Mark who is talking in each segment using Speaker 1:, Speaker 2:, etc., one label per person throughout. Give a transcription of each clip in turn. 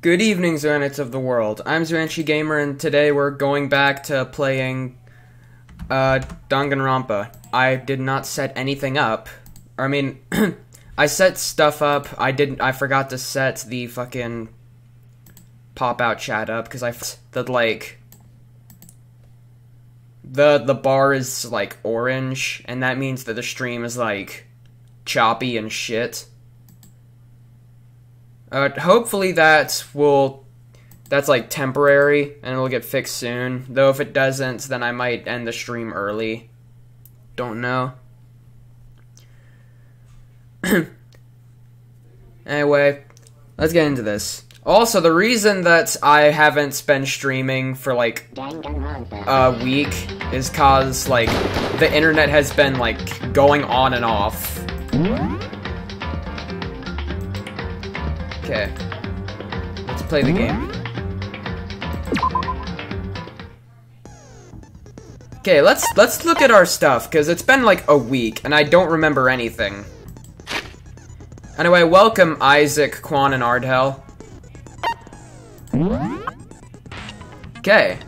Speaker 1: Good evening, Zuanites of the world. I'm Zuanchi Gamer, and today we're going back to playing Danganronpa. I did not set anything up. I mean, I set stuff up. I forgot to set the fucking pop-out chat up because the bar is like orange, and that means that the stream is like choppy and shit. Hopefully that's like temporary and it'll get fixed soon. Though if it doesn't, then I might end the stream early. Don't know. Anyway, let's get into this. Also, the reason that I haven't been streaming for like a week is cause like the internet has been like going on and off. Okay, let's play the game. Okay, let's look at our stuff, because it's been like a week, and I don't remember anything. Anyway, welcome Isaac, Quan, and Ardhell. Okay.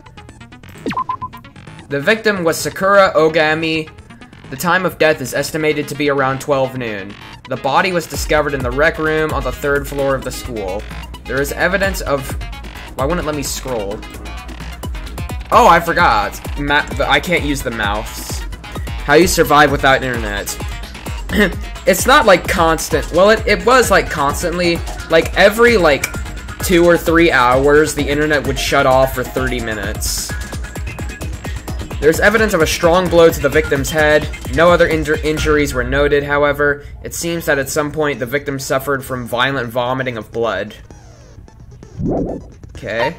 Speaker 1: The victim was Sakura Ogami. The time of death is estimated to be around 12 noon. The body was discovered in the rec room on the 3rd floor of the school. There is evidence of... Why wouldn't it let me scroll? Oh, I forgot. I can't use the mouse. How you survive without internet. It's not like constant. Well, it was like constantly. Like every like 2 or 3 hours, the internet would shut off for 30 minutes. There's evidence of a strong blow to the victim's head. No other injuries were noted, however. It seems that at some point the victim suffered from violent vomiting of blood. Okay.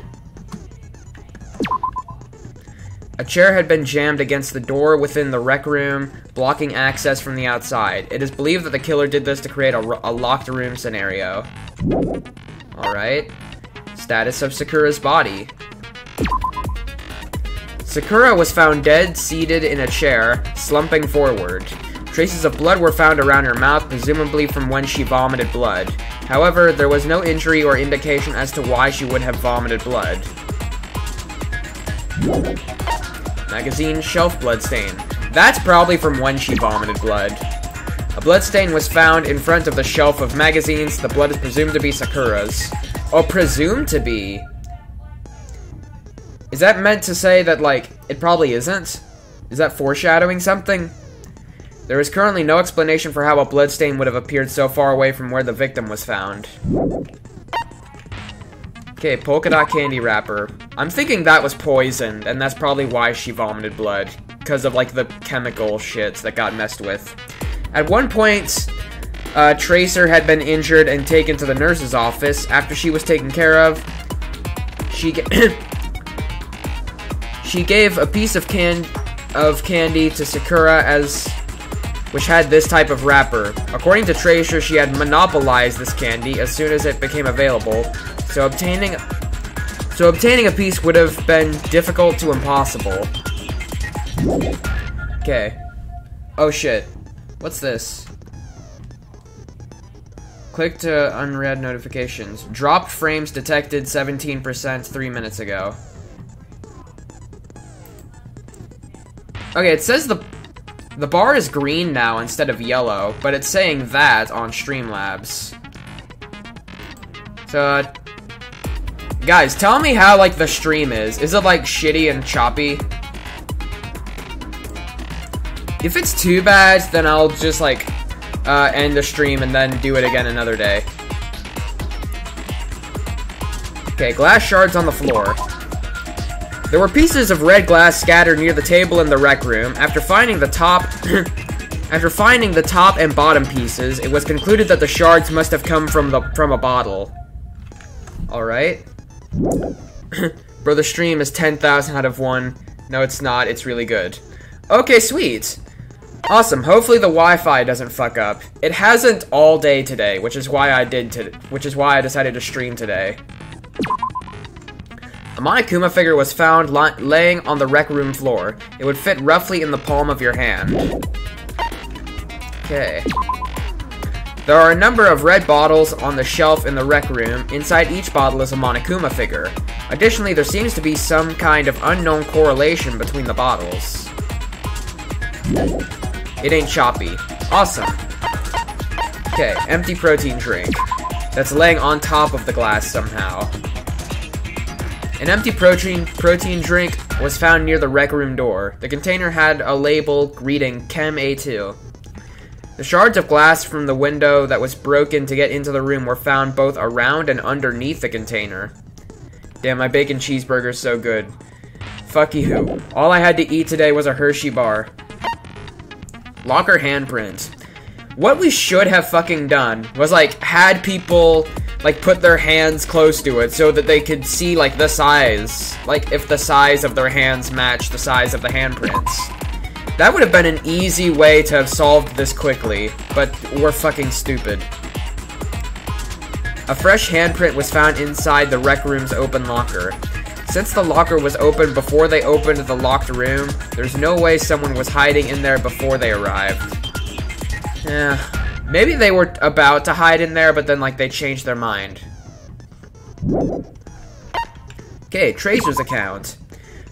Speaker 1: A chair had been jammed against the door within the rec room, blocking access from the outside. It is believed that the killer did this to create a locked room scenario. Alright. Status of Sakura's body. Sakura was found dead, seated in a chair, slumping forward. Traces of blood were found around her mouth, presumably from when she vomited blood. However, there was no injury or indication as to why she would have vomited blood. Magazine shelf bloodstain. That's probably from when she vomited blood. A bloodstain was found in front of the shelf of magazines. The blood is presumed to be Sakura's. Oh, presumed to be? Is that meant to say that, like, it probably isn't? Is that foreshadowing something? There is currently no explanation for how a bloodstain would have appeared so far away from where the victim was found. Okay, polka dot candy wrapper. I'm thinking that was poisoned, and that's probably why she vomited blood. Because of, like, the chemical shit that got messed with. At one point, Tracer had been injured and taken to the nurse's office. After she was taken care of, she gave a piece of candy to Sakura which had this type of wrapper. According to Tracer, she had monopolized this candy as soon as it became available, so obtaining a piece would have been difficult to impossible. Okay. Oh shit. What's this? Click to unread notifications. Dropped frames detected 17% 3 minutes ago. Okay, it says the bar is green now instead of yellow, but it's saying that on Streamlabs. So, guys, tell me how, like, the stream is. Is it, like, shitty and choppy? If it's too bad, then I'll just, like, end the stream and then do it again another day. Okay, glass shards on the floor. There were pieces of red glass scattered near the table in the rec room. After finding the top and bottom pieces, it was concluded that the shards must have come from a bottle. Alright. Bro, the stream is 10,000 out of 1. No, it's not. It's really good. Okay, sweet. Awesome. Hopefully the Wi-Fi doesn't fuck up. It hasn't all day today, which is why I decided to stream today. A Monokuma figure was found laying on the rec room floor. It would fit roughly in the palm of your hand. Okay. There are a number of red bottles on the shelf in the rec room. Inside each bottle is a Monokuma figure. Additionally, there seems to be some kind of unknown correlation between the bottles. It ain't choppy. Awesome. Okay, empty protein drink. That's laying on top of the glass somehow. An empty protein drink was found near the rec room door. The container had a label reading Chem A2. The shards of glass from the window that was broken to get into the room were found both around and underneath the container. Damn, my bacon cheeseburger's so good. Fuck you. All I had to eat today was a Hershey bar. Locker handprint. What we should have fucking done was, like, had people, like, put their hands close to it so that they could see, like, the size. Like, if the size of their hands matched the size of the handprints. That would have been an easy way to have solved this quickly, but we're fucking stupid. A fresh handprint was found inside the rec room's open locker. Since the locker was open before they opened the locked room, there's no way someone was hiding in there before they arrived. Maybe they were about to hide in there, but then, like, they changed their mind. Okay, Tracer's account.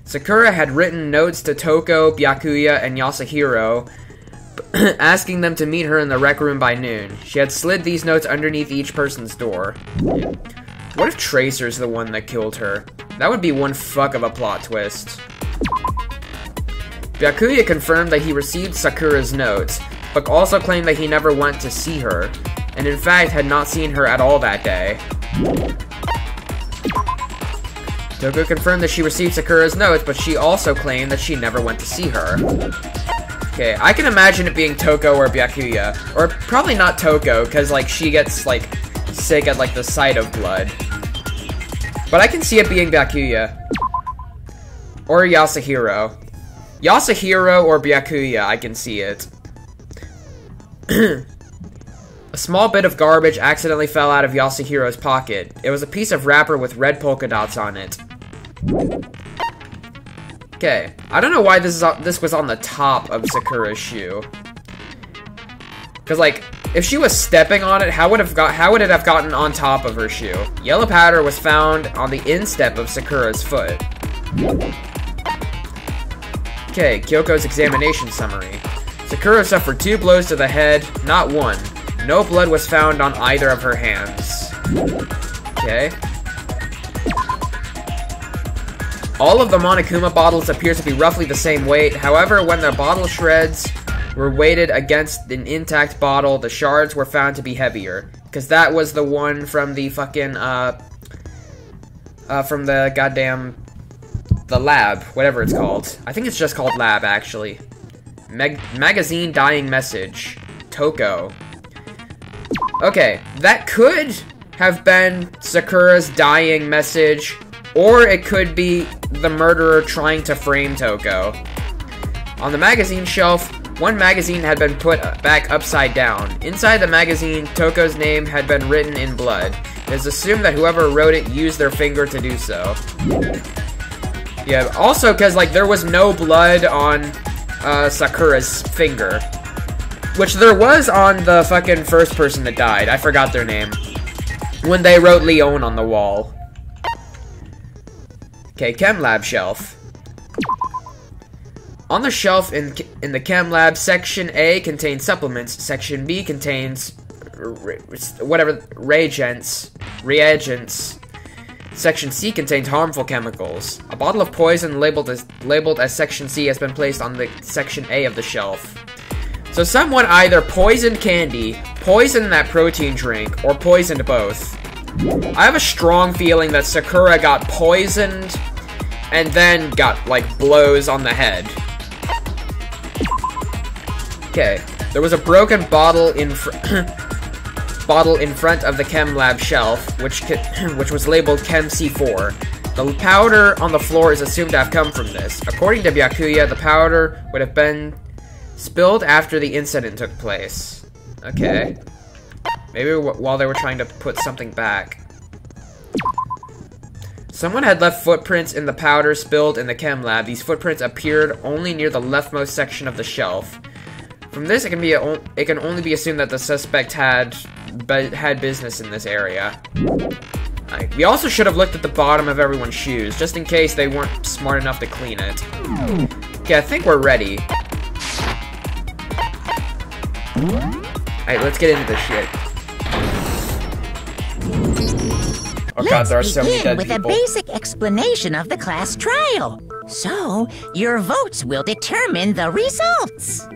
Speaker 1: Sakura had written notes to Toko, Byakuya, and Yasuhiro, asking them to meet her in the rec room by noon. She had slid these notes underneath each person's door. What if Tracer's the one that killed her? That would be one fuck of a plot twist. Byakuya confirmed that he received Sakura's notes, but also claimed that he never went to see her, and in fact had not seen her at all that day. Toko confirmed that she received Sakura's notes, but she also claimed that she never went to see her. Okay, I can imagine it being Toko or Byakuya. Or probably not Toko, because, like, she gets, like, sick at, like, the sight of blood. But I can see it being Byakuya. Or Yasuhiro. Yasuhiro or Byakuya, I can see it. A small bit of garbage accidentally fell out of Yasuhiro's pocket. It was a piece of wrapper with red polka dots on it. Okay, I don't know why this was on the top of Sakura's shoe. Cause, like, if she was stepping on it, how would it have gotten on top of her shoe? Yellow powder was found on the instep of Sakura's foot. Okay, Kyoko's examination summary. Sakura suffered 2 blows to the head, not 1. No blood was found on either of her hands. Okay. All of the Monokuma bottles appear to be roughly the same weight. However, when the bottle shreds were weighted against an intact bottle, the shards were found to be heavier. Because that was the one from the fucking, from the goddamn, the lab, whatever it's called. I think it's just called lab, actually. Magazine dying message. Toko. Okay, that could have been Sakura's dying message, or it could be the murderer trying to frame Toko. On the magazine shelf, one magazine had been put back upside down. Inside the magazine, Toko's name had been written in blood. It is assumed that whoever wrote it used their finger to do so. Yeah, also because, like, there was no blood on Sakura's finger. Which there was on the fucking first person that died. I forgot their name. When they wrote Leon on the wall. Okay, Chem Lab shelf. On the shelf in the Chem Lab, Section A contains supplements. Section B contains reagents. Section C contains harmful chemicals. A bottle of poison labeled as Section C has been placed on the Section A of the shelf. So someone either poisoned candy, poisoned that protein drink, or poisoned both. I have a strong feeling that Sakura got poisoned and then got, like, blows on the head. Okay, there was a broken bottle in front of the Chem Lab shelf, which was labeled Chem C4. The powder on the floor is assumed to have come from this. According to Byakuya, the powder would have been spilled after the incident took place. Okay. Maybe while they were trying to put something back. Someone had left footprints in the powder spilled in the Chem Lab. These footprints appeared only near the leftmost section of the shelf. From this, it can only be assumed that the suspect had business in this area. Right. We also should have looked at the bottom of everyone's shoes, just in case they weren't smart enough to clean it. Okay, I think we're ready. Alright, let's get into this shit. Oh god, there are so many dead people.
Speaker 2: Let's begin with a basic explanation of the class trial. So, your votes will determine the results.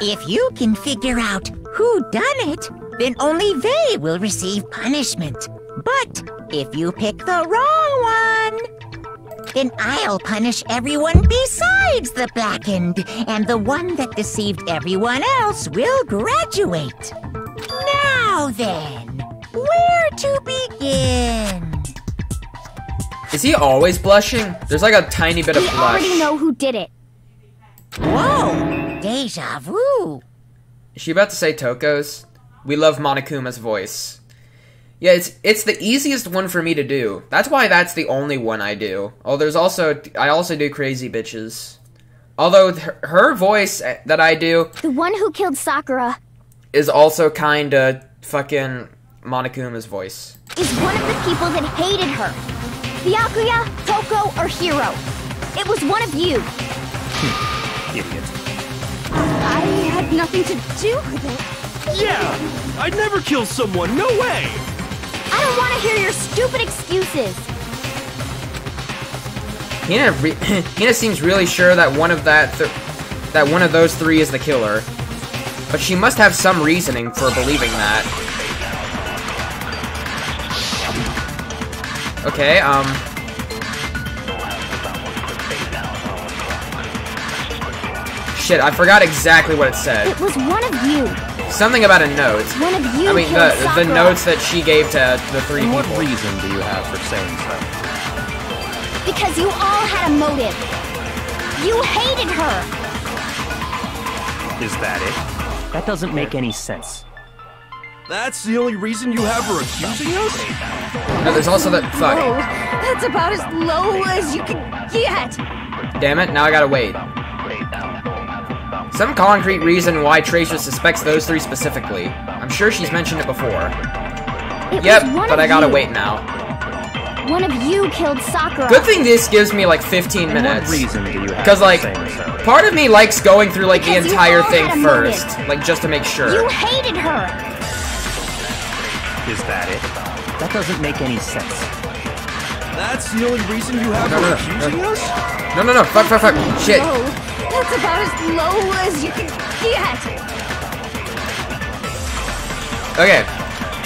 Speaker 2: If you can figure out who done it, then only they will receive punishment. But if you pick the wrong one, then I'll punish everyone besides the blackened, and the one that deceived everyone else will graduate. Now then, where to begin?
Speaker 1: Is he always blushing? There's like a tiny bit of blush.
Speaker 3: We already know who did it.
Speaker 2: Whoa, deja vu.
Speaker 1: Is she about to say Toko's? We love Monokuma's voice. Yeah, it's the easiest one for me to do. That's why that's the only one I do. Oh, I also do Crazy Bitches. Although her voice that I do,
Speaker 3: the one who killed Sakura,
Speaker 1: is also kinda fucking Monokuma's voice.
Speaker 3: Is one of the people that hated her. Byakuya, Toko, or Hiro. It was one of you.
Speaker 4: Idiot.
Speaker 3: I had nothing to do with it.
Speaker 4: Yeah! I'd never kill someone, no way!
Speaker 3: I don't want to hear your stupid excuses.
Speaker 1: Hina seems really sure that one of those three is the killer. But she must have some reasoning for believing that. Okay, shit, I forgot exactly what it said.
Speaker 3: It was one of you.
Speaker 1: Something about a note.
Speaker 3: One of you.
Speaker 1: I mean, the notes that she gave to the three people.
Speaker 4: What reason do you have for saying so?
Speaker 3: Because you all had a motive. You hated her.
Speaker 4: Is that it? That doesn't make any sense. That's the only reason you have her accusing us?
Speaker 1: No, there's also that. Fuck.
Speaker 3: Whoa, that's about as low as you can get.
Speaker 1: Damn it! Now I gotta wait. Some concrete reason why Tracer suspects those three specifically. I'm sure she's mentioned it before. Yep, but I gotta wait now.
Speaker 3: One of you killed Sakura.
Speaker 1: Good thing this gives me like 15 minutes.
Speaker 4: What reason do you have?
Speaker 1: Because like, part of me likes going through like the entire thing first, like just to make sure.
Speaker 3: You hated her.
Speaker 4: Is that it? That doesn't make any sense. That's the only reason you have her accusing us?
Speaker 1: No, fuck, shit.
Speaker 3: Low. That's about as low as you can get.
Speaker 1: Okay,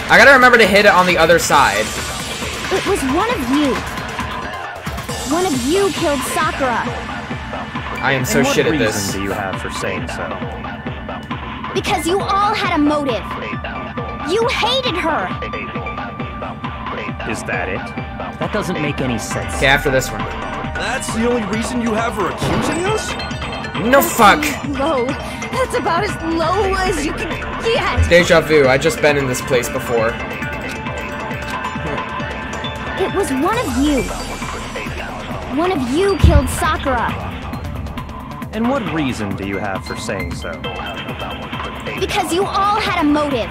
Speaker 1: I gotta remember to hit it on the other side.
Speaker 3: It was one of you. One of you killed Sakura.
Speaker 1: I am so shit at this.
Speaker 4: What reason do you have for saying so?
Speaker 3: Because you all had a motive. You hated her.
Speaker 4: Is that it? That doesn't make any sense.
Speaker 1: Okay, after this one.
Speaker 4: That's the only reason you have her accusing us?
Speaker 1: No, fuck.
Speaker 3: Low. That's about as low as you can get.
Speaker 1: Deja vu. I just been in this place before.
Speaker 3: It was one of you. One of you killed Sakura.
Speaker 4: And what reason do you have for saying so?
Speaker 3: Because you all had a motive.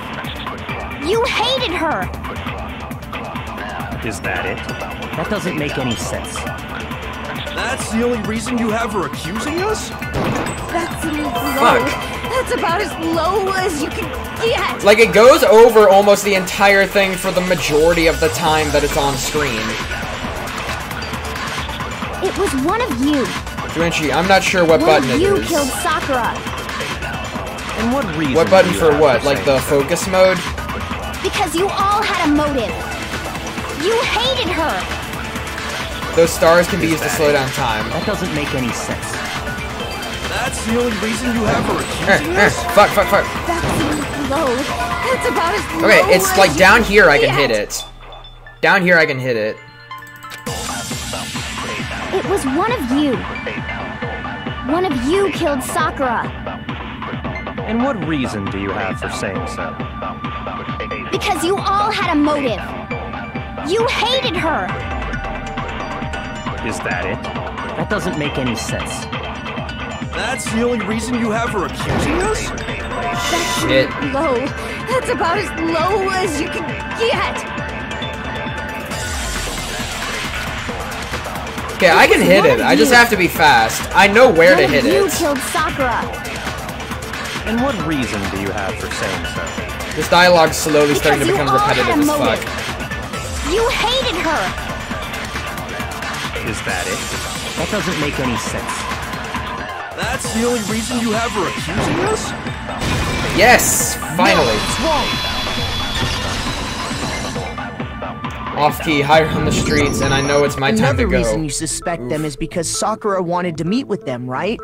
Speaker 3: You hated her.
Speaker 4: Is that it? That doesn't make any sense. That's the only reason you have her accusing us?
Speaker 3: That's low.
Speaker 1: Fuck.
Speaker 3: That's about as low as you can get.
Speaker 1: Like, it goes over almost the entire thing for the majority of the time that it's on screen.
Speaker 3: It was one of you.
Speaker 1: Juanchi, I'm not sure what button it is.
Speaker 3: One of you killed Sakura.
Speaker 4: And what reason?
Speaker 1: What button for what? Like the focus mode?
Speaker 3: Because you all had a motive. You hated her.
Speaker 1: Those stars can be used to slow down time.
Speaker 4: That doesn't make any sense.
Speaker 5: That's the only reason you have her accusing us?
Speaker 1: Fuck.
Speaker 3: That's low. That's about as low.
Speaker 1: Okay, it's like
Speaker 3: as
Speaker 1: down
Speaker 3: you
Speaker 1: here I can
Speaker 3: get.
Speaker 1: hit it. Down here I can hit it.
Speaker 3: It was one of you. One of you killed Sakura.
Speaker 4: And what reason do you have for saying so?
Speaker 3: Because you all had a motive. You hated her.
Speaker 4: Is that it? That doesn't make any sense.
Speaker 5: That's the only reason you have her accusing us?
Speaker 1: Shit.
Speaker 3: Low. That's about as low as you can get.
Speaker 1: Okay, I can hit it. I just have to be fast. I know where to hit
Speaker 3: You
Speaker 1: it.
Speaker 3: killed Sakura.
Speaker 4: And what reason do you have for saying so?
Speaker 1: This dialogue's slowly starting to
Speaker 3: Because you
Speaker 1: become
Speaker 3: all had
Speaker 1: repetitive
Speaker 3: a
Speaker 1: as
Speaker 3: motive.
Speaker 1: fuck.
Speaker 3: You hated her.
Speaker 4: Is that it? That doesn't make any sense.
Speaker 5: That's the only reason you have her accusing us?
Speaker 1: Yes! Finally! Off-key, higher on the streets, and I know it's my time to
Speaker 6: Another
Speaker 1: go.
Speaker 6: reason you suspect them is because Sakura wanted to meet with them, right?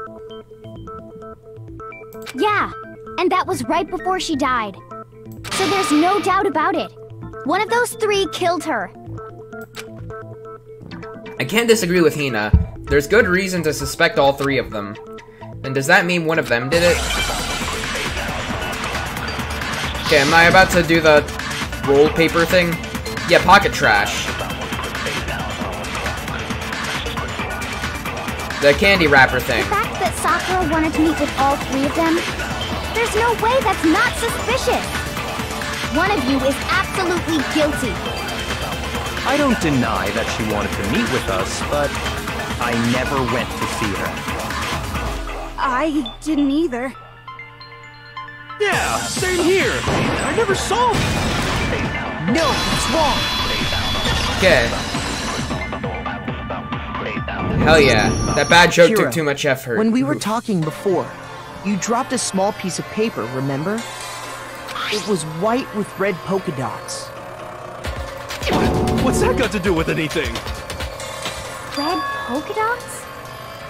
Speaker 3: Yeah, and that was right before she died. So there's no doubt about it. One of those three killed her.
Speaker 1: I can't disagree with Hina. There's good reason to suspect all three of them. Then does that mean one of them did it? Okay, am I about to do the roll paper thing? Yeah, pocket trash. The candy wrapper thing.
Speaker 3: The fact that Sakura wanted to meet with all three of them, there's no way that's not suspicious. One of you is absolutely guilty.
Speaker 4: I don't deny that she wanted to meet with us, but I never went to see her.
Speaker 3: I didn't either.
Speaker 5: Yeah, same here. I never saw him.
Speaker 6: No, it's wrong.
Speaker 1: Okay. Hell yeah. That bad joke
Speaker 6: Kira,
Speaker 1: took too much effort.
Speaker 6: When we were
Speaker 1: Oof.
Speaker 6: talking before, you dropped a small piece of paper, remember? It was white with red polka dots.
Speaker 5: What's that got to do with anything?
Speaker 3: Red polka dots?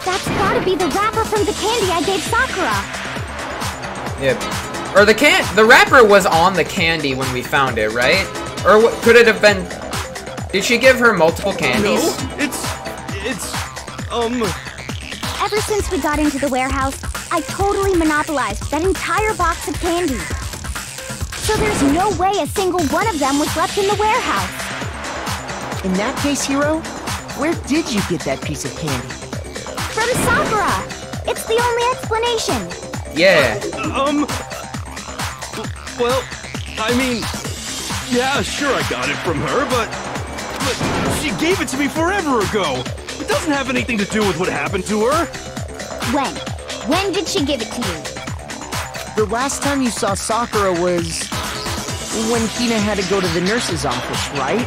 Speaker 3: That's gotta be the wrapper from the candy I gave Sakura.
Speaker 1: Yep. Or the wrapper was on the candy when we found it, right? Or could it have been... Did she give her multiple candies?
Speaker 5: No, it's...
Speaker 3: Ever since we got into the warehouse, I totally monopolized that entire box of candy. So there's no way a single one of them was left in the warehouse.
Speaker 6: In that case, Hiro, where did you get that piece of candy?
Speaker 3: From Sakura! It's the only explanation.
Speaker 1: Yeah.
Speaker 5: Well, I mean... Yeah, sure I got it from her, but she gave it to me forever ago. It doesn't have anything to do with what happened to her.
Speaker 3: When? When did she give it to you?
Speaker 6: The last time you saw Sakura was when Hina had to go to the nurse's office, right?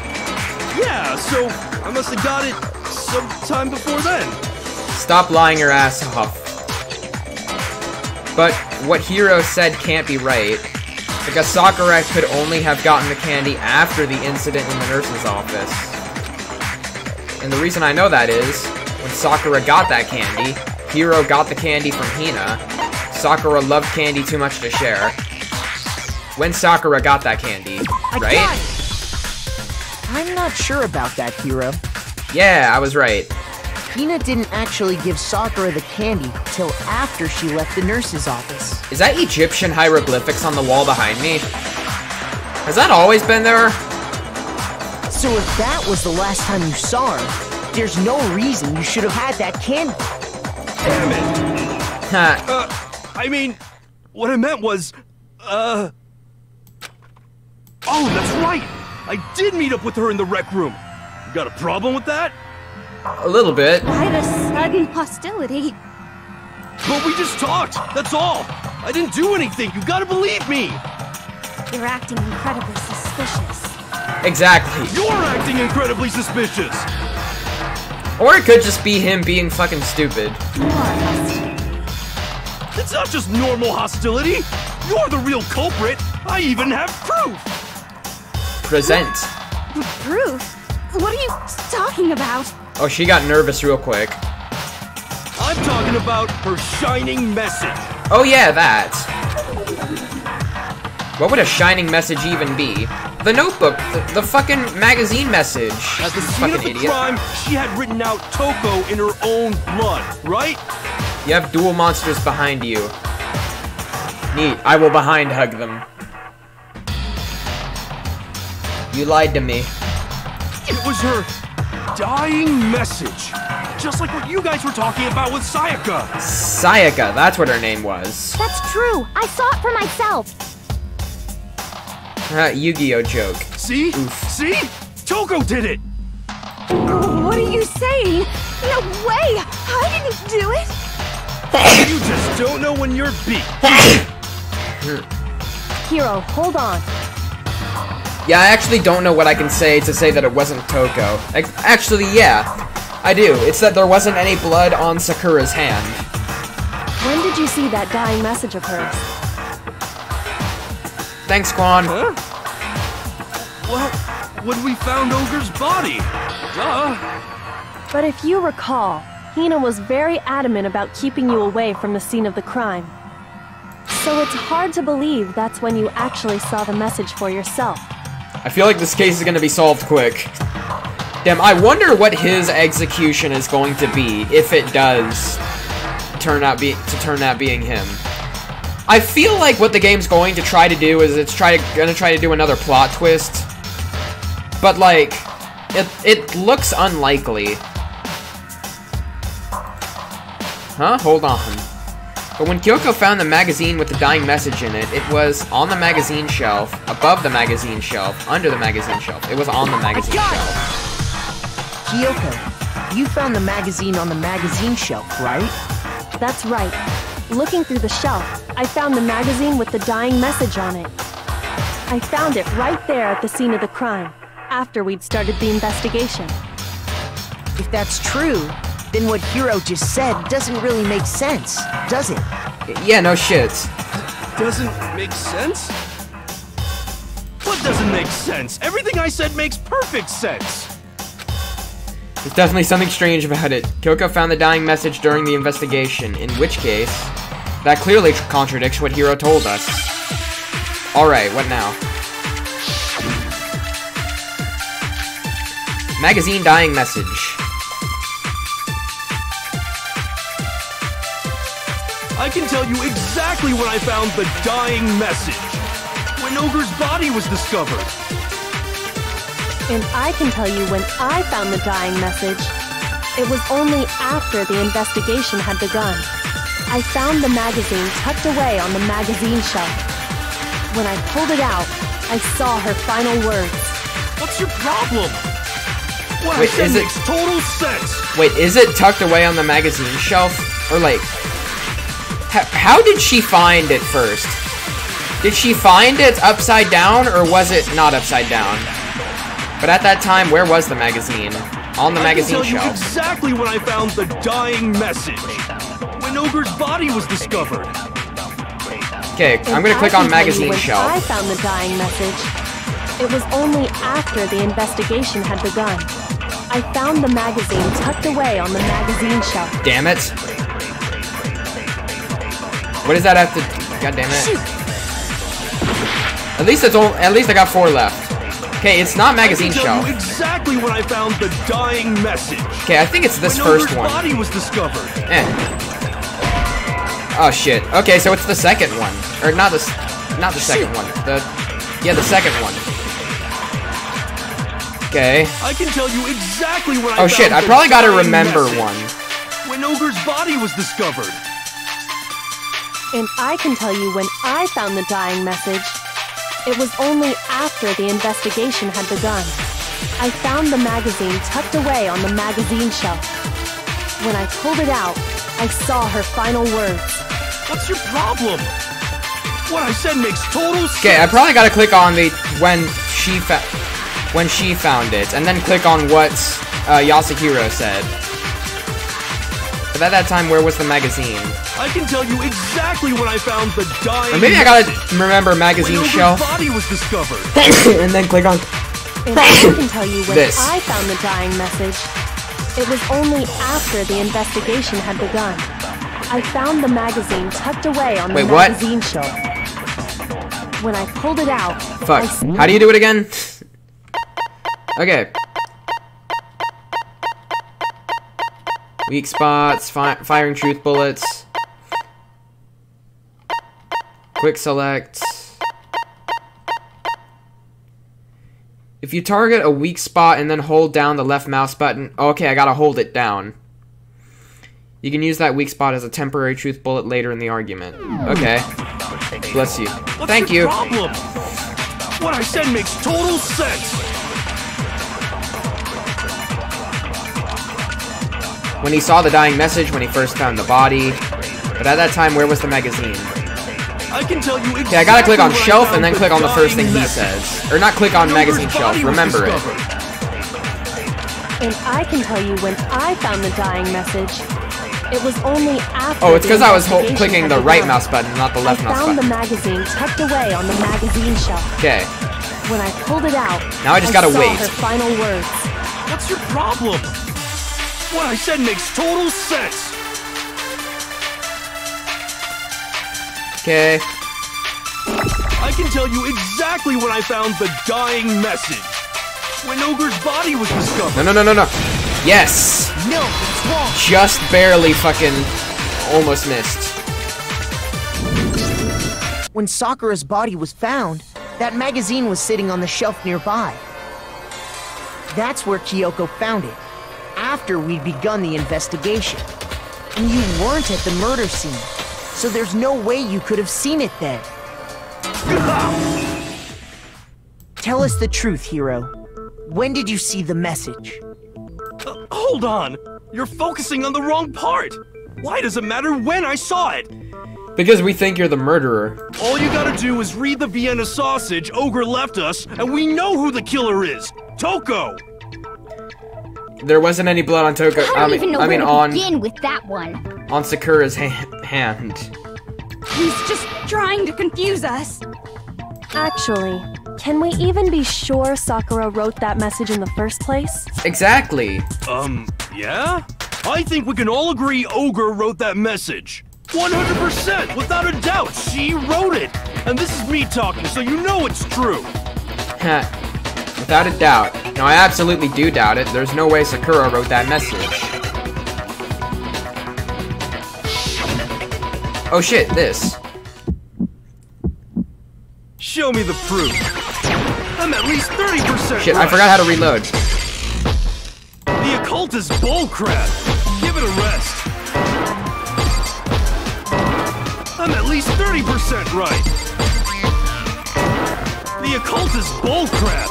Speaker 5: Yeah, so I must have got it sometime before then.
Speaker 1: Stop lying your ass off. But what Hiro said can't be right. Because Sakura could only have gotten the candy after the incident in the nurse's office. And the reason I know that is, when Sakura got that candy, Hiro got the candy from Hina. Sakura loved candy too much to share. When Sakura got that candy, right?
Speaker 6: I'm not sure about that, Hiro.
Speaker 1: Yeah, I was right.
Speaker 6: Hina didn't actually give Sakura the candy till after she left the nurse's office.
Speaker 1: Is that Egyptian hieroglyphics on the wall behind me? Has that always been there?
Speaker 6: So if that was the last time you saw her, there's no reason you should have had that candy.
Speaker 5: Damn it.
Speaker 1: Ha.
Speaker 5: I mean, what I meant was, Oh, that's right. I did meet up with her in the rec room. You got a problem with that?
Speaker 1: A little bit.
Speaker 3: Why the sudden hostility?
Speaker 5: But we just talked, that's all. I didn't do anything, you gotta believe me.
Speaker 3: You're acting incredibly suspicious.
Speaker 1: Exactly.
Speaker 5: You're acting incredibly suspicious.
Speaker 1: Or it could just be him being fucking stupid.
Speaker 3: You are hostile.
Speaker 5: It's not just normal hostility. You're the real culprit. I even have proof.
Speaker 1: Present.
Speaker 3: Proof? What are you talking about?
Speaker 1: Oh, she got nervous real quick.
Speaker 5: I'm talking about her shining message.
Speaker 1: Oh yeah, that. What would a shining message even be? The notebook, the fucking magazine message.
Speaker 5: At the
Speaker 1: You
Speaker 5: scene of
Speaker 1: fucking
Speaker 5: the
Speaker 1: idiot.
Speaker 5: crime, she had written out Toko in her own blood, right?
Speaker 1: You have dual monsters behind you. Neat. I will behind hug them. You lied to me.
Speaker 5: It was her Dying message. Just like what you guys were talking about with Sayaka.
Speaker 1: Sayaka, that's what her name was.
Speaker 3: That's true. I saw it for myself.
Speaker 1: Yu-Gi-Oh joke.
Speaker 5: See?
Speaker 1: Oof.
Speaker 5: See? Toko did it!
Speaker 3: What are you saying? No way! I didn't do it!
Speaker 5: You just don't know when you're beat.
Speaker 7: Hiro, hold on.
Speaker 1: Yeah, I actually don't know what I can say to say that it wasn't Toko. Actually, yeah, I do. It's that there wasn't any blood on Sakura's hand.
Speaker 7: When did you see that dying message of hers?
Speaker 1: Thanks, Quan.
Speaker 5: Huh? Well, when we found Ogre's body. Duh.
Speaker 7: But if you recall, Hina was very adamant about keeping you away from the scene of the crime. So it's hard to believe that's when you actually saw the message for yourself.
Speaker 1: I feel like this case is gonna be solved quick. Damn, I wonder what his execution is going to be if it does turn out being him. I feel like what the game's going to try to do is it's gonna try to do another plot twist, but like it looks unlikely. Huh? Hold on. But when Kyoko found the magazine with the dying message in it, it was on the magazine shelf, above the magazine shelf, under the magazine shelf. It was on the magazine shelf.
Speaker 6: Kyoko, you found the magazine on the magazine shelf, right?
Speaker 7: That's right. Looking through the shelf, I found the magazine with the dying message on it. I found it right there at the scene of the crime, after we'd started the investigation.
Speaker 6: If that's true, then what Hiro just said doesn't really make sense, does it?
Speaker 1: Yeah, no shit.
Speaker 5: Doesn't make sense? What doesn't make sense? Everything I said makes perfect sense.
Speaker 1: There's definitely something strange about it. Kyoko found the dying message during the investigation, in which case, that clearly contradicts what Hiro told us. Alright, what now? Magazine dying message.
Speaker 5: I can tell you exactly when I found the dying message. When Ogre's body was discovered.
Speaker 7: And I can tell you when I found the dying message. It was only after the investigation had begun. I found the magazine tucked away on the magazine shelf. When I pulled it out, I saw her final words.
Speaker 5: What's your problem? What
Speaker 1: Wait,
Speaker 5: I said
Speaker 1: is it-
Speaker 5: makes total sense.
Speaker 1: Wait, is it tucked away on the magazine shelf? Or like... How did she find it first? Did she find it upside down, or was it not upside down? But at that time, where was the magazine? On the magazine
Speaker 5: I can tell
Speaker 1: shelf.
Speaker 5: you exactly when I found the dying message. When Ogre's body was discovered.
Speaker 1: Okay, I'm gonna click on magazine shelf.
Speaker 7: I found the dying message. It was only after the investigation had begun. I found the magazine tucked away on the magazine shelf.
Speaker 1: Damn it. What does that have to... God damn it. At least I got 4 left. Okay, it's not magazine
Speaker 5: I can
Speaker 1: shelf.
Speaker 5: tell you exactly when I found the dying message.
Speaker 1: Okay, I think it's this
Speaker 5: when
Speaker 1: first
Speaker 5: Ogre's
Speaker 1: one.
Speaker 5: body was discovered.
Speaker 1: Oh shit. Okay, so it's the second one. Or not the second one. The second one. Okay.
Speaker 5: I can tell you exactly when I
Speaker 1: Oh
Speaker 5: found
Speaker 1: shit, I
Speaker 5: the
Speaker 1: probably gotta
Speaker 5: dying
Speaker 1: remember
Speaker 5: message.
Speaker 1: one.
Speaker 5: When Ogre's body was discovered.
Speaker 7: And I can tell you when I found the dying message. It was only after the investigation had begun. I found the magazine tucked away on the magazine shelf. When I pulled it out, I saw her final words.
Speaker 5: What's your problem? What I said makes total sense.
Speaker 1: Okay, I probably gotta click on the when she found it, and then click on what Yasuhiro said. But at that time, where was the magazine?
Speaker 5: I can tell you exactly when I found the dying.
Speaker 1: Or maybe I gotta remember magazine
Speaker 5: when
Speaker 1: shelf,
Speaker 5: Ogre's body was discovered.
Speaker 1: and then click on
Speaker 7: And I can tell you when
Speaker 1: this.
Speaker 7: I found the dying message. It was only after the investigation had begun. I found the magazine tucked away on the
Speaker 1: Wait, what?
Speaker 7: magazine shelf. When I pulled it out,
Speaker 1: Fuck. How do you do it again? Okay. Weak spots, firing truth bullets. Quick select. If you target a weak spot and then hold down the left mouse button... Okay, I gotta hold it down. You can use that weak spot as a temporary truth bullet later in the argument. Okay. Bless you. Thank you.
Speaker 5: Problem? What I said makes total sense.
Speaker 1: When he saw the dying message when he first found the body. But at that time, where was the magazine?
Speaker 5: I can tell you exactly.
Speaker 1: Okay, I gotta click on shelf and then click on the first thing he says. Or not click on magazine shelf, remember it.
Speaker 7: And I can tell you when I found the dying message. It was only after.
Speaker 1: Oh, it's because I was clicking the right mouse button, not the left mouse button.
Speaker 7: I found the magazine tucked away on the magazine shelf.
Speaker 1: Okay.
Speaker 7: When I pulled it out,
Speaker 1: now I just gotta wait.
Speaker 7: Her final words.
Speaker 5: What's your problem? What I said makes total sense.
Speaker 1: Okay.
Speaker 5: I can tell you exactly when I found the dying message. When Ogre's body was discovered.
Speaker 1: No. Yes!
Speaker 6: No, it's wrong.
Speaker 1: Just barely fucking almost missed.
Speaker 6: When Sakura's body was found, that magazine was sitting on the shelf nearby. That's where Kyoko found it, after we'd begun the investigation. And you weren't at the murder scene, so there's no way you could have seen it then. Tell us the truth, Hiro. When did you see the message?
Speaker 5: Hold on! You're focusing on the wrong part! Why does it matter when I saw it?
Speaker 1: Because we think you're the murderer.
Speaker 5: All you gotta do is read the Vienna sausage Ogre left us, and we know who the killer is! Toko!
Speaker 1: There wasn't any blood on Toko.
Speaker 3: I don't even know where to begin with that one.
Speaker 1: On Sakura's hand.
Speaker 3: He's just trying to confuse us.
Speaker 7: Actually, can we even be sure Sakura wrote that message in the first place?
Speaker 1: Exactly.
Speaker 5: Yeah? I think we can all agree Ogre wrote that message. 100%, without a doubt, she wrote it. And this is me talking, so you know it's true.
Speaker 1: Heh. Without a doubt. No, I absolutely do doubt it. There's no way Sakura wrote that message. Oh shit, this.
Speaker 5: Show me the proof. I'm at least 30%
Speaker 1: Shit,
Speaker 5: right.
Speaker 1: I forgot how to reload.
Speaker 5: The occult is bullcrap. Give it a rest. I'm at least 30% right. The occult is bullcrap.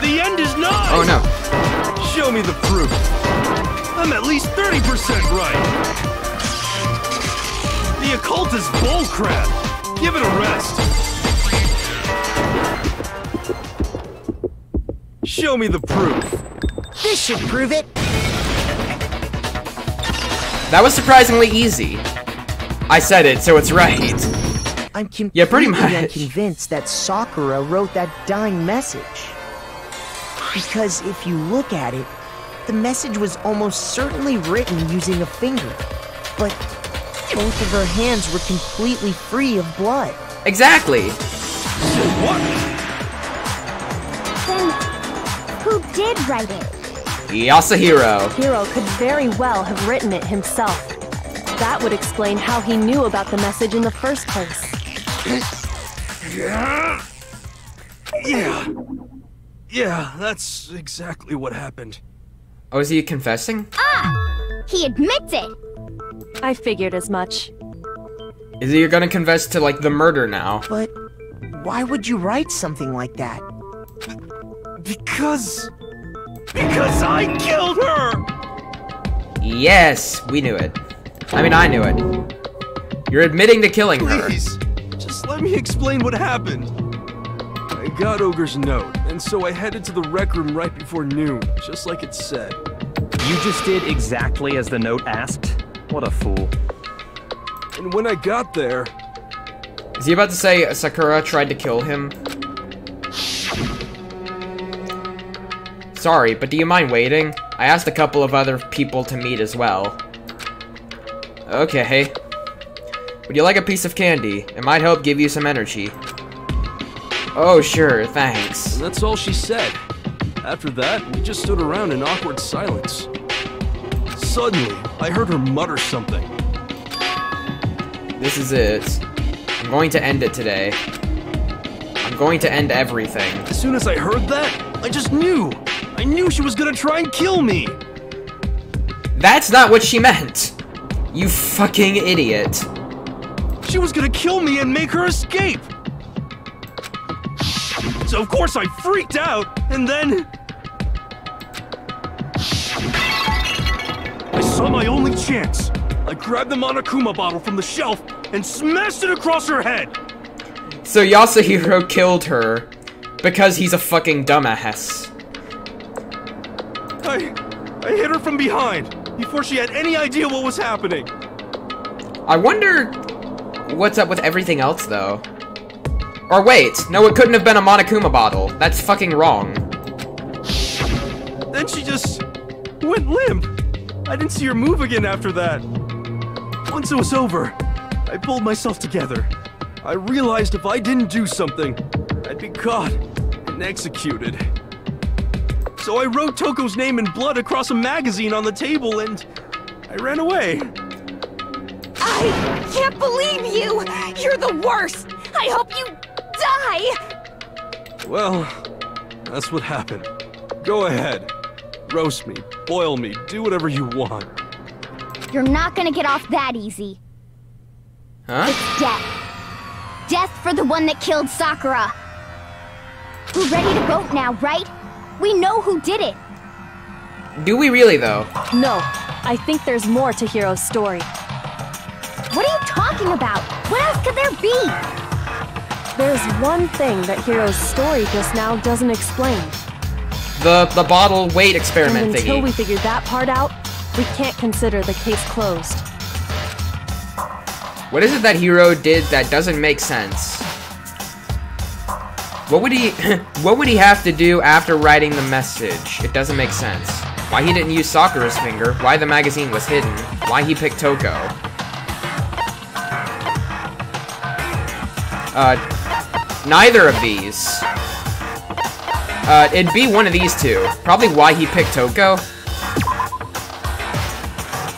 Speaker 5: The end is nigh.
Speaker 1: Oh no.
Speaker 5: Show me the proof. I'm at least 30% right. The occult is bullcrap. Give it a rest. Show me the proof.
Speaker 6: This should prove it.
Speaker 1: That was surprisingly easy. I said it, so it's right.
Speaker 6: I'm
Speaker 1: Yeah, pretty much.
Speaker 6: convinced that Sakura wrote that dying message. Because if you look at it, the message was almost certainly written using a finger. But both of her hands were completely free of blood.
Speaker 1: Exactly.
Speaker 5: What?
Speaker 3: Then, who did write it?
Speaker 1: Yasuhiro.
Speaker 7: Hiro could very well have written it himself. That would explain how he knew about the message in the first place.
Speaker 5: Yeah, that's exactly what happened.
Speaker 1: Oh, is he confessing?
Speaker 3: Ah! He admits it!
Speaker 7: I figured as much.
Speaker 1: Is he gonna confess to, like, the murder now?
Speaker 6: But why would you write something like that?
Speaker 5: Because I killed her!
Speaker 1: Yes, we knew it. I mean, I knew it. You're admitting to killing her.
Speaker 5: Please, just let me explain what happened. I got Ogre's note, and so I headed to the rec room right before noon, just like it said.
Speaker 4: You just did exactly as the note asked? What a fool.
Speaker 5: And when I got there...
Speaker 1: Is he about to say Sakura tried to kill him? Sorry, but do you mind waiting? I asked a couple of other people to meet as well. Okay. Would you like a piece of candy? It might help give you some energy. Oh, sure, thanks.
Speaker 5: And that's all she said. After that, we just stood around in awkward silence. Suddenly, I heard her mutter something.
Speaker 1: This is it. I'm going to end it today. I'm going to end everything.
Speaker 5: As soon as I heard that, I just knew. I knew she was gonna try and kill me.
Speaker 1: That's not what she meant. You fucking idiot.
Speaker 5: She was gonna kill me and make her escape. So of course I freaked out, and then... I saw my only chance. I grabbed the Monokuma bottle from the shelf and smashed it across her head.
Speaker 1: So Yasuhiro killed her because he's a fucking dumbass.
Speaker 5: I hit her from behind before she had any idea what was happening.
Speaker 1: I wonder what's up with everything else, though. Or wait, no, it couldn't have been a Monokuma bottle. That's fucking wrong.
Speaker 5: Then she just went limp. I didn't see her move again after that. Once it was over, I pulled myself together. I realized if I didn't do something, I'd be caught and executed. So I wrote Toko's name in blood across a magazine on the table and I ran away.
Speaker 3: I can't believe you! You're the worst! I hope you die!
Speaker 5: Well, that's what happened. Go ahead. Roast me, boil me, do whatever you want.
Speaker 3: You're not gonna get off that easy.
Speaker 1: Huh?
Speaker 3: It's death. Death for the one that killed Sakura. We're ready to vote now, right? We know who did it.
Speaker 1: Do we really, though?
Speaker 7: No, I think there's more to Hiro's story.
Speaker 3: What are you talking about? What else could there be?
Speaker 7: There's one thing that Hiro's story just now doesn't explain.
Speaker 1: The bottle weight experiment
Speaker 7: And until
Speaker 1: thingy.
Speaker 7: we figure that part out, we can't consider the case closed.
Speaker 1: What is it that Hiro did that doesn't make sense? What would he what would he have to do after writing the message? It doesn't make sense. Why he didn't use Sakura's finger, why the magazine was hidden, why he picked Toko. Neither of these. It'd be one of these two. Probably why he picked Toko.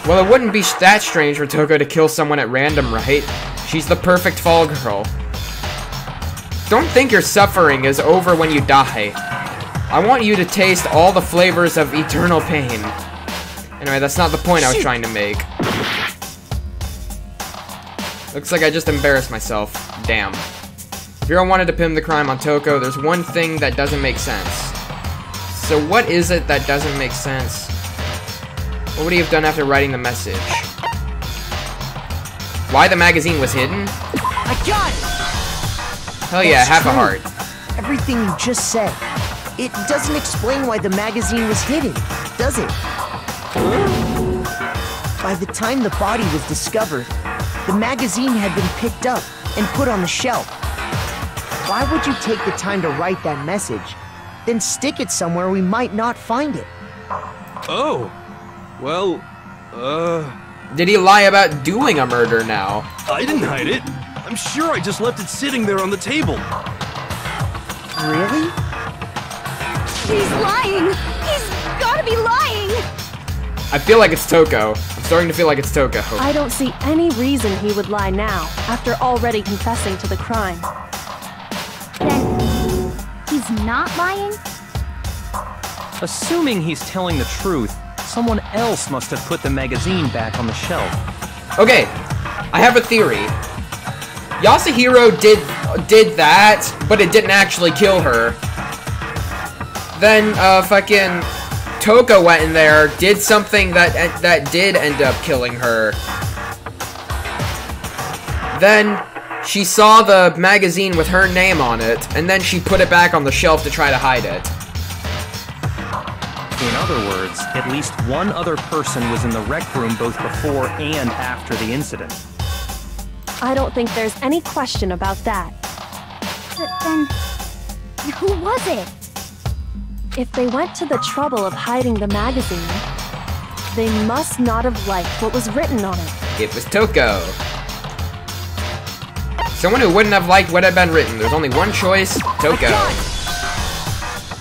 Speaker 1: Well, it wouldn't be that strange for Toko to kill someone at random, right? She's the perfect fall girl. Don't think your suffering is over when you die. I want you to taste all the flavors of eternal pain. Anyway, that's not the point I was trying to make. Looks like I just embarrassed myself. Damn. If Hiro wanted to pin the crime on Toko, there's one thing that doesn't make sense. So what is it that doesn't make sense? What would he have done after writing the message? Why the magazine was hidden?
Speaker 6: I got it!
Speaker 1: Hell yeah,
Speaker 6: That's
Speaker 1: half a
Speaker 6: true.
Speaker 1: heart.
Speaker 6: Everything you just said. It doesn't explain why the magazine was hidden, does it? By the time the body was discovered, the magazine had been picked up and put on the shelf. Why would you take the time to write that message, then stick it somewhere we might not find it?
Speaker 5: Oh. Well,
Speaker 1: Did he lie about doing a murder now?
Speaker 5: I didn't hide it. I'm sure I just left it sitting there on the table.
Speaker 6: Really?
Speaker 3: He's lying! He's gotta be lying!
Speaker 1: I feel like it's Toko. I'm starting to feel like it's Toko.
Speaker 7: I don't see any reason he would lie now, after already confessing to the crime.
Speaker 3: Then, he's not lying?
Speaker 4: Assuming he's telling the truth, someone else must have put the magazine back on the shelf.
Speaker 1: Okay, I have a theory. Yasuhiro did that, but it didn't actually kill her. Then, fucking Toko went in there, did something that did end up killing her. Then she saw the magazine with her name on it, and then she put it back on the shelf to try to hide it.
Speaker 4: In other words, at least one other person was in the rec room both before and after the incident.
Speaker 7: I don't think there's any question about that.
Speaker 3: But then, who was it?
Speaker 7: If they went to the trouble of hiding the magazine, they must not have liked what was written on it.
Speaker 1: It was Toko. Someone who wouldn't have liked what had been written. There's only one choice, Toko.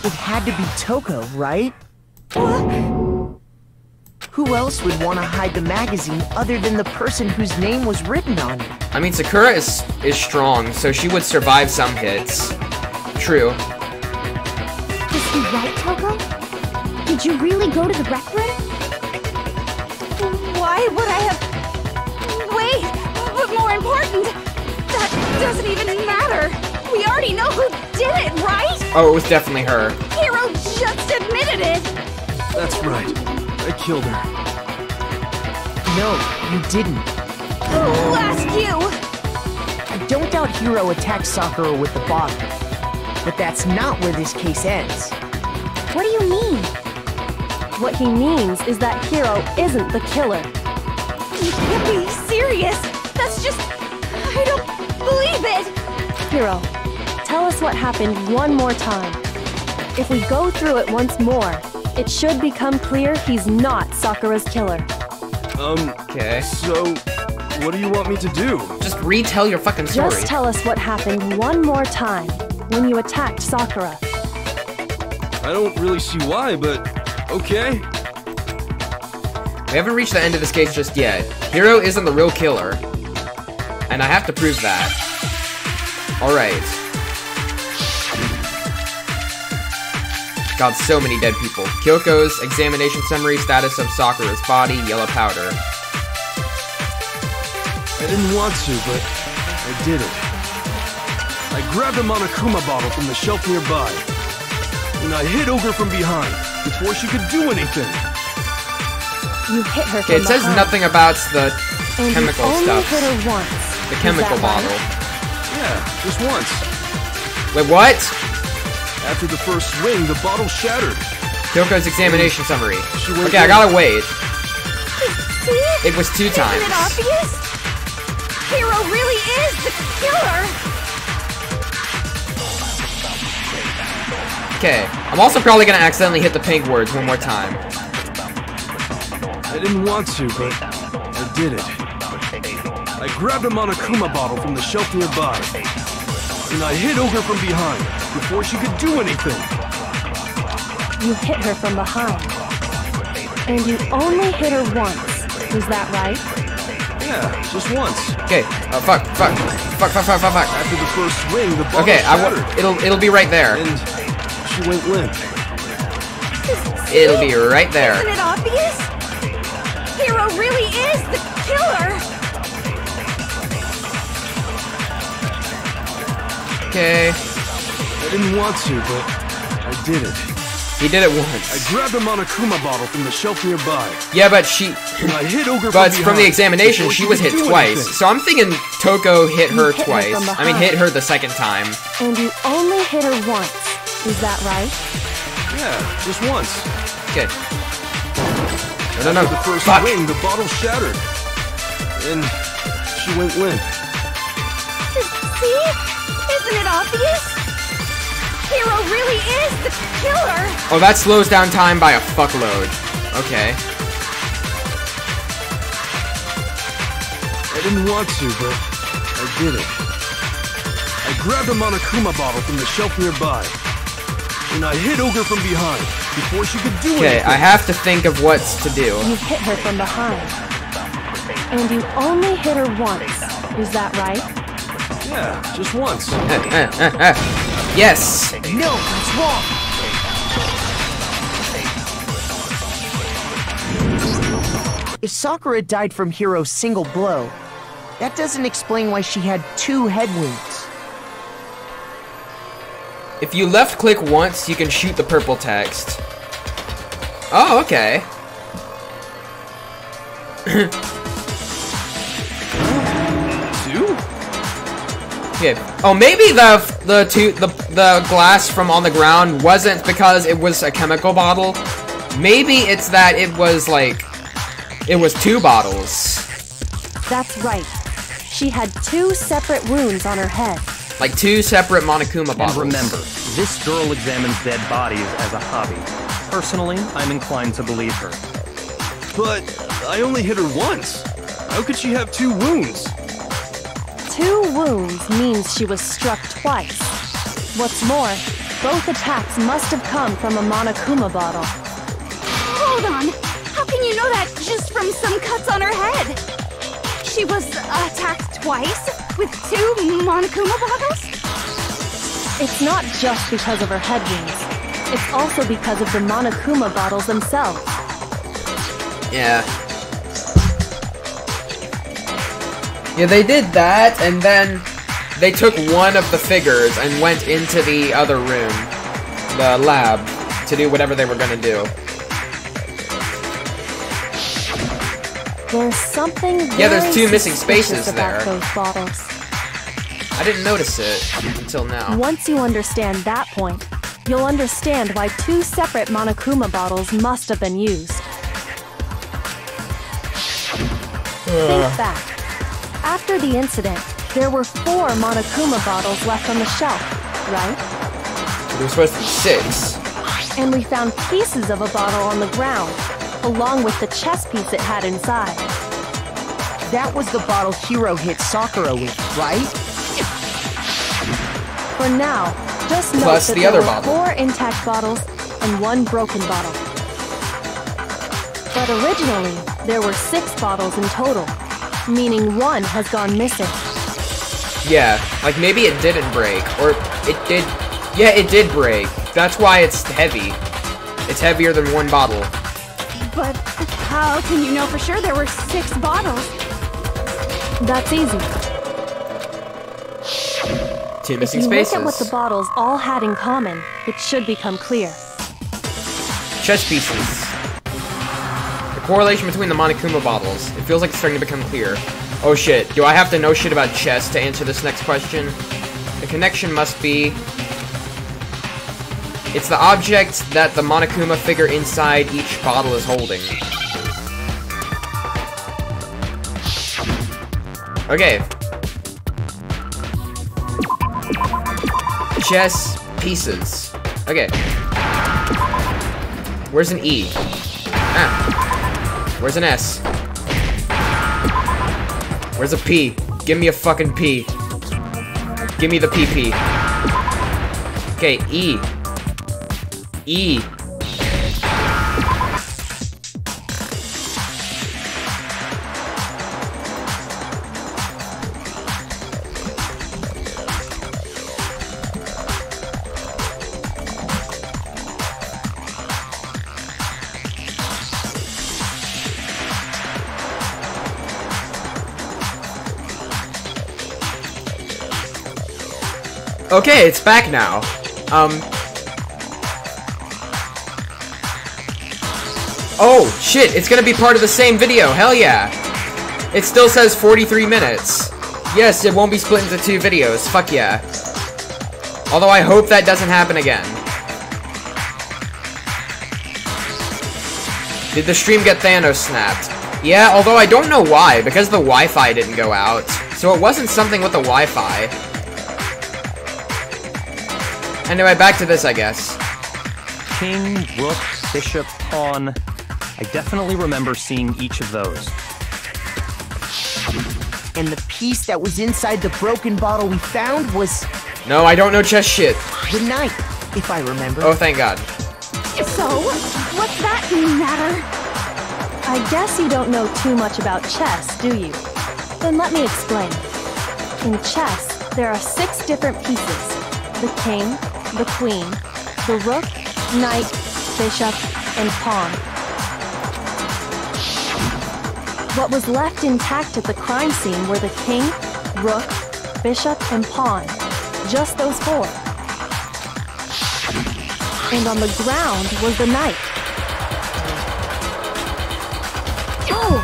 Speaker 6: It had to be Toko, right? Who else would want to hide the magazine other than the person whose name was written on it?
Speaker 1: I mean, Sakura is strong, so she would survive some hits. True.
Speaker 3: Is he right, Toko? Did you really go to the rec room?
Speaker 8: Why would I have... Wait, but more important, that doesn't even matter. We already know who did it, right?
Speaker 1: Oh, it was definitely her.
Speaker 8: Hiro just admitted it.
Speaker 5: That's right. I killed her.
Speaker 6: No, you didn't.
Speaker 8: Who asked you?
Speaker 6: I don't doubt Hiro attacked Sakura with the bottle. But that's not where this case ends.
Speaker 3: What do you mean?
Speaker 7: What he means is that Hiro isn't the killer.
Speaker 8: You can't be serious. That's just... I don't believe it.
Speaker 7: Hiro, tell us what happened one more time. If we go through it once more, it should become clear he's not Sakura's killer.
Speaker 1: Okay.
Speaker 5: So, what do you want me to do?
Speaker 1: Just retell your fucking story.
Speaker 7: Just tell us what happened one more time when you attacked Sakura.
Speaker 5: I don't really see why, but okay.
Speaker 1: We haven't reached the end of this case just yet. Hiro isn't the real killer. And I have to prove that. Alright. God, so many dead people. Kyoko's examination summary, status of Sakura's body, yellow powder.
Speaker 5: I didn't want to, but I did it. I grabbed a Monokuma bottle from the shelf nearby, and I hit Ogre from behind before she could do anything.
Speaker 7: You hit her
Speaker 1: Okay,
Speaker 7: from
Speaker 1: it says
Speaker 7: behind.
Speaker 1: nothing about the
Speaker 7: And
Speaker 1: chemical
Speaker 7: you only
Speaker 1: stuff.
Speaker 7: hit her once.
Speaker 1: The
Speaker 7: Is
Speaker 1: chemical
Speaker 7: that
Speaker 1: bottle.
Speaker 7: right?
Speaker 5: Yeah, just once.
Speaker 1: Wait, what?
Speaker 5: After the first swing, the bottle shattered.
Speaker 1: Kyoko's examination summary.
Speaker 5: She went
Speaker 1: Okay, I
Speaker 5: in.
Speaker 1: gotta wait.
Speaker 8: See?
Speaker 1: It was 2 times.
Speaker 8: Isn't it obvious? Hiro really is the killer.
Speaker 1: Okay, I'm also probably gonna accidentally hit the pink words one more time.
Speaker 5: I didn't want to, but I did it. I grabbed a Monokuma bottle from the shelf nearby, and I hit Ogre from behind before she could do anything.
Speaker 7: You hit her from behind. And you only hit her once. Is that right?
Speaker 5: Yeah, just once.
Speaker 1: Okay, fuck.
Speaker 5: After the first swing, the bottle
Speaker 1: Okay,
Speaker 5: shattered.
Speaker 1: it'll be right there.
Speaker 5: And she went limp.
Speaker 1: It'll be right there.
Speaker 8: Isn't it obvious? Hiro really is the killer.
Speaker 1: Okay,
Speaker 5: I didn't want to, but I did it.
Speaker 1: he did it
Speaker 5: I
Speaker 1: once.
Speaker 5: grabbed a Monokuma bottle from the shelf nearby,
Speaker 1: Yeah, but she...
Speaker 5: and I hit Ogre
Speaker 1: But
Speaker 5: from
Speaker 1: from the
Speaker 5: behind
Speaker 1: examination,
Speaker 5: before
Speaker 1: she was
Speaker 5: could
Speaker 1: hit
Speaker 5: do
Speaker 1: twice.
Speaker 5: anything.
Speaker 1: So I'm thinking Toko hit her
Speaker 7: hit her
Speaker 1: twice.
Speaker 7: from
Speaker 1: I mean, hit her the second time.
Speaker 7: And you only hit her once. Is that right?
Speaker 5: Yeah, just once.
Speaker 1: Okay. No.
Speaker 5: After the first
Speaker 1: Fuck.
Speaker 5: swing, the bottle shattered, and she went limp.
Speaker 8: See? Isn't it obvious? Hiro really is the killer.
Speaker 1: Oh, that slows down time by a fuckload. Okay.
Speaker 5: I didn't want to, but I did it. I grabbed a Monokuma bottle from the shelf nearby, and I hit Ogre from behind before she could do
Speaker 1: Okay,
Speaker 5: anything.
Speaker 1: I have to think of what's to do.
Speaker 7: You hit her from behind. And you only hit her once. Is that right?
Speaker 5: Yeah, just once.
Speaker 1: Yes!
Speaker 6: No, that's wrong. If Sakura died from Hiro's single blow, that doesn't explain why she had 2 head wounds.
Speaker 1: If you left click once, you can shoot the purple text. Oh, okay.
Speaker 5: Two?
Speaker 1: Okay. Oh, maybe the glass from on the ground wasn't because it was a chemical bottle. Maybe it's that it was like it was 2 bottles,
Speaker 7: That's right. She had 2 separate wounds on her head.
Speaker 1: like 2 separate Monokuma
Speaker 4: And
Speaker 1: bottles.
Speaker 4: remember, this girl examines dead bodies as a hobby. Personally, I'm inclined to believe her.
Speaker 5: But I only hit her once. How could she have 2 wounds?
Speaker 7: 2 wounds means she was struck twice. What's more, both attacks must have come from a Monokuma bottle.
Speaker 8: Hold on. How can you know that just from some cuts on her head? She was attacked twice with 2 Monokuma bottles?
Speaker 7: It's not just because of her head wounds. It's also because of the Monokuma bottles themselves.
Speaker 1: Yeah. Yeah, they did that, and then they took one of the figures and went into the other room, the lab, to do whatever they were gonna do.
Speaker 7: There's something
Speaker 1: Yeah, there's two
Speaker 7: very
Speaker 1: missing spaces
Speaker 7: suspicious about
Speaker 1: there.
Speaker 7: those bottles.
Speaker 1: I didn't notice it until now.
Speaker 7: Once you understand that point, you'll understand why two separate Monokuma bottles must have been used. Think back. After the incident, there were 4 Monokuma bottles left on the shelf, right?
Speaker 1: There was supposed to be 6.
Speaker 7: And we found pieces of a bottle on the ground, along with the chess piece it had inside.
Speaker 6: That was the bottle Hiro hit Sakura with, right?
Speaker 7: For now, just note
Speaker 1: Plus
Speaker 7: that
Speaker 1: the
Speaker 7: there
Speaker 1: other
Speaker 7: were
Speaker 1: bottle.
Speaker 7: 4 intact bottles and 1 broken bottle. But originally, there were 6 bottles in total, meaning 1 has gone missing.
Speaker 1: Yeah, like maybe it didn't break, or it did. Yeah, it did break. That's why it's heavy. It's heavier than 1 bottle.
Speaker 8: But how can you know for sure there were 6 bottles?
Speaker 7: That's easy.
Speaker 1: 2
Speaker 7: If
Speaker 1: missing
Speaker 7: you
Speaker 1: spaces.
Speaker 7: look at what the bottles all had in common, it should become clear.
Speaker 1: Chess pieces. The correlation between the Monokuma bottles. It feels like it's starting to become clear. Oh shit, do I have to know shit about chess to answer this next question? The connection must be... It's the object that the Monokuma figure inside each bottle is holding. Okay. Chess pieces. Okay. Where's an E? Ah. Where's an S? Where's a P? Give me a fucking P. Give me the PP. Okay, E. E. Okay, it's back now. Oh, shit, it's gonna be part of the same video, hell yeah! It still says 43 minutes. Yes, it won't be split into 2 videos, fuck yeah. Although I hope that doesn't happen again. Did the stream get Thanos snapped? Yeah, although I don't know why, because the Wi-Fi didn't go out. So it wasn't something with the Wi-Fi. Anyway, back to this, I guess.
Speaker 4: King, rook, bishop, pawn. I definitely remember seeing each of those.
Speaker 6: And the piece that was inside the broken bottle we found was
Speaker 1: No, I don't know chess shit.
Speaker 6: the knight, if I remember.
Speaker 1: Oh, thank God.
Speaker 8: So, what's that matter?
Speaker 7: I guess you don't know too much about chess, do you? Then let me explain. In chess, there are 6 different pieces. The king, the queen, the rook, knight, bishop, and pawn. What was left intact at the crime scene were the king, rook, bishop, and pawn. Just those 4. And on the ground was the knight.
Speaker 3: Oh!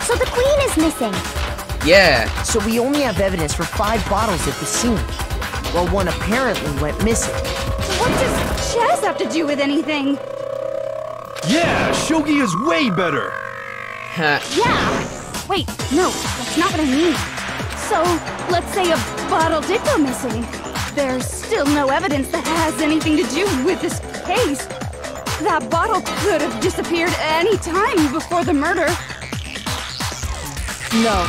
Speaker 3: So the queen is missing.
Speaker 1: Yeah.
Speaker 6: So we only have evidence for 5 bottles at the scene, while 1 apparently went missing.
Speaker 8: What does chess have to do with anything?
Speaker 5: Yeah, shogi is way better.
Speaker 1: Huh.
Speaker 8: Yeah! Wait, no, that's not what I mean. So, let's say a bottle did go missing. There's still no evidence that has anything to do with this case. That bottle could have disappeared any time before the murder.
Speaker 7: No.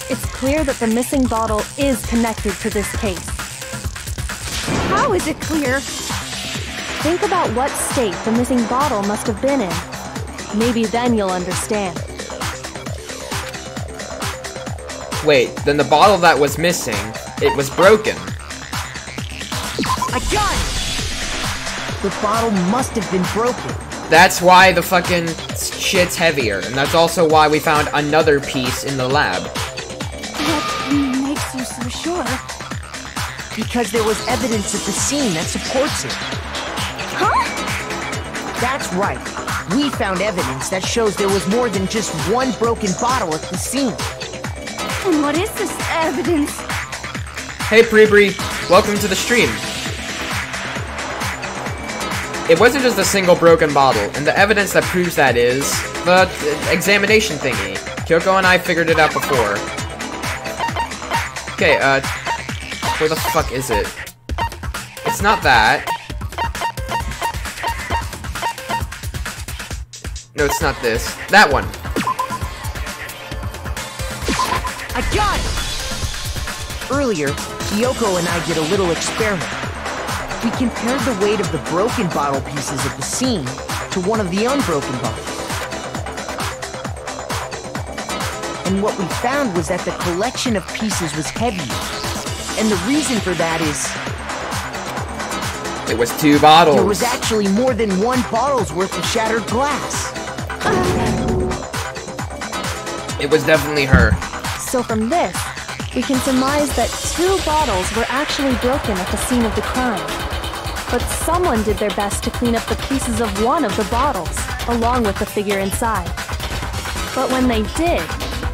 Speaker 7: It's clear that the missing bottle is connected to this case.
Speaker 8: How is it clear?
Speaker 7: Think about what state the missing bottle must have been in. Maybe then you'll understand.
Speaker 1: Wait, then the bottle that was missing, it was broken.
Speaker 6: I got it! The bottle must have been broken.
Speaker 1: That's why the fucking shit's heavier, and that's also why we found another piece in the lab.
Speaker 3: What makes you so sure?
Speaker 6: Because there was evidence at the scene that supports it.
Speaker 3: Huh?
Speaker 6: That's right. We found evidence that shows there was more than just one broken bottle at the scene.
Speaker 3: And what is this evidence?
Speaker 1: Hey Prebri, welcome to the stream. It wasn't just a single broken bottle, and the evidence that proves that is the examination thingy. Kyoko and I figured it out before. Okay, where the fuck is it? It's not that. No, it's not this. That one.
Speaker 6: I got it! Earlier, Kyoko and I did a little experiment. We compared the weight of the broken bottle pieces at the scene to one of the unbroken bottles. And what we found was that the collection of pieces was heavier. And the reason for that is...
Speaker 1: It was 2 bottles.
Speaker 6: There was actually more than 1 bottle's worth of shattered glass.
Speaker 1: It was definitely her.
Speaker 7: So from this, we can surmise that 2 bottles were actually broken at the scene of the crime. But someone did their best to clean up the pieces of one of the bottles, along with the figure inside. But when they did,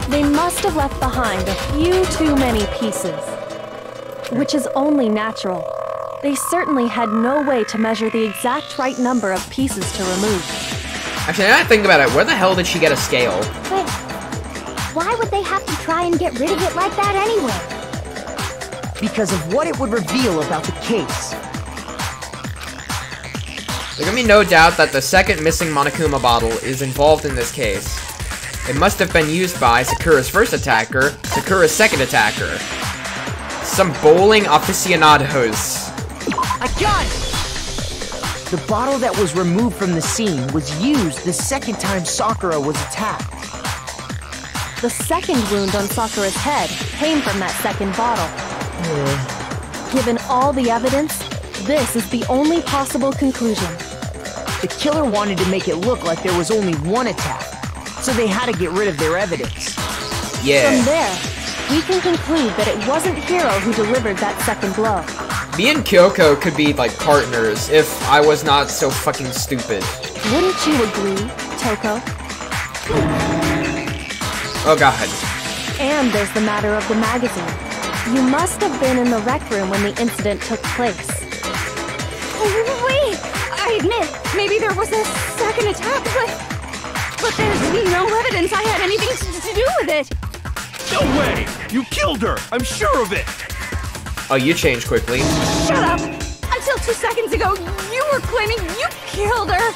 Speaker 7: they must have left behind a few too many pieces. Which is only natural. They certainly had no way to measure the exact right number of pieces to remove.
Speaker 1: Actually, now I think about it, where the hell did she get a scale?
Speaker 3: Wait, why would they have to try and get rid of it like that anyway?
Speaker 6: Because of what it would reveal about the case.
Speaker 1: There can be no doubt that the second missing Monokuma bottle is involved in this case. It must have been used by Sakura's first attacker, Sakura's second attacker. Some bowling aficionados.
Speaker 6: I got it! The bottle that was removed from the scene was used the second time Sakura was attacked.
Speaker 7: The second wound on Sakura's head came from that second bottle. Given all the evidence, this is the only possible conclusion.
Speaker 6: The killer wanted to make it look like there was only one attack, so they had to get rid of their evidence.
Speaker 1: Yeah.
Speaker 7: From there, we can conclude that it wasn't Hiro who delivered that second blow.
Speaker 1: Me and Kyoko could be, like, partners if I was not so fucking stupid.
Speaker 7: Wouldn't you agree, Toko?
Speaker 1: Oh god.
Speaker 7: And there's the matter of the magazine. You must have been in the rec room when the incident took place.
Speaker 8: Wait! I admit, maybe there was a second attack, but there's no evidence I had anything to do with it.
Speaker 5: No way! You killed her! I'm sure of it!
Speaker 1: Oh, you changed quickly.
Speaker 8: Shut up! Until 2 seconds ago, you were claiming you killed her!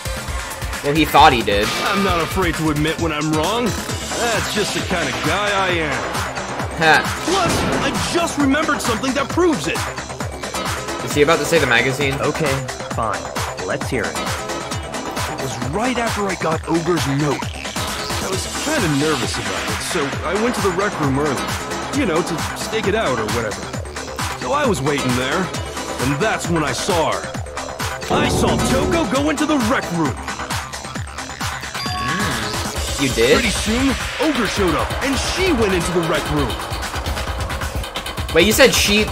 Speaker 1: Well, he thought he did.
Speaker 5: I'm not afraid to admit when I'm wrong. That's just the kind of guy I am.
Speaker 1: Ha.
Speaker 5: Plus, I just remembered something that proves it.
Speaker 1: Is he about to say the magazine?
Speaker 4: Okay, fine. Let's hear it.
Speaker 5: It was right after I got Ogre's note. I was kind of nervous about it, so I went to the rec room early. You know, to stake it out or whatever. So I was waiting there, and that's when I saw her. I saw Toko go into the rec room.
Speaker 1: You did?
Speaker 5: Pretty soon, Ogre showed up, and she went into the rec room.
Speaker 1: Wait, you said she...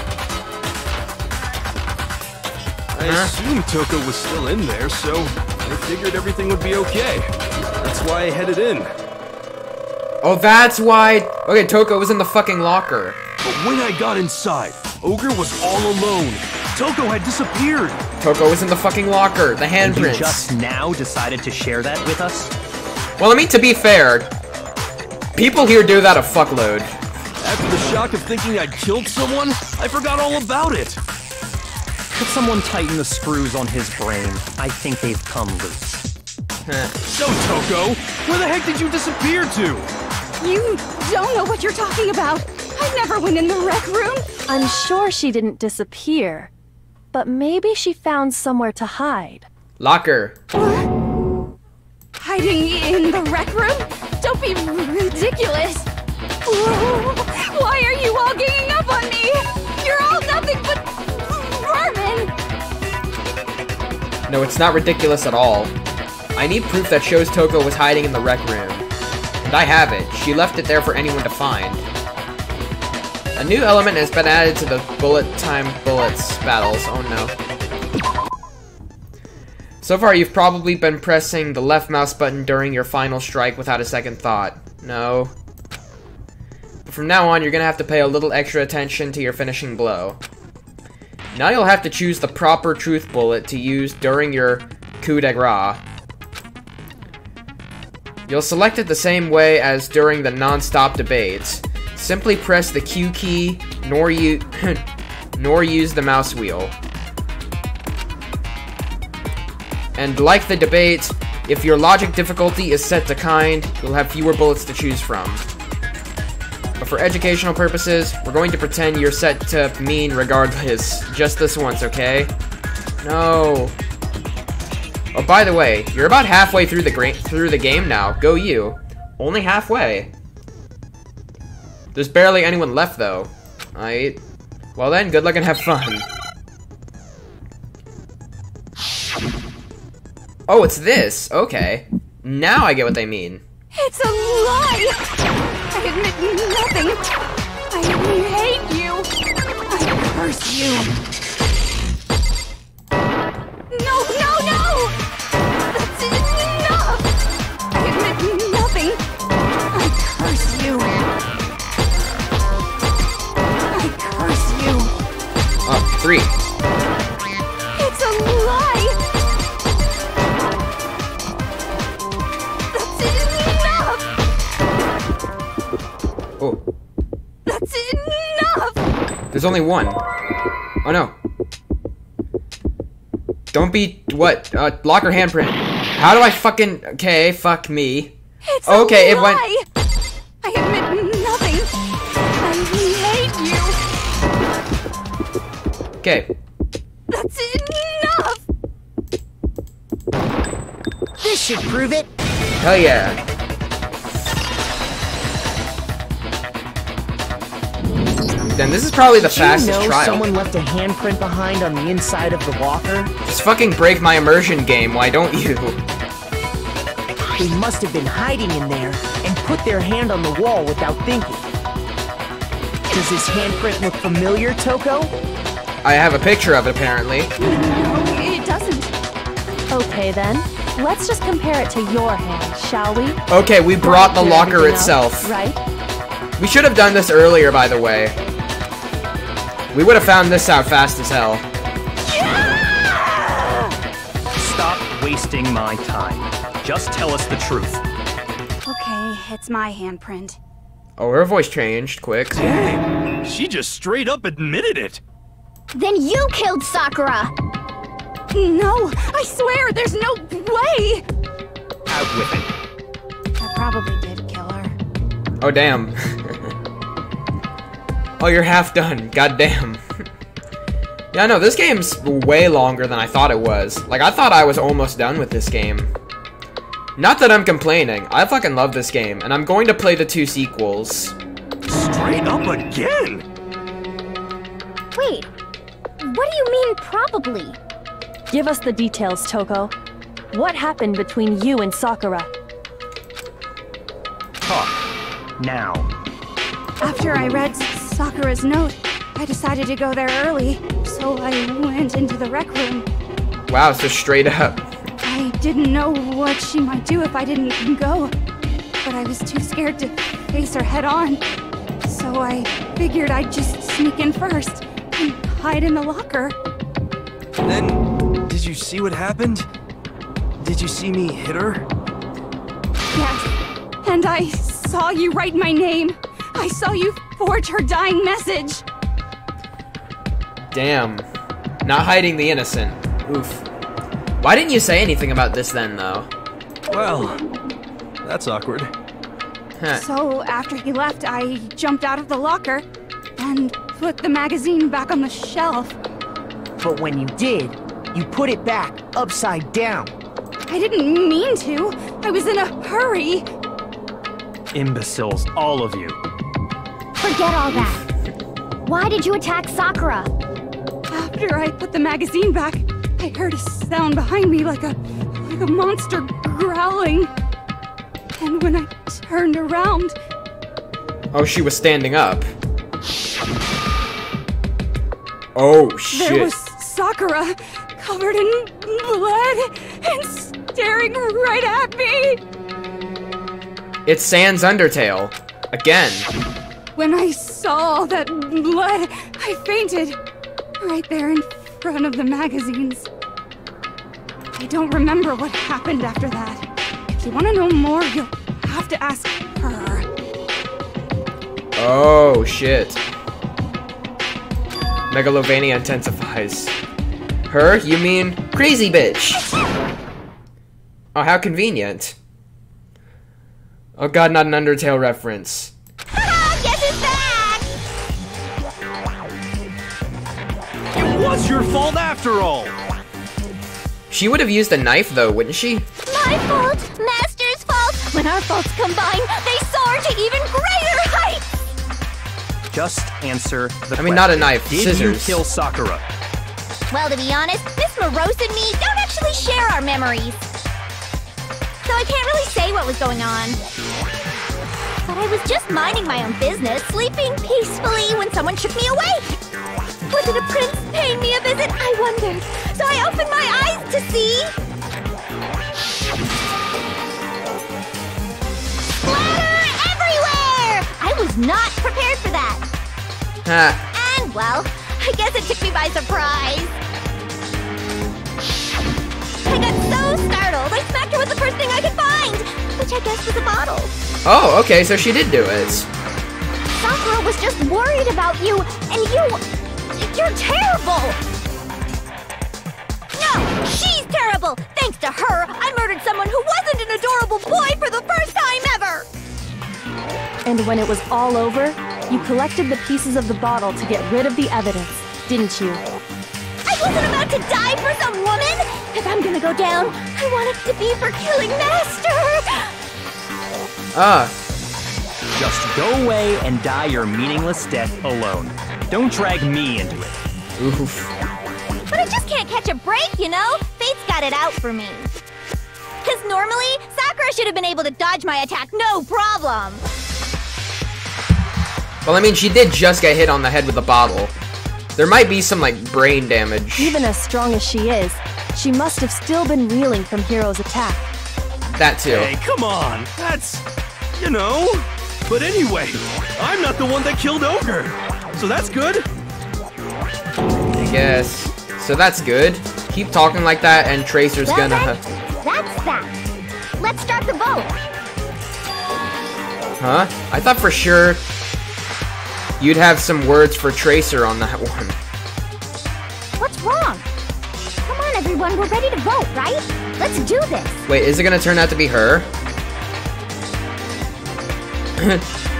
Speaker 5: I assumed Toko was still in there, so I figured everything would be okay. That's why I headed in.
Speaker 1: Oh, that's why... Okay, Toko was in the fucking locker.
Speaker 5: But when I got inside, Ogre was all alone. Toko had disappeared.
Speaker 1: Toko was in the fucking locker, the
Speaker 4: And you
Speaker 1: handprints.
Speaker 4: just now decided to share that with us?
Speaker 1: Well, I mean, to be fair, people here do that a fuckload.
Speaker 5: After the shock of thinking I'd killed someone, I forgot all about it.
Speaker 4: Could someone tighten the screws on his brain? I think they've come loose.
Speaker 5: So, Toko, where the heck did you disappear to?
Speaker 8: You don't know what you're talking about. I never went in the rec room.
Speaker 7: I'm sure she didn't disappear, but maybe she found somewhere to hide.
Speaker 1: Locker.
Speaker 8: Hiding in the rec room? Don't be ridiculous. Why are you all ganging up on me? You're all nothing but vermin.
Speaker 1: No, it's not ridiculous at all. I need proof that shows Toko was hiding in the rec room. And I have it. She left it there for anyone to find. A new element has been added to the bullet time bullets battles. Oh no. So far, you've probably been pressing the left mouse button during your final strike without a second thought. No. But from now on, you're gonna have to pay a little extra attention to your finishing blow. Now you'll have to choose the proper truth bullet to use during your coup de grace. You'll select it the same way as during the non-stop debates. Simply press the Q key, nor use the mouse wheel. And like the debates, if your logic difficulty is set to kind, you'll have fewer bullets to choose from. But for educational purposes, we're going to pretend you're set to mean regardless. Just this once, okay? No. Oh, by the way, you're about halfway through the game now. Go you. Only halfway. There's barely anyone left, though. Alright. Well then, good luck and have fun. Oh, it's this. Okay. Now I get what they mean.
Speaker 8: It's a lie! I admit nothing. I hate you. I curse you. No, no, no! That's enough! I admit nothing. I curse you. I curse you.
Speaker 1: Oh, 3.
Speaker 8: It's a lie! That's enough!
Speaker 1: Oh.
Speaker 8: That's enough!
Speaker 1: There's only 1. Oh no. Don't be, what? Locker handprint. How do I fucking, okay, fuck me.
Speaker 8: It's
Speaker 1: okay,
Speaker 8: a
Speaker 1: it went.
Speaker 8: lie. I admit nothing. I hate you.
Speaker 1: Okay.
Speaker 8: That's enough!
Speaker 6: This should prove it.
Speaker 1: Hell yeah. Then this is probably the fastest
Speaker 6: Did you know
Speaker 1: trial.
Speaker 6: someone left a handprint behind on the inside of the locker?
Speaker 1: Just fucking break my immersion game, why don't you?
Speaker 6: They must have been hiding in there and put their hand on the wall without thinking. Does this handprint look familiar, Toko?
Speaker 1: I have a picture of it, apparently.
Speaker 8: No, it doesn't.
Speaker 7: Okay then, let's just compare it to your hand, shall we?
Speaker 1: Okay, we brought the
Speaker 7: Clear
Speaker 1: locker
Speaker 7: everything
Speaker 1: itself.
Speaker 7: up, right?
Speaker 1: We should have done this earlier, by the way. We would have found this out fast as hell.
Speaker 4: Stop wasting my time. Just tell us the truth.
Speaker 8: Okay, it's my handprint.
Speaker 1: Oh, her voice changed, quick.
Speaker 5: Dang, she just straight up admitted it.
Speaker 3: Then you killed Sakura!
Speaker 8: No, I swear, there's no way!
Speaker 4: Out with it.
Speaker 8: I probably did kill her.
Speaker 1: Oh, damn. Oh, you're half done. Goddamn. Yeah, no, this game's way longer than I thought it was. Like, I thought I was almost done with this game. Not that I'm complaining. I fucking love this game, and I'm going to play the 2 sequels.
Speaker 5: Straight up again?
Speaker 3: Wait, what do you mean probably?
Speaker 7: Give us the details, Toko. What happened between you and Sakura?
Speaker 4: Talk. Now.
Speaker 8: After I read Sakura's note, I decided to go there early, so I went into the rec room.
Speaker 1: Wow, so straight up.
Speaker 8: I didn't know what she might do if I didn't go, but I was too scared to face her head on. So I figured I'd just sneak in first and hide in the locker.
Speaker 5: Then, did you see what happened? Did you see me hit her?
Speaker 8: Yes, and I saw you write my name. I saw you forge her dying message.
Speaker 1: Damn. Not hiding the innocent. Oof. Why didn't you say anything about this then, though?
Speaker 5: Well, that's awkward.
Speaker 1: Huh.
Speaker 8: So after he left, I jumped out of the locker and put the magazine back on the shelf.
Speaker 6: But when you did, you put it back upside down.
Speaker 8: I didn't mean to. I was in a hurry.
Speaker 4: Imbeciles, all of you.
Speaker 3: Forget all that. Why did you attack Sakura?
Speaker 8: After I put the magazine back, I heard a sound behind me like a monster growling. And when I turned around...
Speaker 1: Oh, she was standing up. Oh, shit.
Speaker 8: There was Sakura, covered in blood, and staring right at me.
Speaker 1: It's Sans Undertale. Again.
Speaker 8: When I saw all that blood, I fainted. Right there in front of the magazines. I don't remember what happened after that. If you want to know more, you'll have to ask her.
Speaker 1: Oh, shit. Megalovania intensifies. Her? You mean crazy bitch? Oh, how convenient. Oh god, not an Undertale reference.
Speaker 3: Guess it's back!
Speaker 5: It was your fault after all!
Speaker 1: She would have used a knife though, wouldn't she?
Speaker 3: My fault! Master's fault! When our faults combine, they soar to even greater heights!
Speaker 4: Just answer the question.
Speaker 1: I mean, not a knife,
Speaker 4: Did you
Speaker 1: scissors.
Speaker 4: kill Sakura?
Speaker 3: Well, to be honest, Miss Morose and me don't actually share our memories. So I can't really say what was going on. But I was just minding my own business, sleeping peacefully when someone shook me awake. Was it a prince paying me a visit? I wondered. So I opened my eyes to see... splatter everywhere! I was not prepared for that.
Speaker 1: Ha.
Speaker 3: And, well, I guess it took me by surprise. I got so startled, I smacked her with the first thing I could find, which I guess was a bottle.
Speaker 1: Oh, okay, so she did do it.
Speaker 3: Sakura was just worried about you, and you're terrible! No, she's terrible! Thanks to her, I murdered someone who wasn't an adorable boy for the first time ever!
Speaker 7: And when it was all over, you collected the pieces of the bottle to get rid of the evidence, didn't you?
Speaker 3: I wasn't about to die for some woman! If I'm gonna go down, I want it to be for killing Master!
Speaker 4: Just go away and die your meaningless death alone. Don't drag me into it.
Speaker 1: Oof.
Speaker 3: But I just can't catch a break, you know? Fate's got it out for me. Because normally, Sakura should have been able to dodge my attack no problem.
Speaker 1: Well, I mean, she did just get hit on the head with a bottle. There might be some, like, brain damage.
Speaker 7: Even as strong as she is, she must have still been reeling from Hiro's attack.
Speaker 1: That too.
Speaker 5: Hey, come on! That's... you know... But anyway, I'm not the one that killed Ogre! So that's good!
Speaker 1: I guess. So that's good. Keep talking like that and Tracer's
Speaker 3: Well,
Speaker 1: gonna...
Speaker 3: then, that's that. Let's start the vote.
Speaker 1: Huh? I thought for sure you'd have some words for Tracer on that one.
Speaker 3: What's wrong? Come on, everyone, we're ready to vote, right? Let's do this.
Speaker 1: Wait, is it gonna turn out to be her?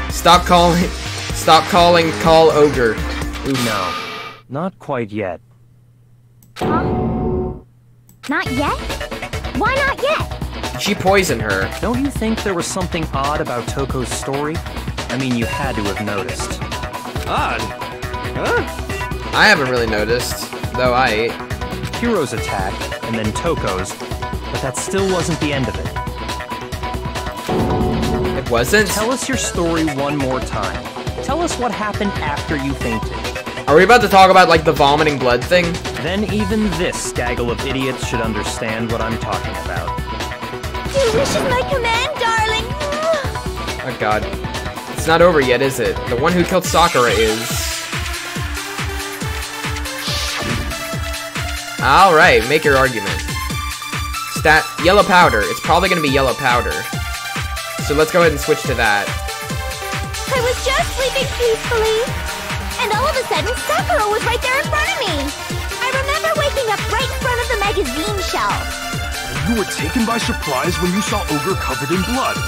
Speaker 1: Stop calling Call Ogre. Ooh.
Speaker 4: No, not quite yet.
Speaker 3: Huh? Not yet? Why not yet?
Speaker 1: She poisoned her.
Speaker 4: Don't you think there was something odd about Toko's story? I mean, you had to have noticed.
Speaker 5: Odd? Huh?
Speaker 1: I haven't really noticed, though I ate.
Speaker 4: Hiro's attack, and then Toko's, but that still wasn't the end of it.
Speaker 1: It wasn't?
Speaker 4: Tell us your story one more time. Tell us what happened after you fainted.
Speaker 1: Are we about to talk about, like, the vomiting blood thing?
Speaker 4: Then even this gaggle of idiots should understand what I'm talking about.
Speaker 3: Your wish is my command, darling.
Speaker 1: Oh god. It's not over yet, is it? The one who killed Sakura is... Alright, make your argument. Yellow powder. It's probably gonna be yellow powder. So let's go ahead and switch to that.
Speaker 3: I was just sleeping peacefully, and all of a sudden, Sakura was right there in front of me. I remember waking up right in front of the magazine shelf.
Speaker 5: You were taken by surprise when you saw Ogre covered in blood.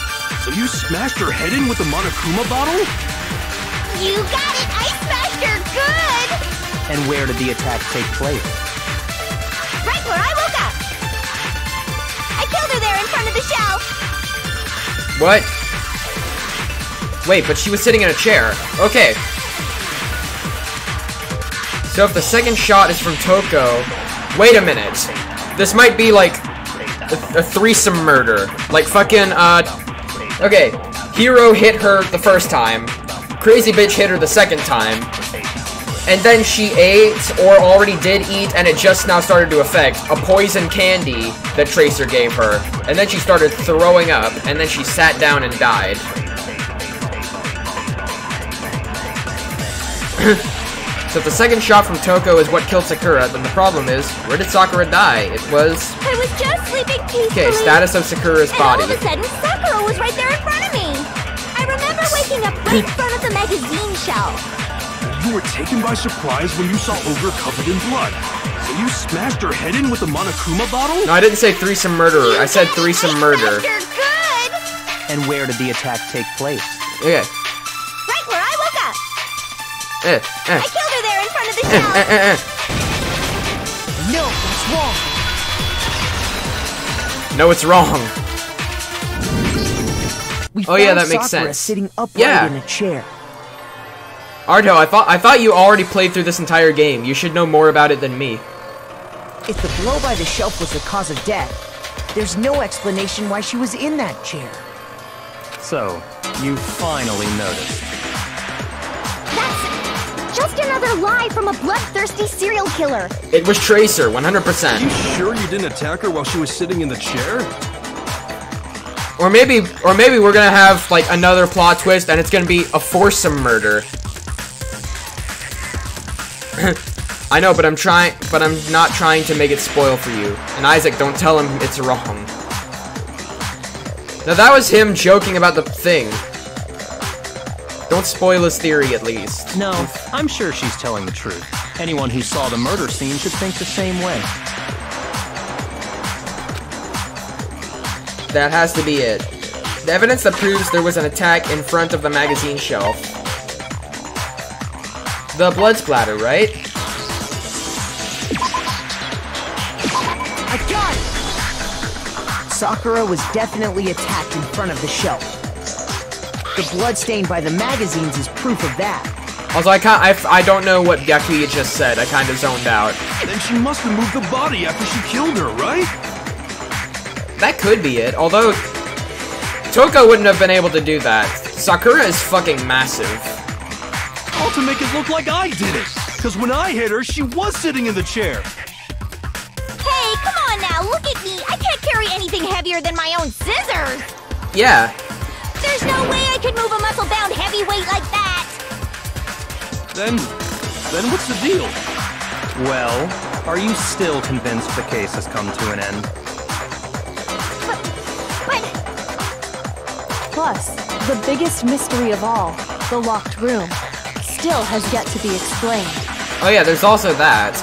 Speaker 5: So you smashed her head in with the Monokuma bottle?
Speaker 3: You got it! I smashed her good!
Speaker 4: And where did the attack take place?
Speaker 3: Right where I woke up. I killed her there in front of the shelf.
Speaker 1: What? Wait, but she was sitting in a chair. Okay. So if the second shot is from Toko, Wait a minute. This might be like a threesome murder. Like fucking, okay. Hero hit her the first time. Crazy bitch hit her the second time. And then she ate, or already did eat, and it just now started to affect, a poison candy that Tracer gave her. And then she started throwing up, and then she sat down and died. So if the second shot from Toko is what killed Sakura, then the problem is, where did Sakura die? It was...
Speaker 3: I was just sleeping peacefully.
Speaker 1: Okay, status of Sakura's body.
Speaker 3: And all of a sudden, Sakura was right there in front of me. I remember waking up right in front of the magazine shelf.
Speaker 5: You were taken by surprise when you saw Ogre covered in blood. So you smashed her head in with the Monokuma bottle?
Speaker 1: No, I didn't say threesome murderer. I said threesome murder.
Speaker 3: You're good.
Speaker 4: And where did the attack take place?
Speaker 1: Okay.
Speaker 3: Right where I woke up.
Speaker 1: I
Speaker 3: I killed her there in front of the shelf.
Speaker 6: No, that's wrong.
Speaker 1: No, it's wrong.
Speaker 6: We
Speaker 1: Oh yeah,
Speaker 6: found
Speaker 1: that makes
Speaker 6: Sakura
Speaker 1: sense.
Speaker 6: sitting upright
Speaker 1: Yeah.
Speaker 6: in a chair.
Speaker 1: Ardo, I thought you already played through this entire game. You should know more about it than me.
Speaker 6: If the blow by the shelf was the cause of death, there's no explanation why she was in that chair.
Speaker 4: So, you finally noticed.
Speaker 3: That's just another lie from a bloodthirsty serial killer.
Speaker 1: It was Tracer, 100%.
Speaker 5: You sure you didn't attack her while she was sitting in the chair?
Speaker 1: Or maybe we're gonna have like another plot twist, and it's gonna be a foursome murder. I know, but I'm not trying to make it spoil for you. And Isaac, don't tell him it's wrong. Now that was him joking about the thing. Don't spoil his theory, at least.
Speaker 4: No, I'm sure she's telling the truth. Anyone who saw the murder scene should think the same way.
Speaker 1: That has to be it. The evidence that proves there was an attack in front of the magazine shelf. The blood splatter, right?
Speaker 6: I got it! Sakura was definitely attacked in front of the shelf. The blood stain by the magazines is proof of that.
Speaker 1: Also, I don't know what Yakuya just said. I kind of zoned out.
Speaker 5: Then she must have moved the body after she killed her, right?
Speaker 1: That could be it, although Toko wouldn't have been able to do that. Sakura is fucking massive.
Speaker 5: All to make it look like I did it. Because when I hit her, she was sitting in the chair.
Speaker 3: Hey, come on now, look at me. I can't carry anything heavier than my own scissors.
Speaker 1: Yeah.
Speaker 3: There's no way I could move a muscle-bound heavyweight like that.
Speaker 5: Then what's the deal?
Speaker 4: Well, are you still convinced the case has come to an end?
Speaker 3: But...
Speaker 7: Plus, the biggest mystery of all, the locked room, still has yet to be explained.
Speaker 1: Oh yeah, there's also that.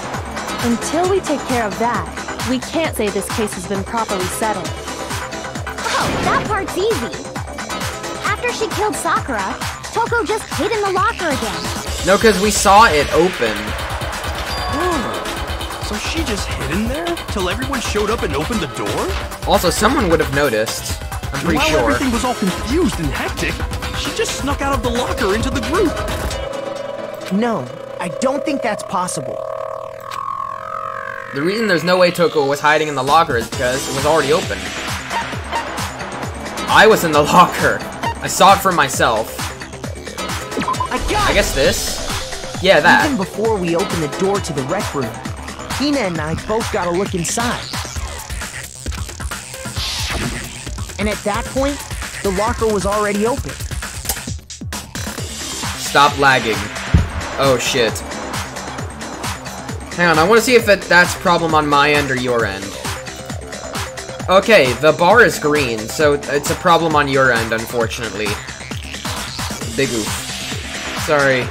Speaker 7: Until we take care of that, we can't say this case has been properly settled.
Speaker 3: Oh, that part's easy. After she killed Sakura, Toko just hid in the locker again.
Speaker 1: No, because we saw it open.
Speaker 5: So she just hid in there till everyone showed up and opened the door?
Speaker 1: Also, someone would have noticed. I'm pretty
Speaker 5: While
Speaker 1: sure.
Speaker 5: everything was all confused and hectic, she just snuck out of the locker into the group.
Speaker 6: No, I don't think that's possible.
Speaker 1: The reason there's no way Toko was hiding in the locker is because it was already open. I was in the locker. I saw it for myself. I guess this? Yeah, that.
Speaker 6: Even before we opened the door to the rec room, Hina and I both got a look inside. And at that point, the locker was already open.
Speaker 1: Stop lagging. Oh shit. Hang on, I want to see if that's a problem on my end or your end. Okay, the bar is green, so it's a problem on your end, unfortunately. Big oof. Sorry.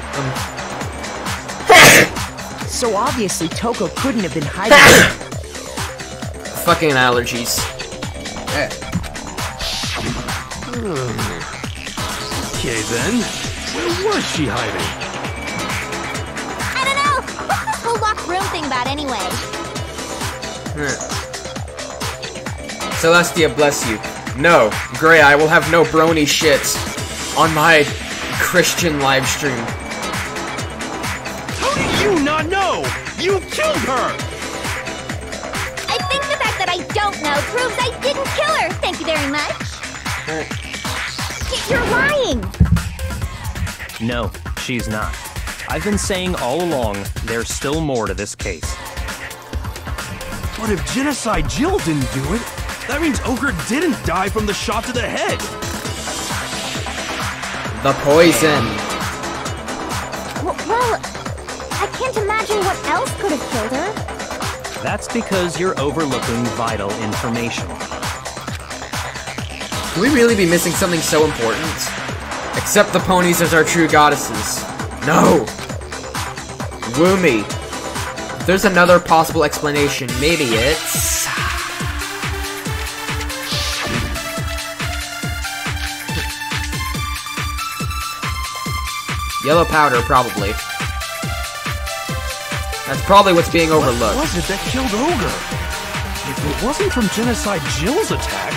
Speaker 6: So obviously Toko couldn't have been hiding.
Speaker 1: Fucking allergies.
Speaker 5: Okay then, where was she hiding?
Speaker 3: I don't know. What's this whole locked room thing about anyway?
Speaker 1: Celestia, bless you. No, Gray, I will have no brony shit on my Christian livestream.
Speaker 5: How did you not know? You killed her!
Speaker 3: proves I didn't kill her. Thank you very much. You're lying.
Speaker 4: No, she's not. I've been saying all along, there's still more to this case.
Speaker 5: But if Genocide Jill didn't do it, that means Ogre didn't die from the shot to the head.
Speaker 1: The poison.
Speaker 3: Well, I can't imagine what else could have killed her.
Speaker 4: That's because you're overlooking vital information.
Speaker 1: Could we really be missing something so important? Accept the ponies as our true goddesses. No! Woo me. If there's another possible explanation, maybe it's... yellow powder, probably. That's probably what's being overlooked.
Speaker 5: What was it that killed Ogre? If it wasn't from Genocide Jill's attack,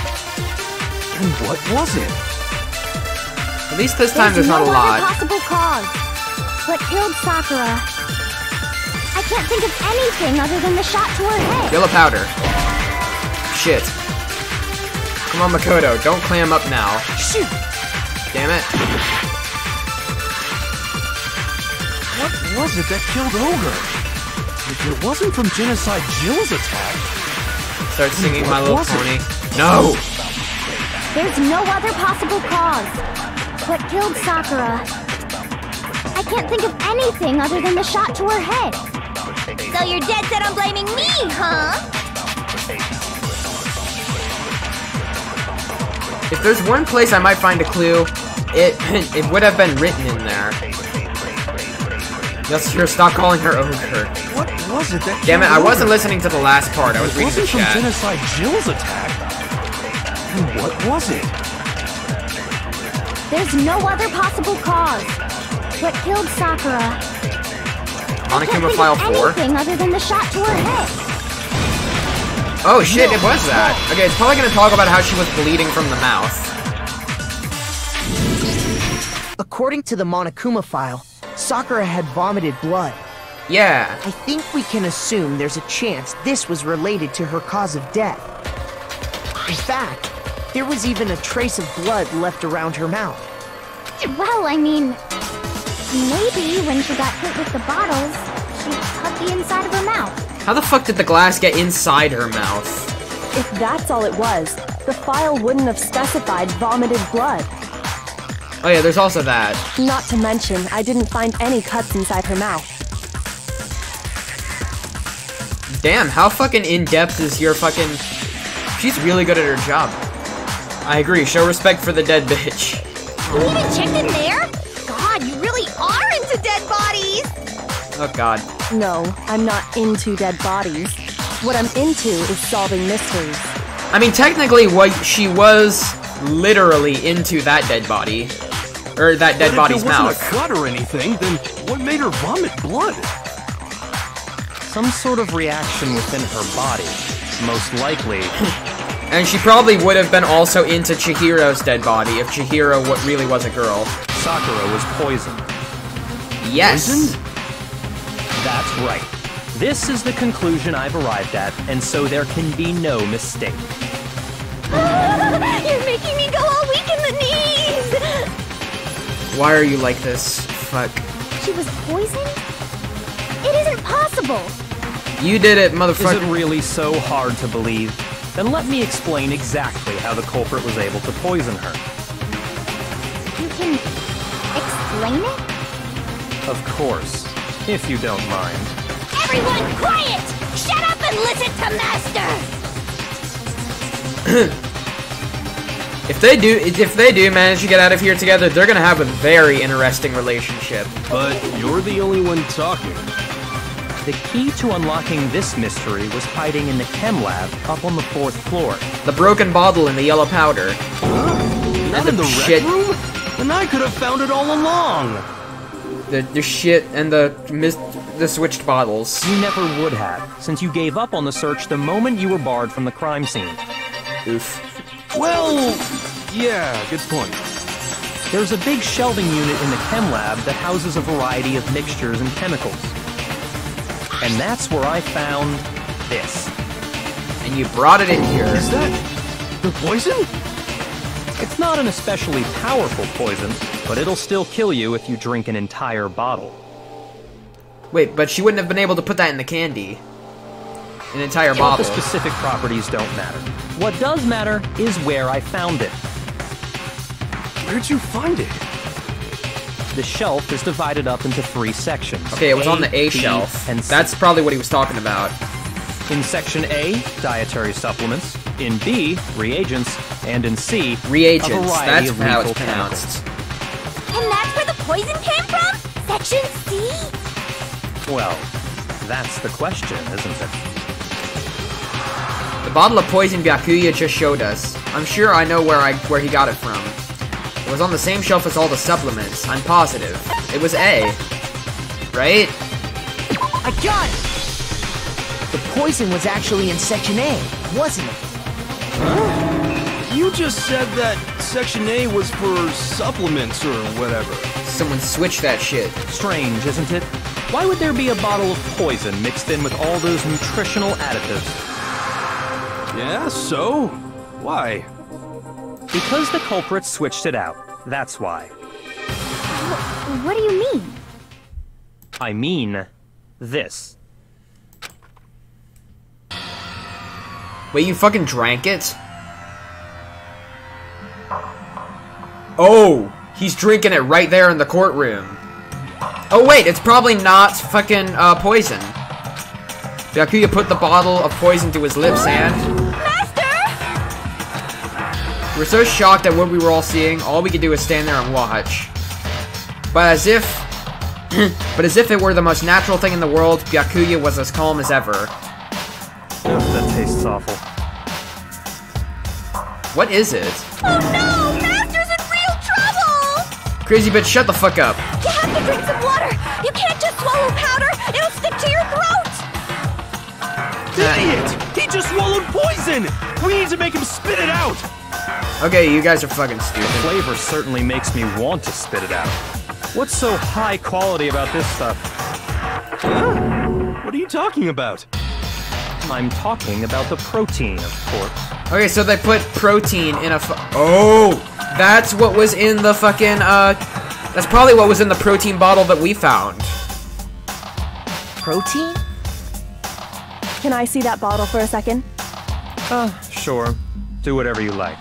Speaker 5: then what was it?
Speaker 1: At least this time there's not a lot.
Speaker 3: There's no other possible cause. What killed Sakura? I can't think of anything other than the shot to her head.
Speaker 1: Yellow powder. Shit. Come on, Makoto, don't clam up now.
Speaker 6: Shoot!
Speaker 1: Damn it.
Speaker 5: What was it that killed Ogre? If it wasn't from Genocide Jill's attack...
Speaker 1: Start singing My Little
Speaker 5: was it?
Speaker 1: Pony. No!
Speaker 3: There's no other possible cause. What killed Sakura? I can't think of anything other than the shot to her head. So you're dead set on blaming me, huh?
Speaker 1: If there's one place I might find a clue, it would have been written in there. Just here, stop calling her Ogre.
Speaker 5: What was it that
Speaker 1: Damn it, I
Speaker 5: killed
Speaker 1: wasn't
Speaker 5: Ogre?
Speaker 1: listening to the last part, I was reading the
Speaker 5: It wasn't from
Speaker 1: chat.
Speaker 5: Genocide Jill's attack. Then what was it?
Speaker 3: There's no other possible cause. What killed Sakura? I can't
Speaker 1: Monokuma
Speaker 3: think
Speaker 1: File
Speaker 3: of
Speaker 1: 4?
Speaker 3: anything other than the shot to her head.
Speaker 1: Oh shit, it was that. Okay, it's probably gonna talk about how she was bleeding from the mouth.
Speaker 6: According to the Monokuma file, Sakura had vomited blood.
Speaker 1: Yeah.
Speaker 6: I think we can assume there's a chance this was related to her cause of death. In fact, there was even a trace of blood left around her mouth.
Speaker 3: Well, I mean, maybe when she got hit with the bottles, she cut the inside of her mouth.
Speaker 1: How the fuck did the glass get inside her mouth?
Speaker 7: If that's all it was, the file wouldn't have specified vomited blood.
Speaker 1: Oh yeah, there's also that.
Speaker 7: Not to mention, I didn't find any cuts inside her mouth.
Speaker 1: Damn, how fucking in-depth is your fucking... She's really good at her job. I agree, show respect for the dead bitch.
Speaker 3: You even checked in there? God, you really are into dead bodies!
Speaker 1: Oh god.
Speaker 7: No, I'm not into dead bodies. What I'm into is solving mysteries.
Speaker 1: I mean, technically, what she was literally into that dead body. Or that dead body's mouth.
Speaker 5: If it wasn't a cut or anything, then what made her vomit blood?
Speaker 4: Some sort of reaction within her body, most likely.
Speaker 1: And she probably would have been also into Chihiro's dead body if Chihiro really was a girl.
Speaker 4: Sakura was poisoned.
Speaker 1: Yes.
Speaker 5: Poisoned?
Speaker 4: That's right. This is the conclusion I've arrived at, and so there can be no mistake.
Speaker 3: You're making me go all weak in the knees!
Speaker 1: Why are you like this? Fuck.
Speaker 3: She was poisoned? It isn't possible!
Speaker 1: You did it,
Speaker 4: Is
Speaker 1: motherfucker.
Speaker 4: it really so hard to believe? Then let me explain exactly how the culprit was able to poison her.
Speaker 3: You can explain it?
Speaker 4: Of course, if you don't mind.
Speaker 3: Everyone quiet! Shut up and listen to Master!
Speaker 1: If they do manage to get out of here together, they're gonna have a very interesting relationship.
Speaker 5: But you're the only one talking.
Speaker 4: The key to unlocking this mystery was hiding in the chem lab up on the 4th floor.
Speaker 1: The broken bottle and the yellow powder.
Speaker 5: Not in the
Speaker 1: shit.
Speaker 5: rec room? And I could have found it all along.
Speaker 1: The shit and the switched bottles.
Speaker 4: You never would have, since you gave up on the search the moment you were barred from the crime scene.
Speaker 1: Oof.
Speaker 5: Well, yeah, good point.
Speaker 4: There's a big shelving unit in the chem lab that houses a variety of mixtures and chemicals. And that's where I found this.
Speaker 1: And you brought it in here.
Speaker 5: Is that the poison?
Speaker 4: It's not an especially powerful poison, but it'll still kill you if you drink an entire bottle.
Speaker 1: Wait, but she wouldn't have been able to put that in the candy. An entire
Speaker 4: But
Speaker 1: bottle.
Speaker 4: the specific properties don't matter. What does matter is where I found it.
Speaker 5: Where'd you find it?
Speaker 4: The shelf is divided up into 3 sections.
Speaker 1: Okay, it was on the A
Speaker 4: B,
Speaker 1: shelf.
Speaker 4: and C.
Speaker 1: That's probably what he was talking about.
Speaker 4: In section A, dietary supplements. In B, reagents. And in C,
Speaker 1: Reagents.
Speaker 4: a variety
Speaker 1: That's
Speaker 4: of
Speaker 1: how it's
Speaker 4: lethal
Speaker 1: pronounced.
Speaker 4: chemicals.
Speaker 3: And that's where the poison came from? Section C?
Speaker 4: Well, that's the question, isn't it?
Speaker 1: The bottle of poison Byakuya just showed us. I'm sure I know where he got it from. It was on the same shelf as all the supplements. I'm positive. It was A. Right?
Speaker 6: I got it! The poison was actually in Section A, wasn't it?
Speaker 5: You just said that Section A was for supplements or whatever.
Speaker 1: Someone switched that shit.
Speaker 4: Strange, isn't it? Why would there be a bottle of poison mixed in with all those nutritional additives?
Speaker 5: Yeah, so? Why?
Speaker 4: Because the culprit switched it out. That's why.
Speaker 3: What do you mean?
Speaker 4: I mean, this.
Speaker 1: Wait, you fucking drank it? Oh, he's drinking it right there in the courtroom. Oh wait, it's probably not fucking poison. Byakuya put the bottle of poison to his lips and...
Speaker 3: Master!
Speaker 1: We were so shocked at what we were all seeing, all we could do was stand there and watch. But as if it were the most natural thing in the world, Byakuya was as calm as ever.
Speaker 4: Oh, that tastes awful.
Speaker 1: What is it?
Speaker 3: Oh no! Master's in real trouble!
Speaker 1: Crazy bitch, shut the fuck up.
Speaker 3: You have to drink some water! You can't just swallow powder! It'll stick to your throat!
Speaker 5: Idiot! He just swallowed poison! We need to make him spit it out!
Speaker 1: Okay, you guys are fucking stupid.
Speaker 4: Flavor certainly makes me want to spit it out. What's so high quality about this stuff?
Speaker 5: Huh? What are you talking about?
Speaker 4: I'm talking about the protein, of course.
Speaker 1: Okay, so they put protein in a oh! That's what was in the fucking, that's probably what was in the protein bottle that we found.
Speaker 6: Protein?
Speaker 7: Can I see that bottle for a second?
Speaker 4: Sure. Do whatever you like.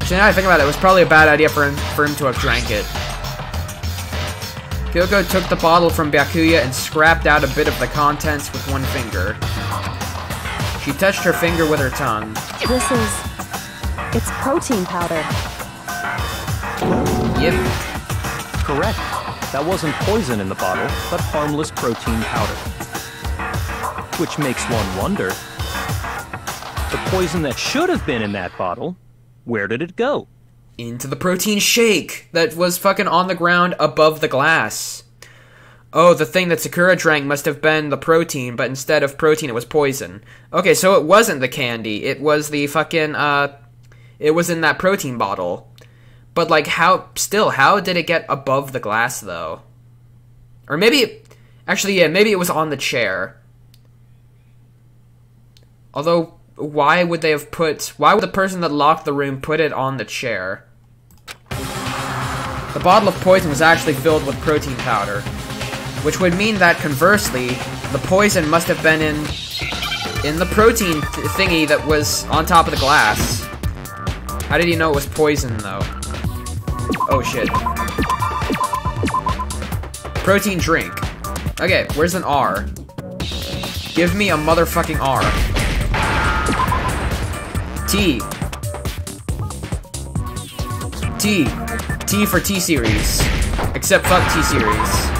Speaker 1: Actually, now I think about it, it was probably a bad idea for him to have drank it. Kyoko took the bottle from Byakuya and scrapped out a bit of the contents with one finger. She touched her finger with her tongue.
Speaker 7: It's protein powder.
Speaker 1: Yep.
Speaker 4: Correct. That wasn't poison in the bottle, but harmless protein powder. Which makes one wonder. The poison that should have been in that bottle, where did it go?
Speaker 1: Into the protein shake that was fucking on the ground above the glass. Oh, the thing that Sakura drank must have been the protein, but instead of protein, it was poison. Okay, so it wasn't the candy. It was the fucking, it was in that protein bottle. But, like, how did it get above the glass, though? Or maybe, actually, yeah, maybe it was on the chair. Although, why would the person that locked the room put it on the chair? The bottle of poison was actually filled with protein powder. Which would mean that, conversely, the poison must have been in the protein thingy that was on top of the glass. How did he know it was poison, though? Oh, shit. Protein drink. Okay, where's an R? Give me a motherfucking R. T. T. T for T-Series. Except fuck T-Series.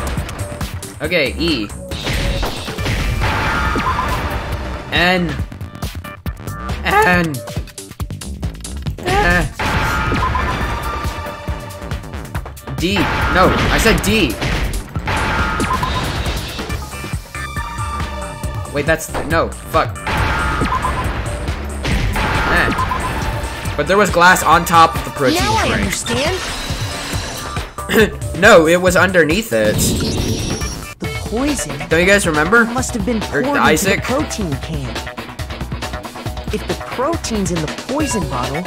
Speaker 1: Okay, E. N. N. D. No, I said D. Wait, that's... No, fuck. But there was glass on top of the protein
Speaker 6: Now I
Speaker 1: drink.
Speaker 6: understand.
Speaker 1: No, it was underneath it.
Speaker 6: The poison
Speaker 1: Don't you guys remember?
Speaker 6: must have been poured into
Speaker 1: Isaac?
Speaker 6: the protein can. If the protein's in the poison bottle,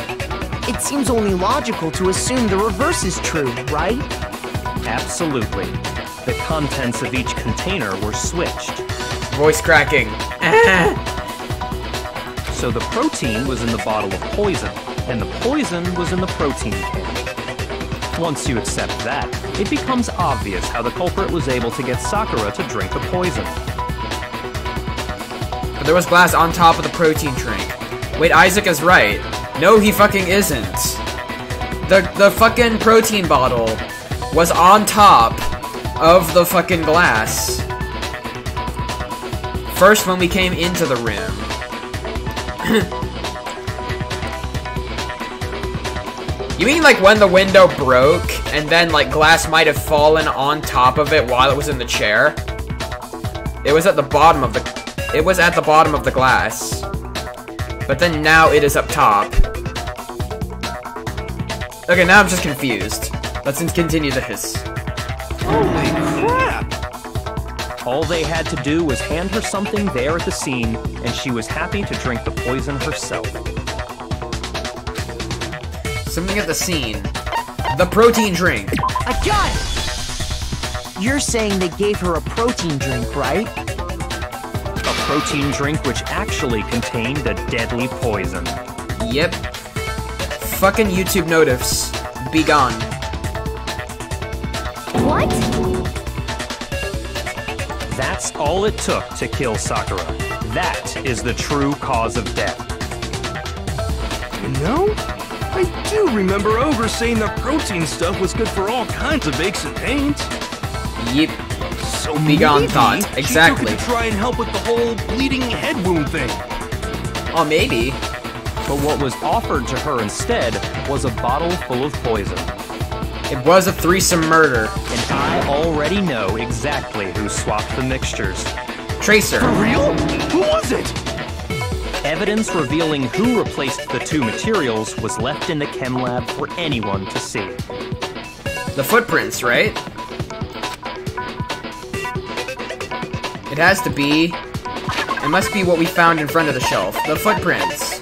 Speaker 6: it seems only logical to assume the reverse is true, right?
Speaker 4: Absolutely. The contents of each container were switched.
Speaker 1: Voice cracking.
Speaker 4: So the protein was in the bottle of poison, and the poison was in the protein can. Once you accept that, it becomes obvious how the culprit was able to get Sakura to drink the poison.
Speaker 1: But there was glass on top of the protein drink. Wait, Isaac is right. No, he fucking isn't. The fucking protein bottle was on top of the fucking glass. First when we came into the room. You mean like when the window broke and then like glass might have fallen on top of it while it was in the chair? It was at the bottom of the glass. But then now it is up top. Okay, now I'm just confused. Let's continue this.
Speaker 5: Holy crap!
Speaker 4: All they had to do was hand her something there at the scene, and she was happy to drink the poison herself.
Speaker 1: Something at the scene. The protein drink.
Speaker 6: I got it! You're saying they gave her a protein drink, right?
Speaker 4: A protein drink which actually contained a deadly poison.
Speaker 1: Yep. Fucking YouTube notifs. Be gone.
Speaker 3: What?
Speaker 4: That's all it took to kill Sakura. That is the true cause of death.
Speaker 5: You know, I do remember Ogre saying the protein stuff was good for all kinds of aches and pains.
Speaker 1: Yep.
Speaker 5: So
Speaker 1: Be gone
Speaker 5: maybe
Speaker 1: thought. Exactly.
Speaker 5: She took it to try and help with the whole bleeding head wound thing.
Speaker 1: Oh, maybe.
Speaker 4: But what was offered to her instead was a bottle full of poison.
Speaker 1: It was a threesome murder.
Speaker 4: And I already know exactly who swapped the mixtures.
Speaker 1: Tracer.
Speaker 5: For real? Who was it?
Speaker 4: Evidence revealing who replaced the two materials was left in the chem lab for anyone to see.
Speaker 1: The footprints, right? It has to be. It must be what we found in front of the shelf. The footprints.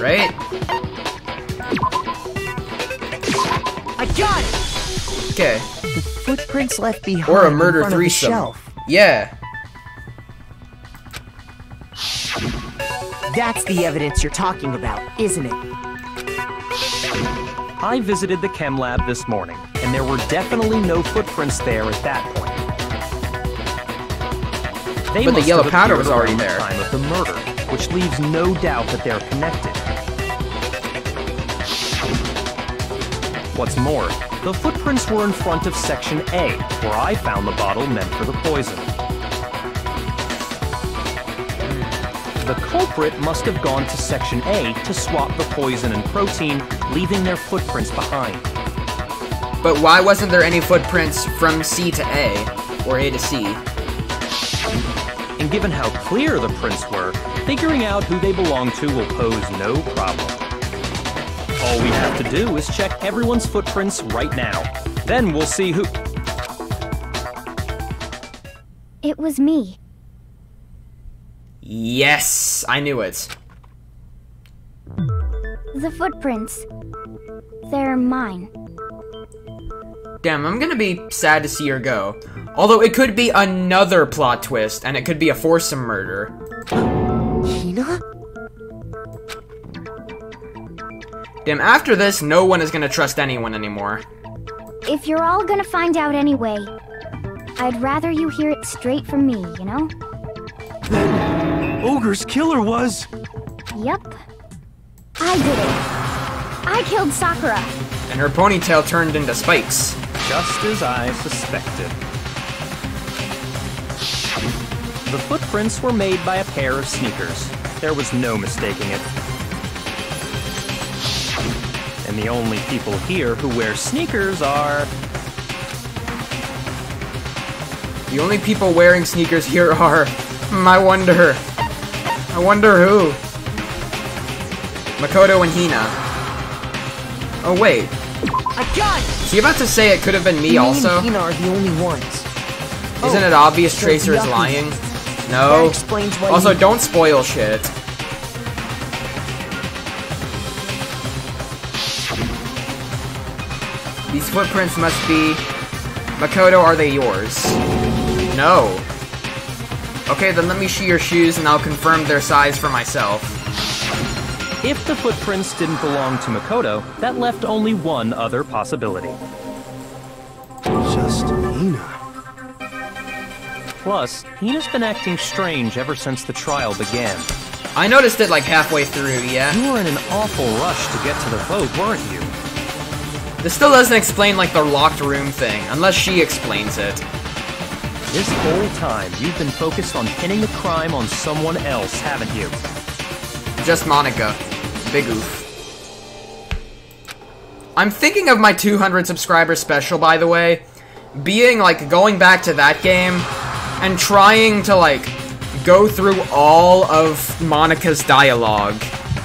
Speaker 1: Right?
Speaker 6: I got it!
Speaker 1: Okay.
Speaker 6: The footprints left behind
Speaker 1: Or a murder
Speaker 6: in front
Speaker 1: threesome.
Speaker 6: of the shelf.
Speaker 1: Yeah.
Speaker 6: That's the evidence you're talking about, isn't it?
Speaker 4: I visited the chem lab this morning, and there were definitely no footprints there at that point. They
Speaker 1: But the
Speaker 4: must
Speaker 1: yellow
Speaker 4: have
Speaker 1: powder
Speaker 4: appeared
Speaker 1: was already
Speaker 4: around the
Speaker 1: there.
Speaker 4: time of the murder, which leaves no doubt that they're connected. What's more, the footprints were in front of Section A, where I found the bottle meant for the poison. The culprit must have gone to Section A to swap the poison and protein, leaving their footprints behind.
Speaker 1: But why wasn't there any footprints from C to A? Or A to C?
Speaker 4: And given how clear the prints were, figuring out who they belong to will pose no problem. All we have to do is check everyone's footprints right now. Then we'll see who...
Speaker 3: It was me.
Speaker 1: Yes, I knew it.
Speaker 3: The footprints. They're mine.
Speaker 1: Damn, I'm gonna be sad to see her go. Although it could be another plot twist, and it could be a foursome murder.
Speaker 6: Hina?
Speaker 1: Damn, after this, no one is gonna trust anyone anymore.
Speaker 3: If you're all gonna find out anyway, I'd rather you hear it straight from me, you know?
Speaker 5: Ogre's killer was...
Speaker 3: Yep. I did it. I killed Sakura.
Speaker 1: And her ponytail turned into spikes.
Speaker 4: Just as I suspected. The footprints were made by a pair of sneakers. There was no mistaking it. And the only people here who wear sneakers are...
Speaker 1: The only people wearing sneakers here are... I wonder who? Makoto and Hina. Oh, wait.
Speaker 6: I got it!
Speaker 1: Is he about to say it could have been me also?
Speaker 6: and Hina are the only ones.
Speaker 1: Isn't it obvious
Speaker 6: so
Speaker 1: Tracer is
Speaker 6: yucky.
Speaker 1: lying?
Speaker 6: That
Speaker 1: No.
Speaker 6: explains why
Speaker 1: Also,
Speaker 6: you-
Speaker 1: don't spoil shit. These footprints must be... Makoto, are they yours? No. Okay, then let me see your shoes and I'll confirm their size for myself.
Speaker 4: If the footprints didn't belong to Makoto, that left only one other possibility.
Speaker 5: Just Hina.
Speaker 4: Plus, Hina's been acting strange ever since the trial began.
Speaker 1: I noticed it like halfway through, yeah?
Speaker 4: You were in an awful rush to get to the vote, weren't you?
Speaker 1: This still doesn't explain like the locked room thing, unless she explains it.
Speaker 4: This whole time, you've been focused on pinning the crime on someone else, haven't you?
Speaker 1: Just Monica. Big oof. I'm thinking of my 200 subscriber special, by the way, being like going back to that game and trying to like go through all of Monica's dialogue,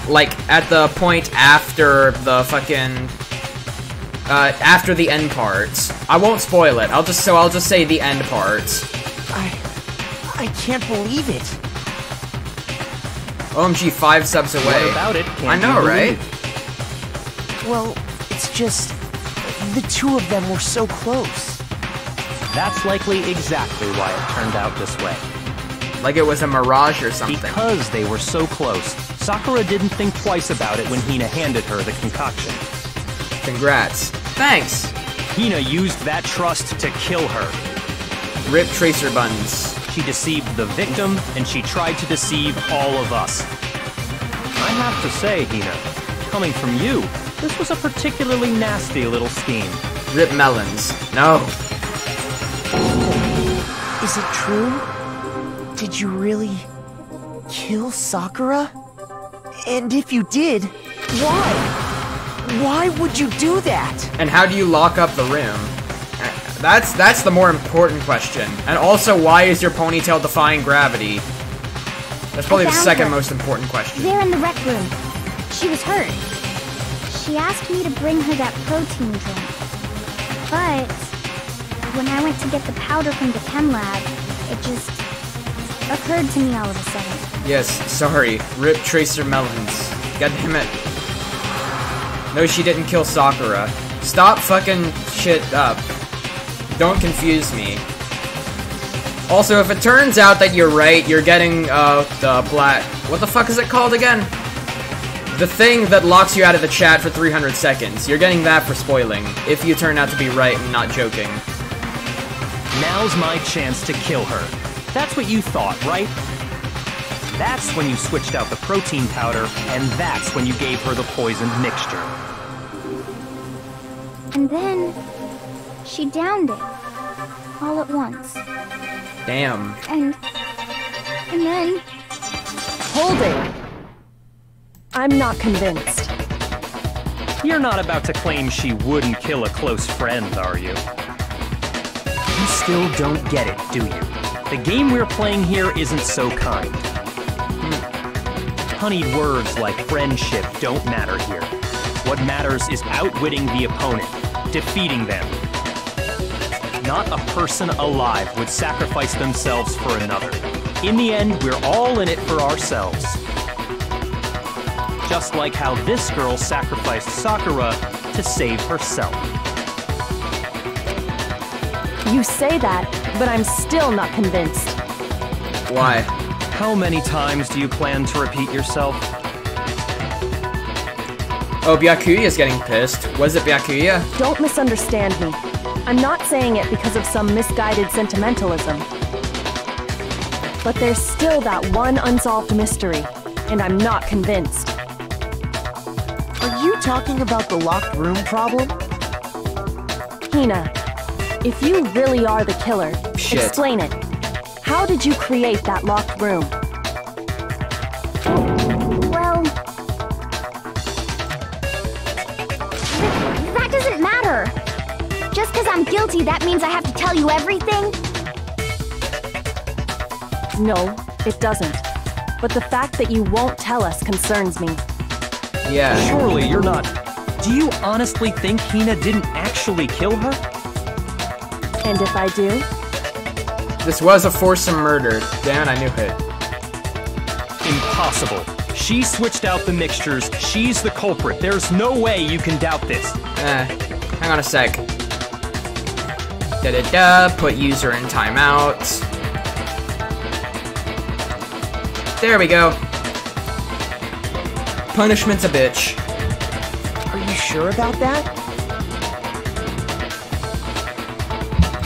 Speaker 1: like at the point after the fucking after the end parts. I won't spoil it. I'll just say the end parts.
Speaker 6: I can't believe it.
Speaker 1: OMG, 5 subs away.
Speaker 4: What about it?
Speaker 1: I know, right?
Speaker 6: Well, it's just the two of them were so close.
Speaker 4: That's likely exactly why it turned out this way.
Speaker 1: Like it was a mirage or something.
Speaker 4: Because they were so close, Sakura didn't think twice about it when Hina handed her the concoction.
Speaker 1: Congrats. Thanks.
Speaker 4: Hina used that trust to kill her.
Speaker 1: Rip Tracer Buns.
Speaker 4: She deceived the victim, and she tried to deceive all of us. I have to say, Hina, coming from you, this was a particularly nasty little scheme.
Speaker 1: Rip Melons. No.
Speaker 6: Is it true? Did you really kill Sakura? And if you did, why? Why would you do that?
Speaker 1: And how do you lock up the room? That's the more important question. And also, why is your ponytail defying gravity? That's probably the
Speaker 3: found
Speaker 1: second
Speaker 3: her.
Speaker 1: most important question.
Speaker 3: There in the rec room. She was hurt. She asked me to bring her that protein drink. But when I went to get the powder from the chem lab, it just occurred to me all of a sudden.
Speaker 1: Yes, sorry. Rip Tracer Melons. God damn it. No, she didn't kill Sakura. Stop fucking shit up. Don't confuse me. Also, if it turns out that you're right, you're getting, the black... What the fuck is it called again? The thing that locks you out of the chat for 300 seconds. You're getting that for spoiling, if you turn out to be right and not joking.
Speaker 4: Now's my chance to kill her. That's what you thought, right? That's when you switched out the protein powder, and that's when you gave her the poisoned mixture.
Speaker 3: And then she downed it all at once.
Speaker 1: Damn.
Speaker 3: And then
Speaker 7: Hold it! I'm not convinced.
Speaker 4: You're not about to claim she wouldn't kill a close friend, are you? You still don't get it, do you? The game we're playing here isn't so kind. Honeyed words like friendship don't matter here. What matters is outwitting the opponent, defeating them. Not a person alive would sacrifice themselves for another. In the end, we're all in it for ourselves. Just like how this girl sacrificed Sakura to save herself.
Speaker 7: You say that, but I'm still not convinced.
Speaker 1: Why?
Speaker 4: How many times do you plan to repeat yourself?
Speaker 1: Oh, Byakuya's getting pissed. Was it Byakuya?
Speaker 7: Don't misunderstand me. I'm not saying it because of some misguided sentimentalism. But there's still that one unsolved mystery, and I'm not convinced.
Speaker 6: Are you talking about the locked room problem?
Speaker 7: Hina, if you really are the killer,
Speaker 1: Shit.
Speaker 7: explain it. How did you create that locked room?
Speaker 3: well, that doesn't matter. Just because I'm guilty, that means I have to tell you everything?
Speaker 7: No, it doesn't. But the fact that you won't tell us concerns me.
Speaker 1: Yeah.
Speaker 4: Surely you're not... Do you honestly think Hina didn't actually kill her?
Speaker 7: And if I do?
Speaker 1: This was a foursome murder. Damn, I knew it.
Speaker 4: Impossible. She switched out the mixtures. She's the culprit. There's no way you can doubt this.
Speaker 1: Hang on a sec. Da-da-da, put user in timeout. There we go. Punishment's a bitch.
Speaker 6: Are you sure about that?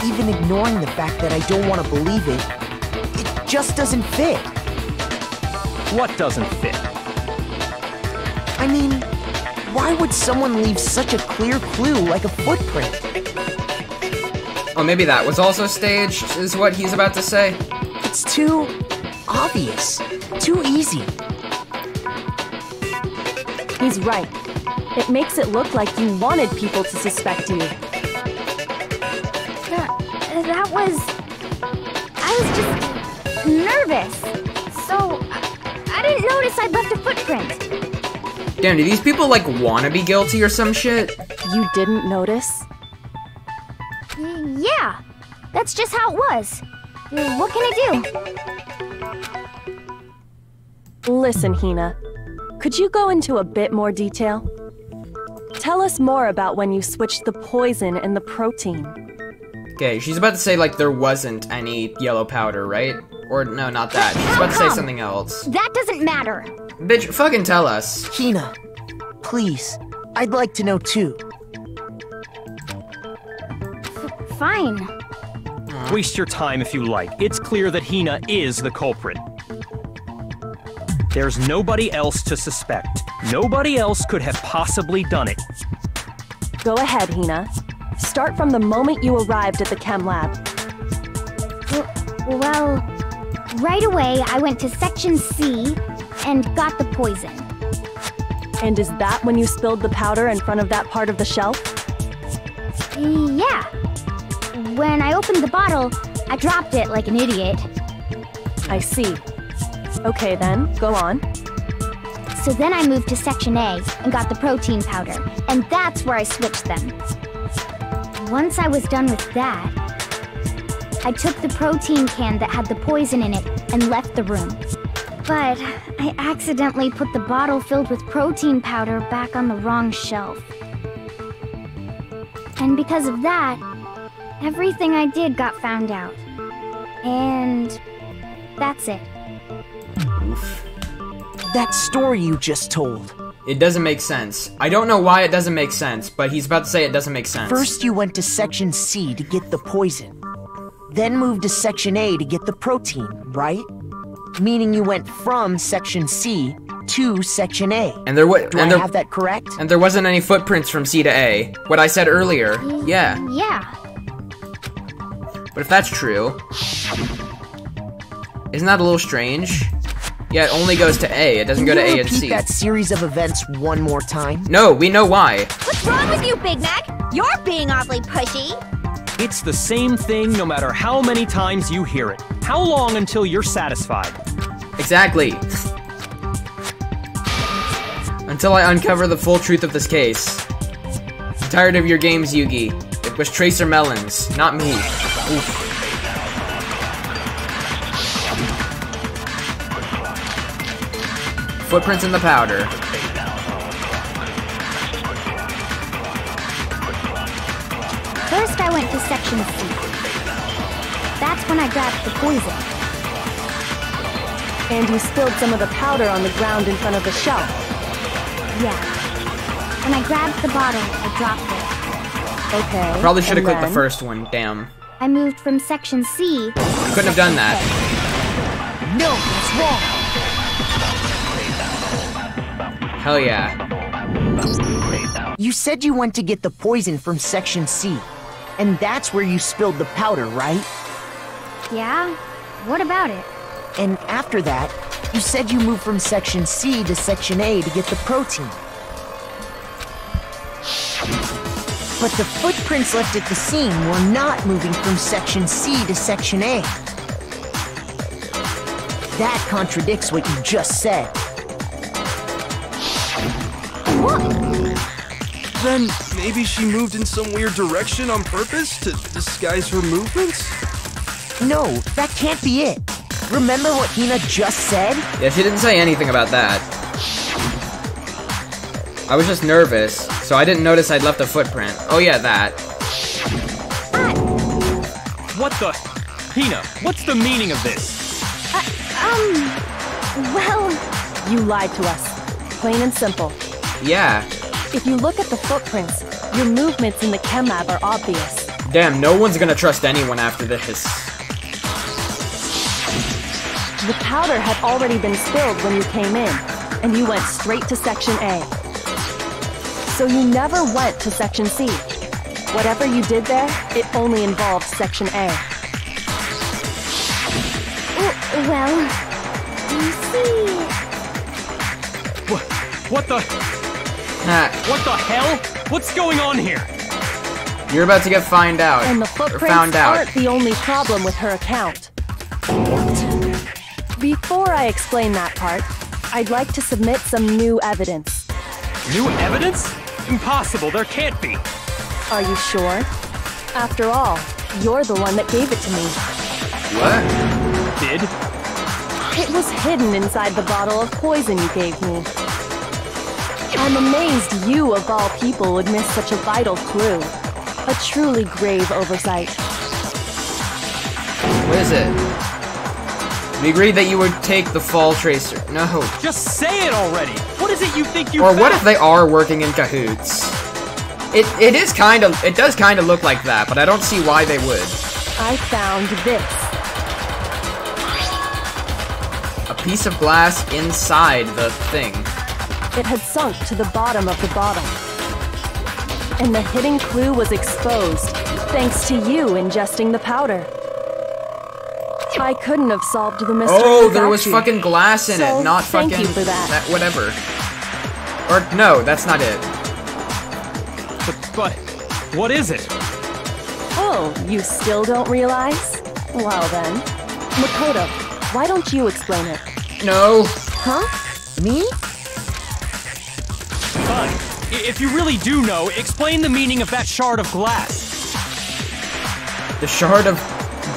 Speaker 6: Even ignoring the fact that I don't want to believe it, it just doesn't fit.
Speaker 4: What doesn't fit?
Speaker 6: I mean, why would someone leave such a clear clue like a footprint?
Speaker 1: Oh, maybe that was also staged, is what he's about to say?
Speaker 6: It's too obvious. Too easy.
Speaker 7: He's right. It makes it look like you wanted people to suspect you.
Speaker 3: That was... I was just nervous. So, I didn't notice I'd left a footprint.
Speaker 1: Damn, do these people, like, wanna be guilty or some shit?
Speaker 7: You didn't notice?
Speaker 3: Yeah, that's just how it was. What can I do?
Speaker 7: Listen, Hina. Could you go into a bit more detail? Tell us more about when you switched the poison and the protein.
Speaker 1: Okay, she's about to say, like, there wasn't any yellow powder, right? Or, no, not that. She's about to say something else.
Speaker 3: That doesn't matter.
Speaker 1: Bitch, fucking tell us.
Speaker 6: Hina, please. I'd like to know too.
Speaker 3: Fine.
Speaker 4: Waste your time if you like. It's clear that Hina is the culprit. There's nobody else to suspect. Nobody else could have possibly done it.
Speaker 7: Go ahead, Hina. Start from the moment you arrived at the chem lab.
Speaker 3: Well, right away I went to Section C and got the poison.
Speaker 7: And is that when you spilled the powder in front of that part of the shelf?
Speaker 3: Yeah. When I opened the bottle, I dropped it like an idiot.
Speaker 7: I see. Okay then, go on.
Speaker 3: So then I moved to Section A and got the protein powder, and that's where I switched them. Once I was done with that, I took the protein can that had the poison in it and left the room. But I accidentally put the bottle filled with protein powder back on the wrong shelf. And because of that, everything I did got found out. And that's it.
Speaker 6: That story you just told.
Speaker 1: It doesn't make sense. I don't know why it doesn't make sense, but he's about to say it doesn't make sense.
Speaker 6: First you went to Section C to get the poison. Then moved to Section A to get the protein, right? Meaning you went from Section C to Section A.
Speaker 1: And there
Speaker 6: Do I have that correct?
Speaker 1: And there wasn't any footprints from C to A. What I said earlier. Yeah.
Speaker 3: Yeah.
Speaker 1: But if that's true, isn't that a little strange? Yeah, it only goes to A. It doesn't go to A and C.
Speaker 6: Can you repeat that series of events one more time?
Speaker 1: No, we know why.
Speaker 3: What's wrong with you, Big Mac? You're being awfully pushy.
Speaker 4: It's the same thing no matter how many times you hear it. How long until you're satisfied?
Speaker 1: Exactly. Until I uncover the full truth of this case. I'm tired of your games, Yugi. It was Tracer Melons, not me. Oof. Footprints in the powder.
Speaker 3: First I went to Section C. That's when I grabbed the poison.
Speaker 7: And you spilled some of the powder on the ground in front of the shelf.
Speaker 3: Yeah. When I grabbed the bottle, I dropped it.
Speaker 7: Okay.
Speaker 1: Probably should have clicked the
Speaker 7: then?
Speaker 1: first one, damn.
Speaker 3: I moved from Section C.
Speaker 1: You couldn't have done that.
Speaker 6: No, that's wrong.
Speaker 1: Hell yeah.
Speaker 6: You said you went to get the poison from Section C. And that's where you spilled the powder, right?
Speaker 3: Yeah? What about it?
Speaker 6: And after that, you said you moved from Section C to Section A to get the protein. But the footprints left at the scene were not moving from Section C to Section A. That contradicts what you just said.
Speaker 5: Then maybe she moved in some weird direction on purpose to disguise her movements?
Speaker 6: No, that can't be it. Remember what Hina just said?
Speaker 1: Yeah, she didn't say anything about that. I was just nervous, so I didn't notice I'd left a footprint. Oh yeah, that.
Speaker 4: What the? Hina, what's the meaning of this?
Speaker 3: Well...
Speaker 7: You lied to us. Plain and simple.
Speaker 1: Yeah.
Speaker 7: If you look at the footprints, your movements in the chem lab are obvious.
Speaker 1: Damn, no one's gonna trust anyone after this.
Speaker 7: The powder had already been spilled when you came in, and you went straight to Section A. So you never went to Section C. Whatever you did there, it only involved Section A.
Speaker 3: Well... You see...
Speaker 4: What the? What the hell? What's going on here?
Speaker 1: You're about to get found out.
Speaker 7: And the
Speaker 1: Or
Speaker 7: footprints
Speaker 1: found out.
Speaker 7: aren't the only problem with her account. Before I explain that part, I'd like to submit some new evidence.
Speaker 4: New evidence? Impossible, there can't be.
Speaker 7: Are you sure? After all, you're the one that gave it to me.
Speaker 1: What?
Speaker 4: Did?
Speaker 7: It was hidden inside the bottle of poison you gave me. I'm amazed you, of all people, would miss such a vital clue. A truly grave oversight.
Speaker 1: What is it? We agreed that you would take the fall tracer. No.
Speaker 4: Just say it already! What is it you think you
Speaker 1: Or
Speaker 4: found?
Speaker 1: what if they are working in cahoots? It does kind of look like that, but I don't see why they would.
Speaker 7: I found this.
Speaker 1: A piece of glass inside the thing.
Speaker 7: It had sunk to the bottom of the bottle. And the hidden clue was exposed, thanks to you ingesting the powder. I couldn't have solved the mystery
Speaker 1: Oh, there
Speaker 7: without
Speaker 1: was
Speaker 7: you.
Speaker 1: fucking glass in
Speaker 7: So,
Speaker 1: it, not
Speaker 7: thank
Speaker 1: fucking...
Speaker 7: you for that.
Speaker 1: Whatever. Or, no, that's not it.
Speaker 4: But what is it?
Speaker 7: Oh, you still don't realize? Well then. Makoto, why don't you explain it?
Speaker 1: No.
Speaker 6: Huh? Me?
Speaker 4: Fine. If you really do know, explain the meaning of that shard of glass.
Speaker 1: The shard of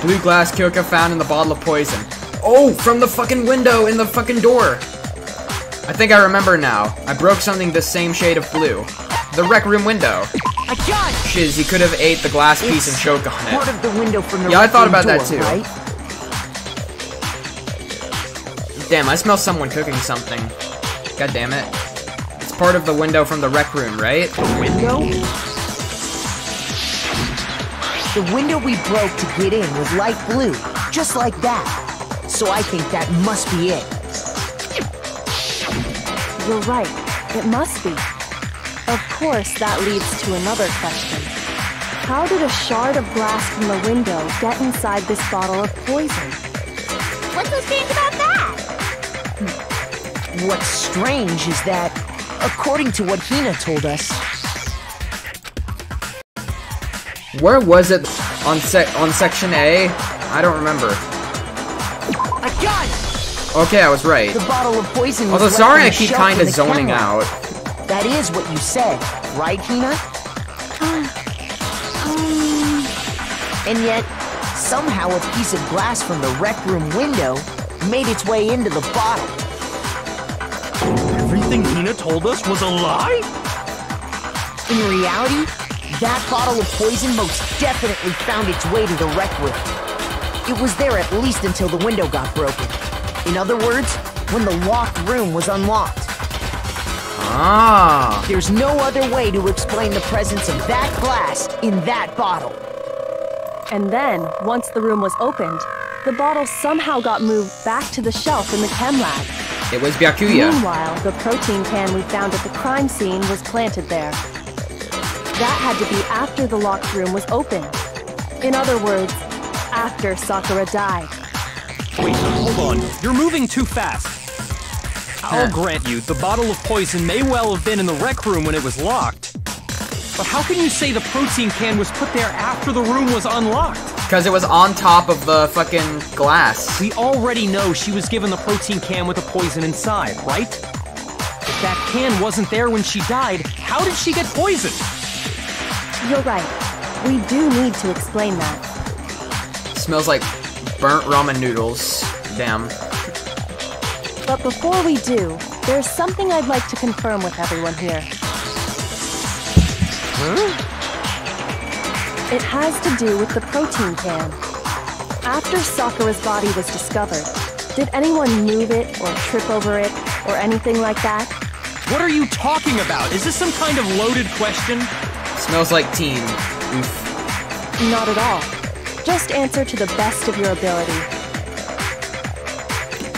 Speaker 1: blue glass Kyoko found in the bottle of poison. Oh, from the fucking window in the fucking door. I think I remember now. I broke something the same shade of blue. The rec room window.
Speaker 6: I got it!
Speaker 1: Shiz, he could have ate the glass piece and choked on
Speaker 6: Part
Speaker 1: it.
Speaker 6: of the window from the
Speaker 1: Yeah, I
Speaker 6: rec
Speaker 1: thought
Speaker 6: room
Speaker 1: about that
Speaker 6: door,
Speaker 1: too.
Speaker 6: right?
Speaker 1: Damn, I smell someone cooking something. God damn it. It's part of the window from the rec room, right?
Speaker 6: Window? The window we broke to get in was light blue, just like that. So I think that must be it.
Speaker 7: You're right. It must be. Of course, that leads to another question. How did a shard of glass from the window get inside this bottle of poison?
Speaker 3: What's so strange about that?
Speaker 6: What's strange is that, according to what Hina told us,
Speaker 1: Where was it? On section A? I don't remember.
Speaker 6: I got it!
Speaker 1: Okay, I was right.
Speaker 6: The bottle of poison was
Speaker 1: Although
Speaker 6: left
Speaker 1: sorry
Speaker 6: on
Speaker 1: I
Speaker 6: the
Speaker 1: keep
Speaker 6: shelf in
Speaker 1: kinda
Speaker 6: the
Speaker 1: zoning
Speaker 6: chem lab.
Speaker 1: out.
Speaker 6: That is what you said, right, Hina? And yet, somehow a piece of glass from the rec room window made its way into the bottle.
Speaker 5: Everything Hina told us was a lie?
Speaker 6: In reality, that bottle of poison most definitely found its way to the rec room. It was there at least until the window got broken. In other words, when the locked room was unlocked.
Speaker 1: Ah.
Speaker 6: There's no other way to explain the presence of that glass in that bottle.
Speaker 7: And then, once the room was opened, the bottle somehow got moved back to the shelf in the chem lab.
Speaker 1: It was Byakuya.
Speaker 7: Meanwhile, the protein can we found at the crime scene was planted there. That had to be after the locked room was opened. In other words, after Sakura died.
Speaker 4: Wait, hold on. You're moving too fast. I'll grant you, the bottle of poison may well have been in the rec room when it was locked. But how can you say the protein can was put there after the room was unlocked?
Speaker 1: Because it was on top of the fucking glass.
Speaker 4: We already know she was given the protein can with the poison inside, right? If that can wasn't there when she died, how did she get poisoned?
Speaker 7: You're right. We do need to explain that.
Speaker 1: Smells like burnt ramen noodles. Damn.
Speaker 7: But before we do, there's something I'd like to confirm with everyone here. It has to do with the protein can. After Sakura's body was discovered, did anyone move it or trip over it or anything like that?
Speaker 4: What are you talking about? Is this some kind of loaded question?
Speaker 1: Smells like teen. Oof.
Speaker 7: Not at all. Just answer to the best of your ability.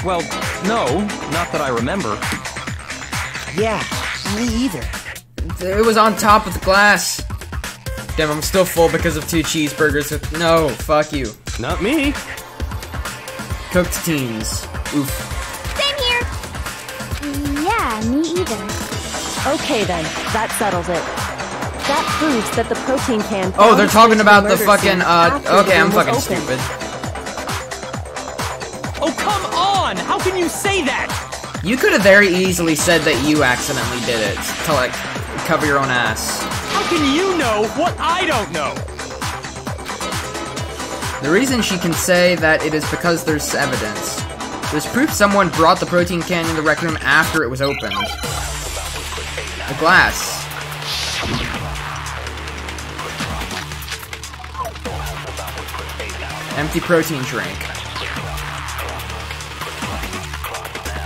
Speaker 4: Well, no, not that I remember.
Speaker 6: Yeah, me either.
Speaker 1: It was on top of the glass. Damn, I'm still full because of 2 cheeseburgers. No, fuck you.
Speaker 5: Not me.
Speaker 1: Cooked teens. Oof.
Speaker 3: Same here. Yeah, me either.
Speaker 7: Okay then, that settles it. That proves that the protein can...
Speaker 1: Oh, they're talking about the fucking, okay, I'm fucking
Speaker 7: open.
Speaker 1: stupid.
Speaker 4: Oh, come on! How can you say that?
Speaker 1: You could have very easily said that you accidentally did it to, like, cover your own ass.
Speaker 4: How can you know what I don't know?
Speaker 1: The reason she can say that it is because there's evidence. There's proof someone brought the protein can in the rec room after it was opened. The glass. Empty protein drink.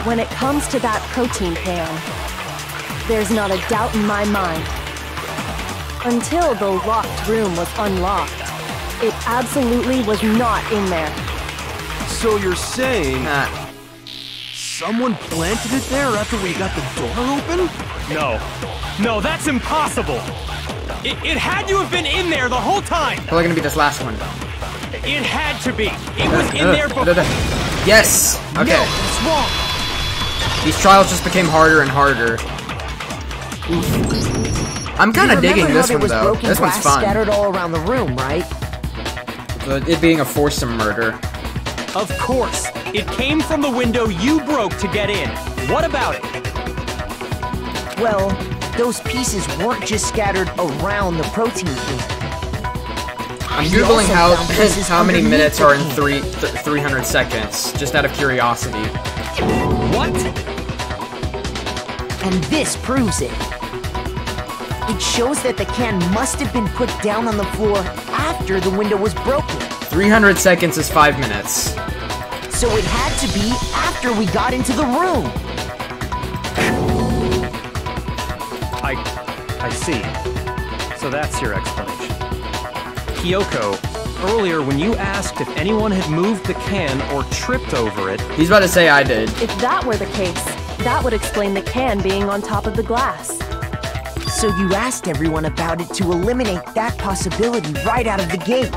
Speaker 7: When it comes to that protein can, there's not a doubt in my mind. Until the locked room was unlocked, it absolutely was not in there.
Speaker 5: So you're saying
Speaker 1: Nah.
Speaker 5: someone planted it there after we got the door open?
Speaker 4: No, that's impossible. It had to have been in there the whole time.
Speaker 1: Probably gonna be this last one.
Speaker 4: It had to be. It was in there before.
Speaker 1: Yes! Okay.
Speaker 6: No, that's wrong.
Speaker 1: These trials just became harder and harder. I'm kind of digging this one, though. This one's fun.
Speaker 6: Scattered all around the room, right?
Speaker 1: It being a foursome murder.
Speaker 4: Of course. It came from the window you broke to get in. What about it?
Speaker 6: Well, those pieces weren't just scattered around the protein can.
Speaker 1: I'm
Speaker 6: We
Speaker 1: googling
Speaker 6: also found pieces
Speaker 1: how many
Speaker 6: underneath
Speaker 1: minutes
Speaker 6: the
Speaker 1: are in
Speaker 6: can.
Speaker 1: 300 seconds, just out of curiosity.
Speaker 4: What?
Speaker 6: And this proves it. It shows that the can must have been put down on the floor after the window was broken.
Speaker 1: 300 seconds is 5 minutes.
Speaker 6: So it had to be after we got into the room.
Speaker 4: I see. So that's your explanation. Kyoko, earlier when you asked if anyone had moved the can or tripped over it...
Speaker 1: He's about to say I did.
Speaker 7: If that were the case, that would explain the can being on top of the glass.
Speaker 6: So you asked everyone about it to eliminate that possibility right out of the gate.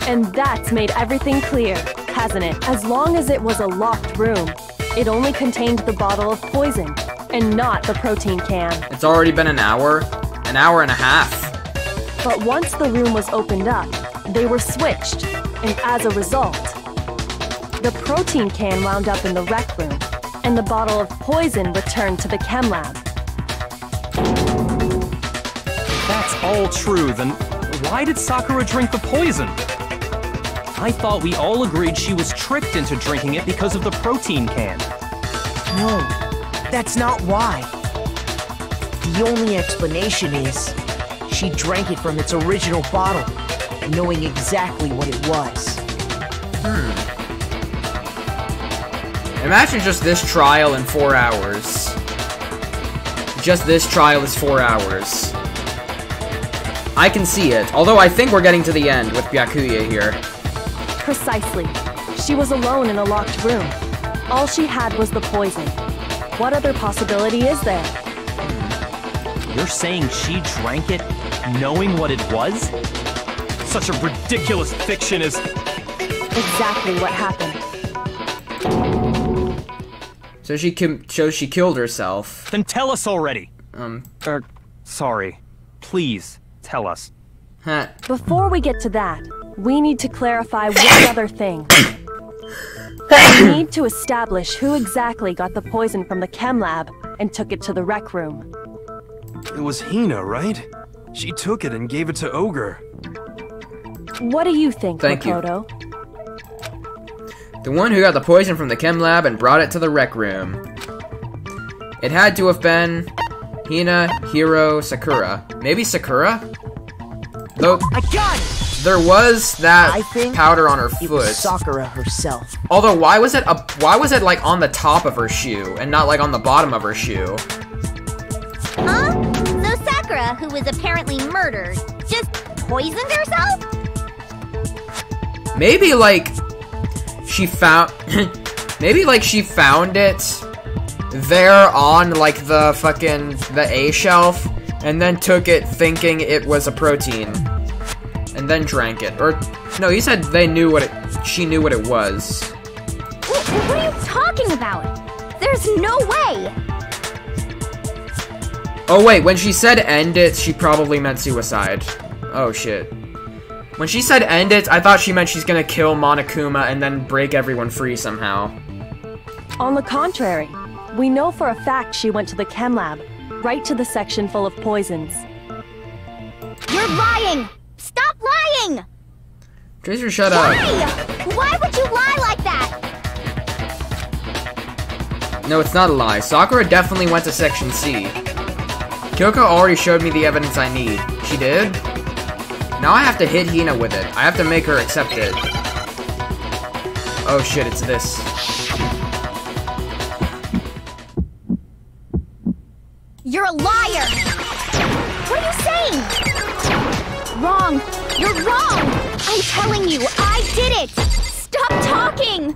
Speaker 7: And that's made everything clear, hasn't it? As long as it was a locked room, it only contained the bottle of poison, and not the protein can.
Speaker 1: It's already been an hour and a half.
Speaker 7: But once the room was opened up, they were switched, and as a result, the protein can wound up in the rec room, and the bottle of poison returned to the chem lab.
Speaker 4: That's all true, then why did Sakura drink the poison? I thought we all agreed she was tricked into drinking it because of the protein can.
Speaker 6: No, that's not why. The only explanation is she drank it from its original bottle, knowing exactly what it was.
Speaker 1: Imagine just this trial in 4 hours. Just this trial is 4 hours. I can see it, although I think we're getting to the end with Byakuya here.
Speaker 7: Precisely. She was alone in a locked room. All she had was the poison. What other possibility is there?
Speaker 4: You're saying she drank it knowing what it was? Such a ridiculous fiction is...
Speaker 7: Exactly what happened.
Speaker 1: So she killed herself.
Speaker 4: Then tell us already. Sorry. Please, tell us.
Speaker 1: Huh.
Speaker 7: Before we get to that, we need to clarify one other thing. We need to establish who exactly got the poison from the chem lab and took it to the rec room.
Speaker 5: It was Hina, right? She took it and gave it to Ogre.
Speaker 7: What do you think,
Speaker 1: Thank you.
Speaker 7: Makoto?
Speaker 1: The one who got the poison from the chem lab and brought it to the rec room. It had to have been Hina, Hiro, Sakura. Maybe Sakura? Though
Speaker 6: I got it!
Speaker 1: there was that
Speaker 6: I think
Speaker 1: powder on her
Speaker 6: It was
Speaker 1: foot.
Speaker 6: Sakura herself.
Speaker 1: Although why was it like on the top of her shoe and not like on the bottom of her shoe?
Speaker 3: Huh? So Sakura, who was apparently murdered, just poisoned herself?
Speaker 1: Maybe like she found she found it there on like the A shelf and then took it thinking it was a protein and then drank it. Or no, he said she knew what it was.
Speaker 3: What are you talking about? There's no way!
Speaker 1: Oh wait, when she said end it, she probably meant suicide. Oh shit. When she said end it, I thought she meant she's gonna kill Monokuma and then break everyone free somehow.
Speaker 7: On the contrary, we know for a fact she went to the chem lab, right to the section full of poisons.
Speaker 3: You're lying! Stop lying!
Speaker 1: Tracer, shut up.
Speaker 3: Why would you lie like that?
Speaker 1: No, it's not a lie. Sakura definitely went to Section C. Kyoko already showed me the evidence I need. She did? Now I have to hit Hina with it. I have to make her accept it. Oh shit, it's this.
Speaker 3: You're a liar! What are you saying? Wrong! You're wrong! I'm telling you, I did it! Stop talking!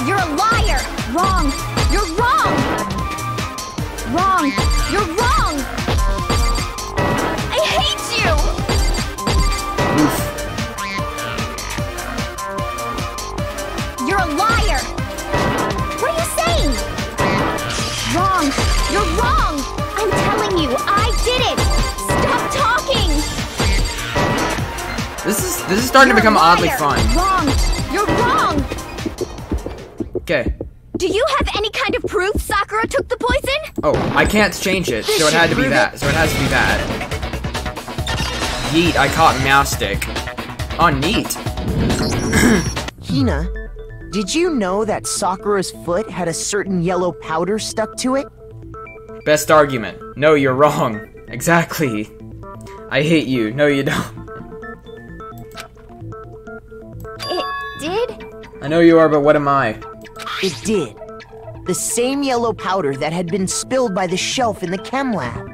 Speaker 3: You're a liar! Wrong! You're wrong! Wrong! You're wrong! I hate you! You're a liar! What are you saying? Wrong! You're wrong! I'm telling you, I did it! Stop talking!
Speaker 1: This is starting to become oddly fun.
Speaker 3: Wrong! You're wrong!
Speaker 1: Okay.
Speaker 3: Do you have any kind of proof Sakura took the poison?
Speaker 1: Oh, I can't change it, so it had to be that. So it has to be that. Yeet, I caught Mousestick. Oh, neat.
Speaker 6: Hina, did you know that Sakura's foot had a certain yellow powder stuck to it?
Speaker 1: Best argument. No, you're wrong. Exactly. I hate you. No, you don't.
Speaker 3: It did?
Speaker 1: I know you are, but what am I?
Speaker 6: It did. The same yellow powder that had been spilled by the shelf in the chem lab.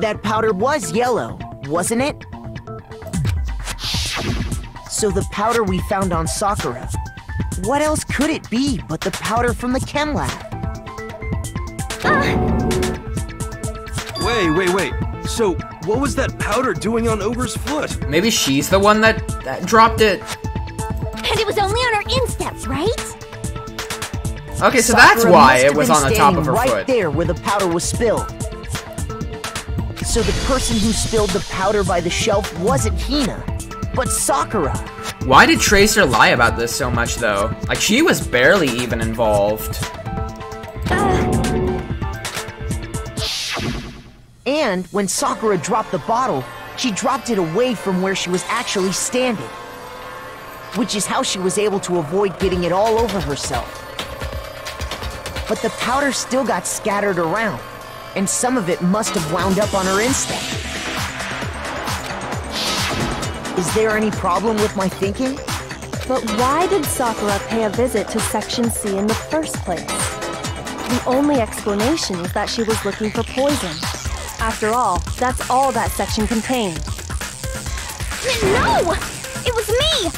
Speaker 6: That powder was yellow, wasn't it? So the powder we found on Sakura, what else could it be but the powder from the chem lab?
Speaker 5: Wait. So, what was that powder doing on Ogre's foot?
Speaker 1: Maybe she's the one that dropped it.
Speaker 3: And it was only on her insteps, right?
Speaker 1: Okay, so
Speaker 6: Sakura
Speaker 1: that's why
Speaker 6: must
Speaker 1: it
Speaker 6: have
Speaker 1: was
Speaker 6: been
Speaker 1: on the top of her
Speaker 6: standing
Speaker 1: foot.
Speaker 6: right there where the powder was spilled. So the person who spilled the powder by the shelf wasn't Hina, but Sakura.
Speaker 1: Why did Tracer lie about this so much, though? Like, she was barely even involved.
Speaker 6: And when Sakura dropped the bottle, she dropped it away from where she was actually standing. Which is how she was able to avoid getting it all over herself. But the powder still got scattered around, and some of it must have wound up on her instep. Is there any problem with my thinking?
Speaker 7: But why did Sakura pay a visit to Section C in the first place? The only explanation is that she was looking for poison. After all, that's all that section contained.
Speaker 3: No! It was me!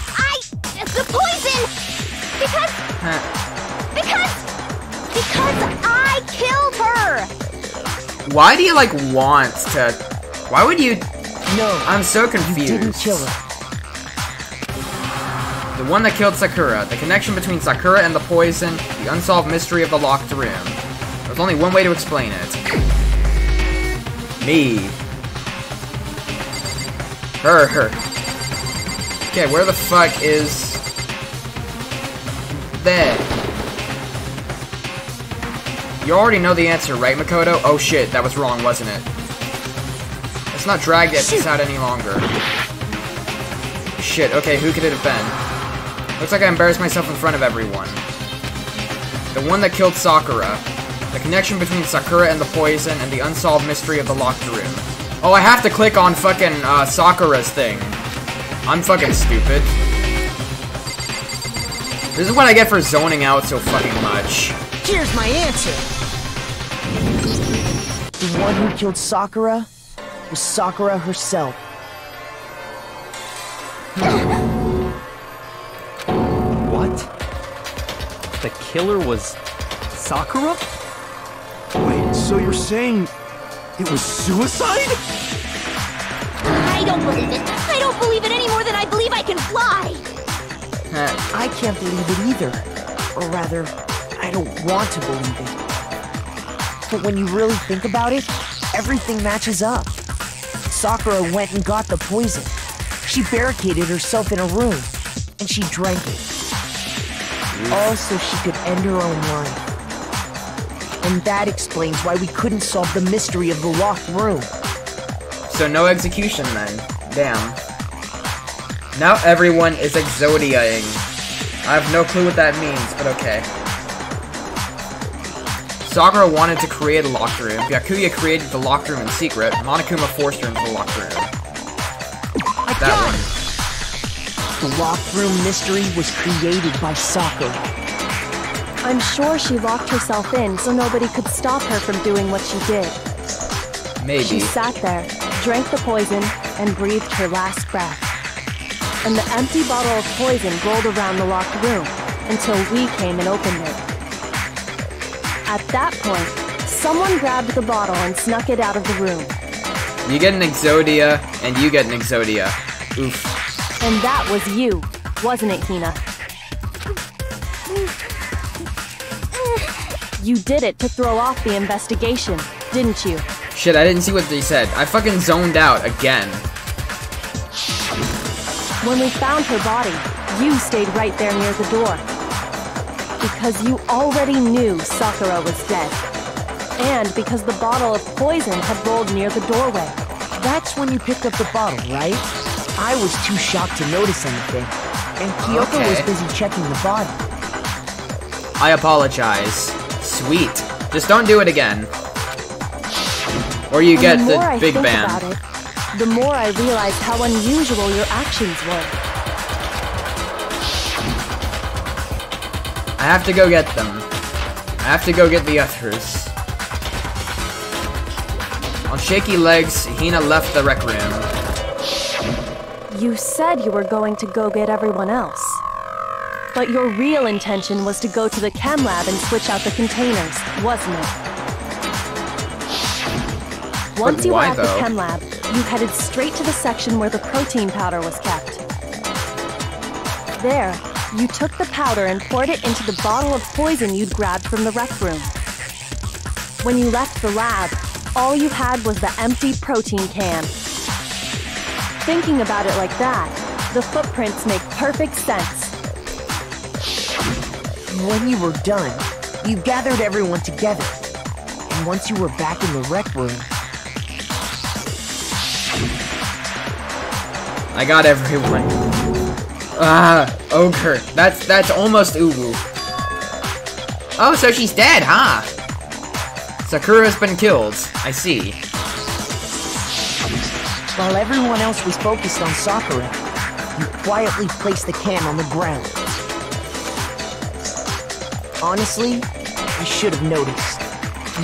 Speaker 3: The poison! Because I killed her!
Speaker 1: Why do you, like, want to... Why would you...
Speaker 6: No,
Speaker 1: I'm so confused.
Speaker 6: you didn't kill her.
Speaker 1: The one that killed Sakura. The connection between Sakura and the poison. The unsolved mystery of the locked room. There's only one way to explain it. Me. Her. Okay, where the fuck is... There. You already know the answer, right, Makoto? Oh shit, that was wrong, wasn't it? Let's not drag this out any longer. shit, okay, who could it have been? Looks like I embarrassed myself in front of everyone. The one that killed Sakura. The connection between Sakura and the poison and the unsolved mystery of the locked room. Oh, I have to click on fucking Sakura's thing. I'm fucking stupid. This is what I get for zoning out so fucking much.
Speaker 6: Here's my answer. The one who killed Sakura was Sakura herself.
Speaker 4: What? The killer was Sakura?
Speaker 5: Wait, so you're saying it was suicide?
Speaker 3: I don't believe it. I don't believe it any more than I believe I can fly.
Speaker 6: I can't believe it either. Or rather, I don't want to believe it. But when you really think about it, everything matches up. Sakura went and got the poison. She barricaded herself in a room, and she drank it. All so she could end her own life. And that explains why we couldn't solve the mystery of the locked room.
Speaker 1: So no execution then. Damn. Now everyone is Exodia-ing. I have no clue what that means, but okay. Sakura wanted to create a locked room. Byakuya created the locked room in secret. Monokuma forced her into the locked room. That one.
Speaker 6: The locked room mystery was created by Sakura.
Speaker 7: I'm sure she locked herself in so nobody could stop her from doing what she did.
Speaker 1: Maybe.
Speaker 7: She sat there, drank the poison, and breathed her last breath. And the empty bottle of poison rolled around the locked room until we came and opened it. At that point, someone grabbed the bottle and snuck it out of the room.
Speaker 1: You get an Exodia, and you get an Exodia. Oof.
Speaker 7: And that was you, wasn't it, Hina? You did it to throw off the investigation, didn't you?
Speaker 1: Shit, I didn't see what they said. I fucking zoned out again.
Speaker 7: When we found her body, you stayed right there near the door. Because you already knew Sakura was dead. And because the bottle of poison had rolled near the doorway.
Speaker 6: That's when you picked up the bottle, right? I was too shocked to notice anything. And Kyoko was busy checking the body.
Speaker 1: I apologize. Sweet. Just don't do it again. Or you get the big ban.
Speaker 7: About it, the more I realize how unusual your actions were.
Speaker 1: I have to go get them. I have to go get the others. On shaky legs, Hina left the rec room.
Speaker 7: You said you were going to go get everyone else. But your real intention was to go to the chem lab and switch out the containers, wasn't it? Once you were at the chem lab, you headed straight to the section where the protein powder was kept. There, you took the powder and poured it into the bottle of poison you'd grabbed from the rec room. When you left the lab, all you had was the empty protein can. Thinking about it like that, the footprints make perfect sense.
Speaker 6: When you were done, you gathered everyone together. And once you were back in the rec room...
Speaker 1: I got everyone. Ogre. That's almost Uwu. Oh, so she's dead, huh? Sakura's been killed. I see.
Speaker 6: While everyone else was focused on Sakura, you quietly placed the can on the ground. Honestly, I should have noticed.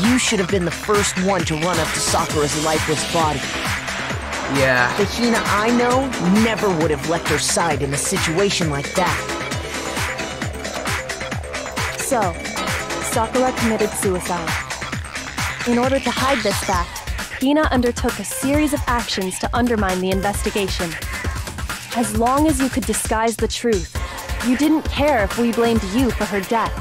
Speaker 6: You should have been the first one to run up to Sakura's lifeless body.
Speaker 1: Yeah.
Speaker 6: The Hina I know never would have left her side in a situation like that.
Speaker 7: So, Sakura committed suicide. In order to hide this fact, Hina undertook a series of actions to undermine the investigation. As long as you could disguise the truth, you didn't care if we blamed you for her death.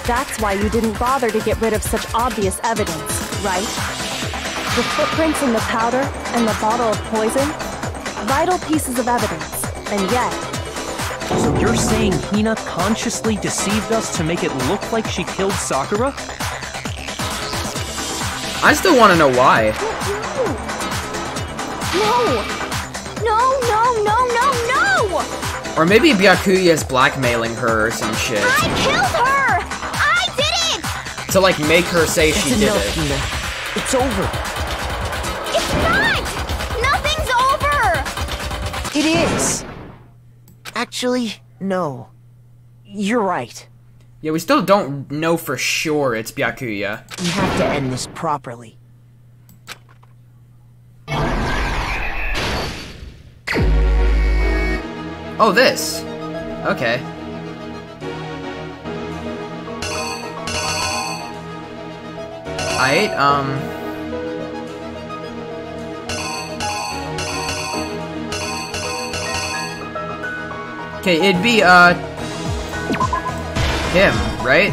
Speaker 7: That's why you didn't bother to get rid of such obvious evidence, right? The footprints in the powder and the bottle of poison? Vital pieces of evidence, and yet...
Speaker 4: So you're saying Hina consciously deceived us to make it look like she killed Sakura?
Speaker 1: I still want to know why.
Speaker 3: No! No, no, no, no, no!
Speaker 1: Or maybe Byakuya's blackmailing her or some shit.
Speaker 3: I killed her! I did it!
Speaker 1: To, like, make her say she did
Speaker 6: enough,
Speaker 1: it.
Speaker 6: Hina. It's over.
Speaker 3: It's not! Nothing's over!
Speaker 6: It is. Actually, no. You're right.
Speaker 1: Yeah, we still don't know for sure it's Byakuya.
Speaker 6: We have to end this properly.
Speaker 1: Oh, this. Okay. Okay, it'd be, him, right?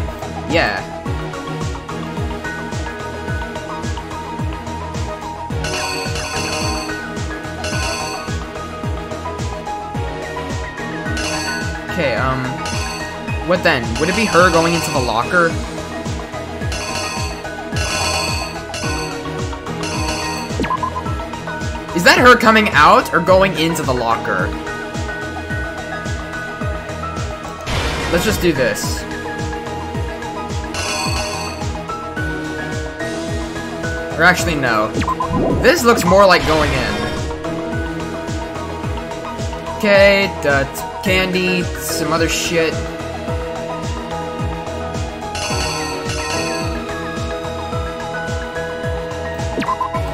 Speaker 1: Yeah. Okay, what then? Would it be her going into the locker? Is that her coming out or going into the locker? Let's just do this. Or actually, no. This looks more like going in. Okay, candy, some other shit.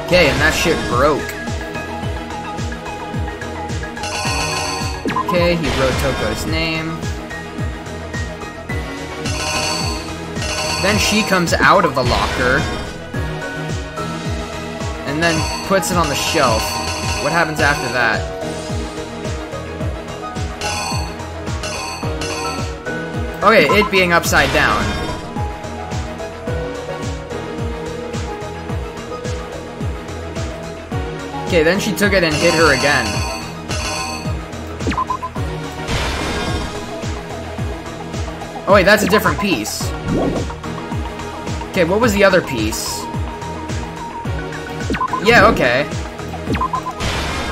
Speaker 1: Okay, and that shit broke. Okay, he wrote Toko's name. Then she comes out of the locker. And then puts it on the shelf. What happens after that? Okay, it being upside down. Okay, then she took it and hit her again. Oh wait, that's a different piece. Okay, what was the other piece? Yeah, okay.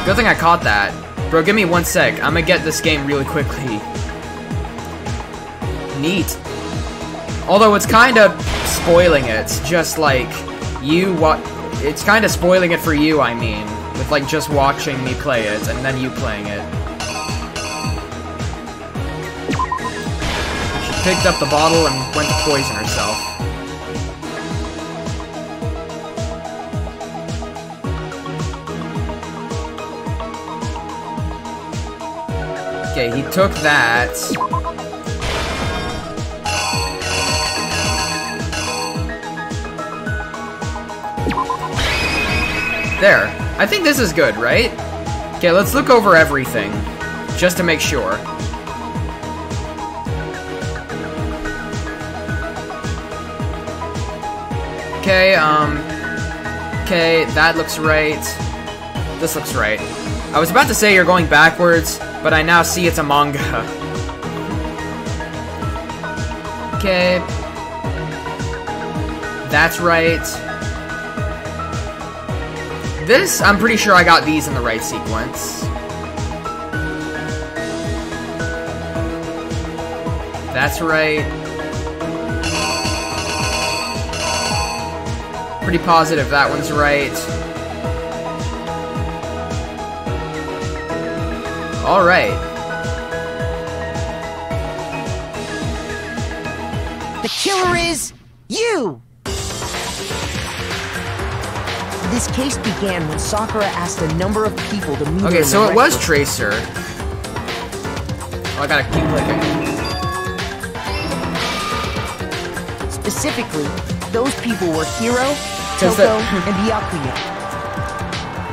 Speaker 1: Good thing I caught that. Bro, give me 1 sec. I'm gonna get this game really quickly. Neat. Although it's kind of spoiling it. Just like, it's kind of spoiling it for you, I mean. With like just watching me play it, and then you playing it. She picked up the bottle and went to poison herself. Okay, he took that. There. I think this is good, right? Okay, let's look over everything. Just to make sure. Okay, okay, that looks right. This looks right. I was about to say you're going backwards, but I now see it's a manga. Okay. That's right. This, I'm pretty sure I got these in the right sequence. That's right. Pretty positive that one's right. Alright.
Speaker 6: The killer is you! This case began when Sakura asked a number of people to meet her.
Speaker 1: Okay, so it was
Speaker 6: room.
Speaker 1: Tracer. Oh, I gotta keep clicking.
Speaker 6: Specifically, those people were Hiro, Toko, and Byakuya.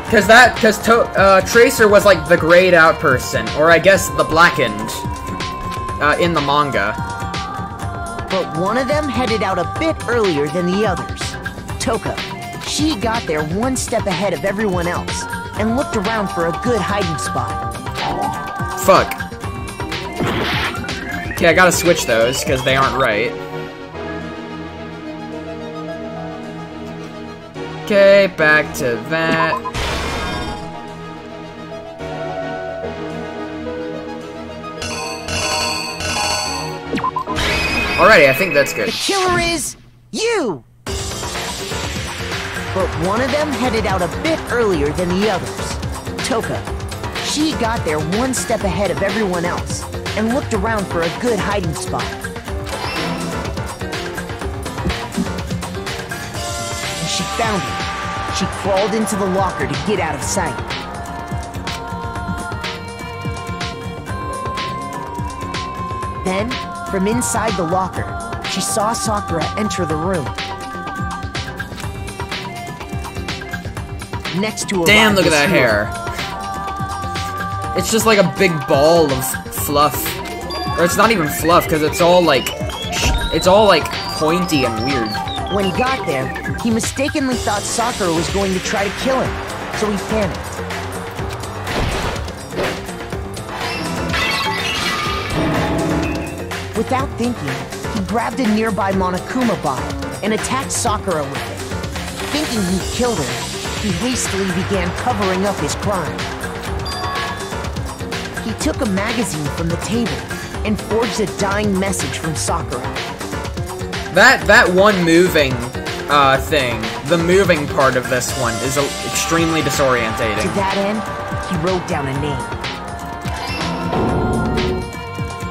Speaker 1: Because Tracer was like the grayed out person, or I guess the blackened, in the manga.
Speaker 6: But one of them headed out a bit earlier than the others. Toko. She got there one step ahead of everyone else, and looked around for a good hiding spot.
Speaker 1: Fuck. Okay, I gotta switch those, because they aren't right. Okay, back to that. Alrighty, I think that's good.
Speaker 6: The killer is you! But one of them headed out a bit earlier than the others. Toka. She got there one step ahead of everyone else and looked around for a good hiding spot. And she found it. She crawled into the locker to get out of sight. Then, from inside the locker, she saw Sakura enter the room. Next to her.
Speaker 1: Damn, look at that hair. It's just like a big ball of fluff. Or it's not even fluff, because it's all like pointy and weird.
Speaker 6: When he got there, he mistakenly thought Sakura was going to try to kill him, so he panicked. Without thinking, he grabbed a nearby Monokuma bottle and attacked Sakura with it. Thinking he'd killed her, he hastily began covering up his crime. He took a magazine from the table and forged a dying message from Sakura.
Speaker 1: That one moving thing, the moving part of this one is extremely disorientating.
Speaker 6: To that end, he wrote down a name.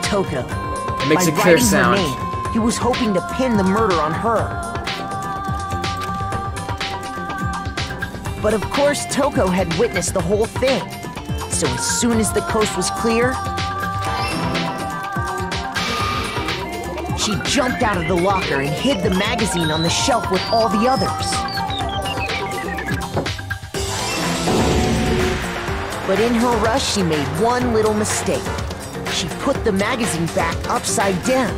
Speaker 6: Toko.
Speaker 1: It makes a clear sound.
Speaker 6: Name, he was hoping to pin the murder on her. But of course, Toko had witnessed the whole thing. So as soon as the coast was clear, she jumped out of the locker and hid the magazine on the shelf with all the others. But in her rush, she made one little mistake. She put the magazine back upside down.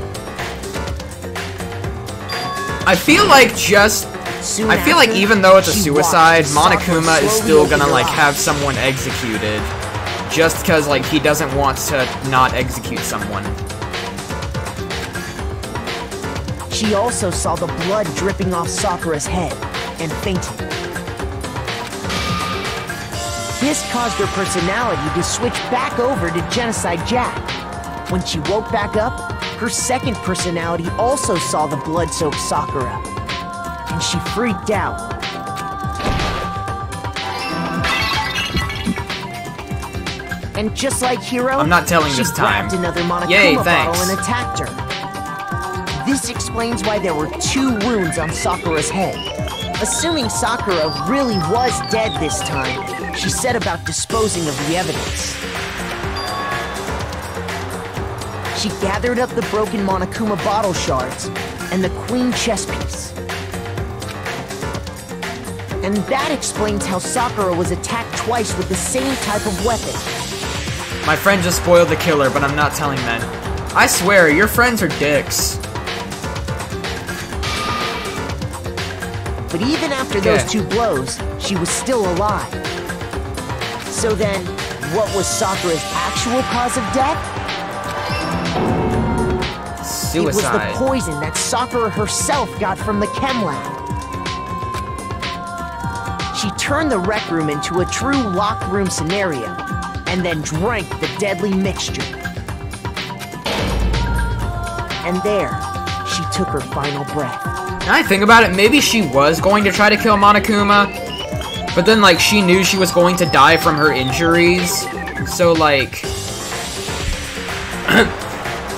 Speaker 1: I feel like even though it's a suicide, Monokuma is still gonna like have someone executed. Just because like he doesn't want to not execute someone.
Speaker 6: She also saw the blood dripping off Sakura's head and fainted. This caused her personality to switch back over to Genocide Jack. When she woke back up, her second personality also saw the blood-soaked Sakura, and she freaked out. And just like Hiro,
Speaker 1: I'm not telling this time.
Speaker 6: She grabbed another Monokuma bottle and attacked her. This explains why there were 2 wounds on Sakura's head. Assuming Sakura really was dead this time, she set about disposing of the evidence. She gathered up the broken Monokuma bottle shards and the queen chess piece. And that explains how Sakura was attacked twice with the same type of weapon.
Speaker 1: My friend just spoiled the killer, but I'm not telling men. I swear, your friends are dicks.
Speaker 6: But even after those 2 blows, she was still alive. So then, what was Sakura's actual cause of death?
Speaker 1: Suicide.
Speaker 6: It was the poison that Sakura herself got from the chem lab. She turned the rec room into a true locked room scenario, and then drank the deadly mixture. And there, she took her final breath.
Speaker 1: Now I think about it, maybe she was going to try to kill Monokuma, but then, like, she knew she was going to die from her injuries, so, like...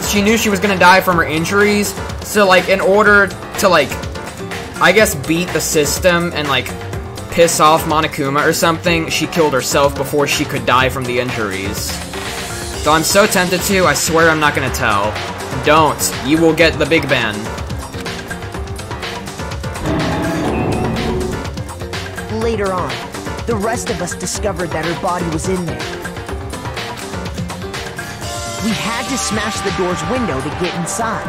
Speaker 1: she knew she was gonna die from her injuries, so, like, in order to, like, I guess beat the system and, like, piss off Monokuma or something, she killed herself before she could die from the injuries. So I'm so tempted to, I swear I'm not gonna tell. Don't. You will get the big ban.
Speaker 6: Later on, the rest of us discovered that her body was in there. We had to smash the door's window to get inside.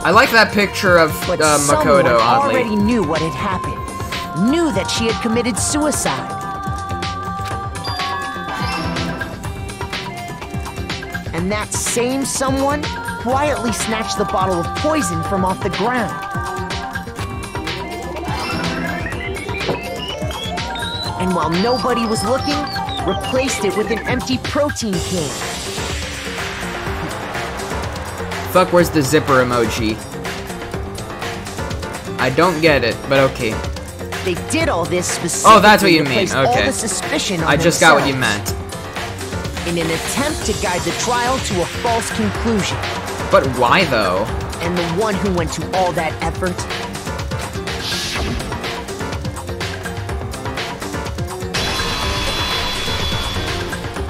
Speaker 1: I like that picture of Makoto, oddly.
Speaker 6: Already knew what had happened. Knew that she had committed suicide. And that same someone quietly snatched the bottle of poison from off the ground. And while nobody was looking, replaced it with an empty protein can.
Speaker 1: fuck, where's the zipper emoji? I don't get it, but okay.
Speaker 6: They did all this specifically
Speaker 1: Oh, that's what you
Speaker 6: to
Speaker 1: mean,
Speaker 6: place all
Speaker 1: okay.
Speaker 6: the suspicion on
Speaker 1: I just got what you
Speaker 6: themselves
Speaker 1: meant.
Speaker 6: in an attempt to guide the trial to a false conclusion.
Speaker 1: But why, though?
Speaker 6: And the one who went to all that effort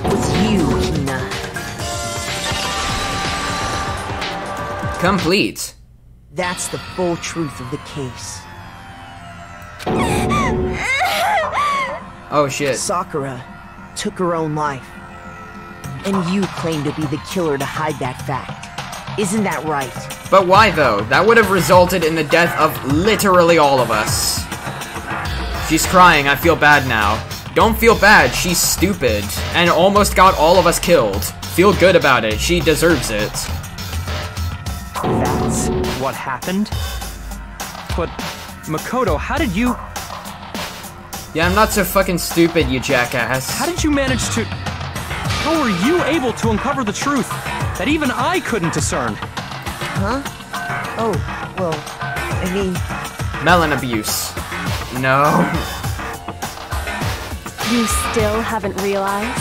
Speaker 6: was you, Hina.
Speaker 1: Complete.
Speaker 6: That's the full truth of the case.
Speaker 1: Oh, shit.
Speaker 6: Sakura took her own life. And you claim to be the killer to hide that fact. Isn't that right?
Speaker 1: But why, though? That would have resulted in the death of literally all of us. She's crying. I feel bad now. Don't feel bad. She's stupid. And almost got all of us killed. Feel good about it. She deserves it.
Speaker 4: That's what happened? But, Makoto, how did you...
Speaker 1: Yeah, I'm not so fucking stupid, you jackass.
Speaker 4: How did you manage to... How were you able to uncover the truth that even I couldn't discern?
Speaker 6: Huh? Oh, well, I mean...
Speaker 1: Melon abuse. No.
Speaker 7: You still haven't realized?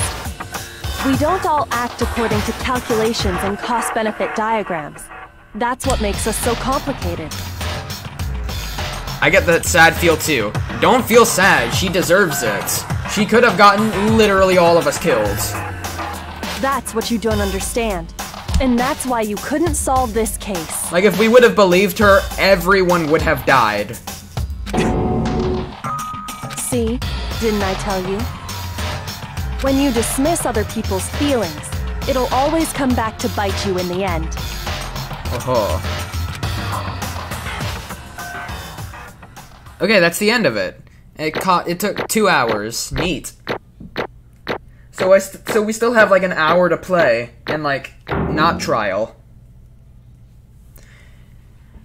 Speaker 7: We don't all act according to calculations and cost-benefit diagrams. That's what makes us so complicated.
Speaker 1: I get that sad feel too. Don't feel sad. She deserves it. She could have gotten literally all of us killed.
Speaker 7: That's what you don't understand. And that's why you couldn't solve this case.
Speaker 1: Like, if we would have believed her, everyone would have died.
Speaker 7: See? Didn't I tell you? When you dismiss other people's feelings, it'll always come back to bite you in the end.
Speaker 1: Oh. Okay, that's the end of it. It took 2 hours. Neat. So we still have like an hour to play and like not trial.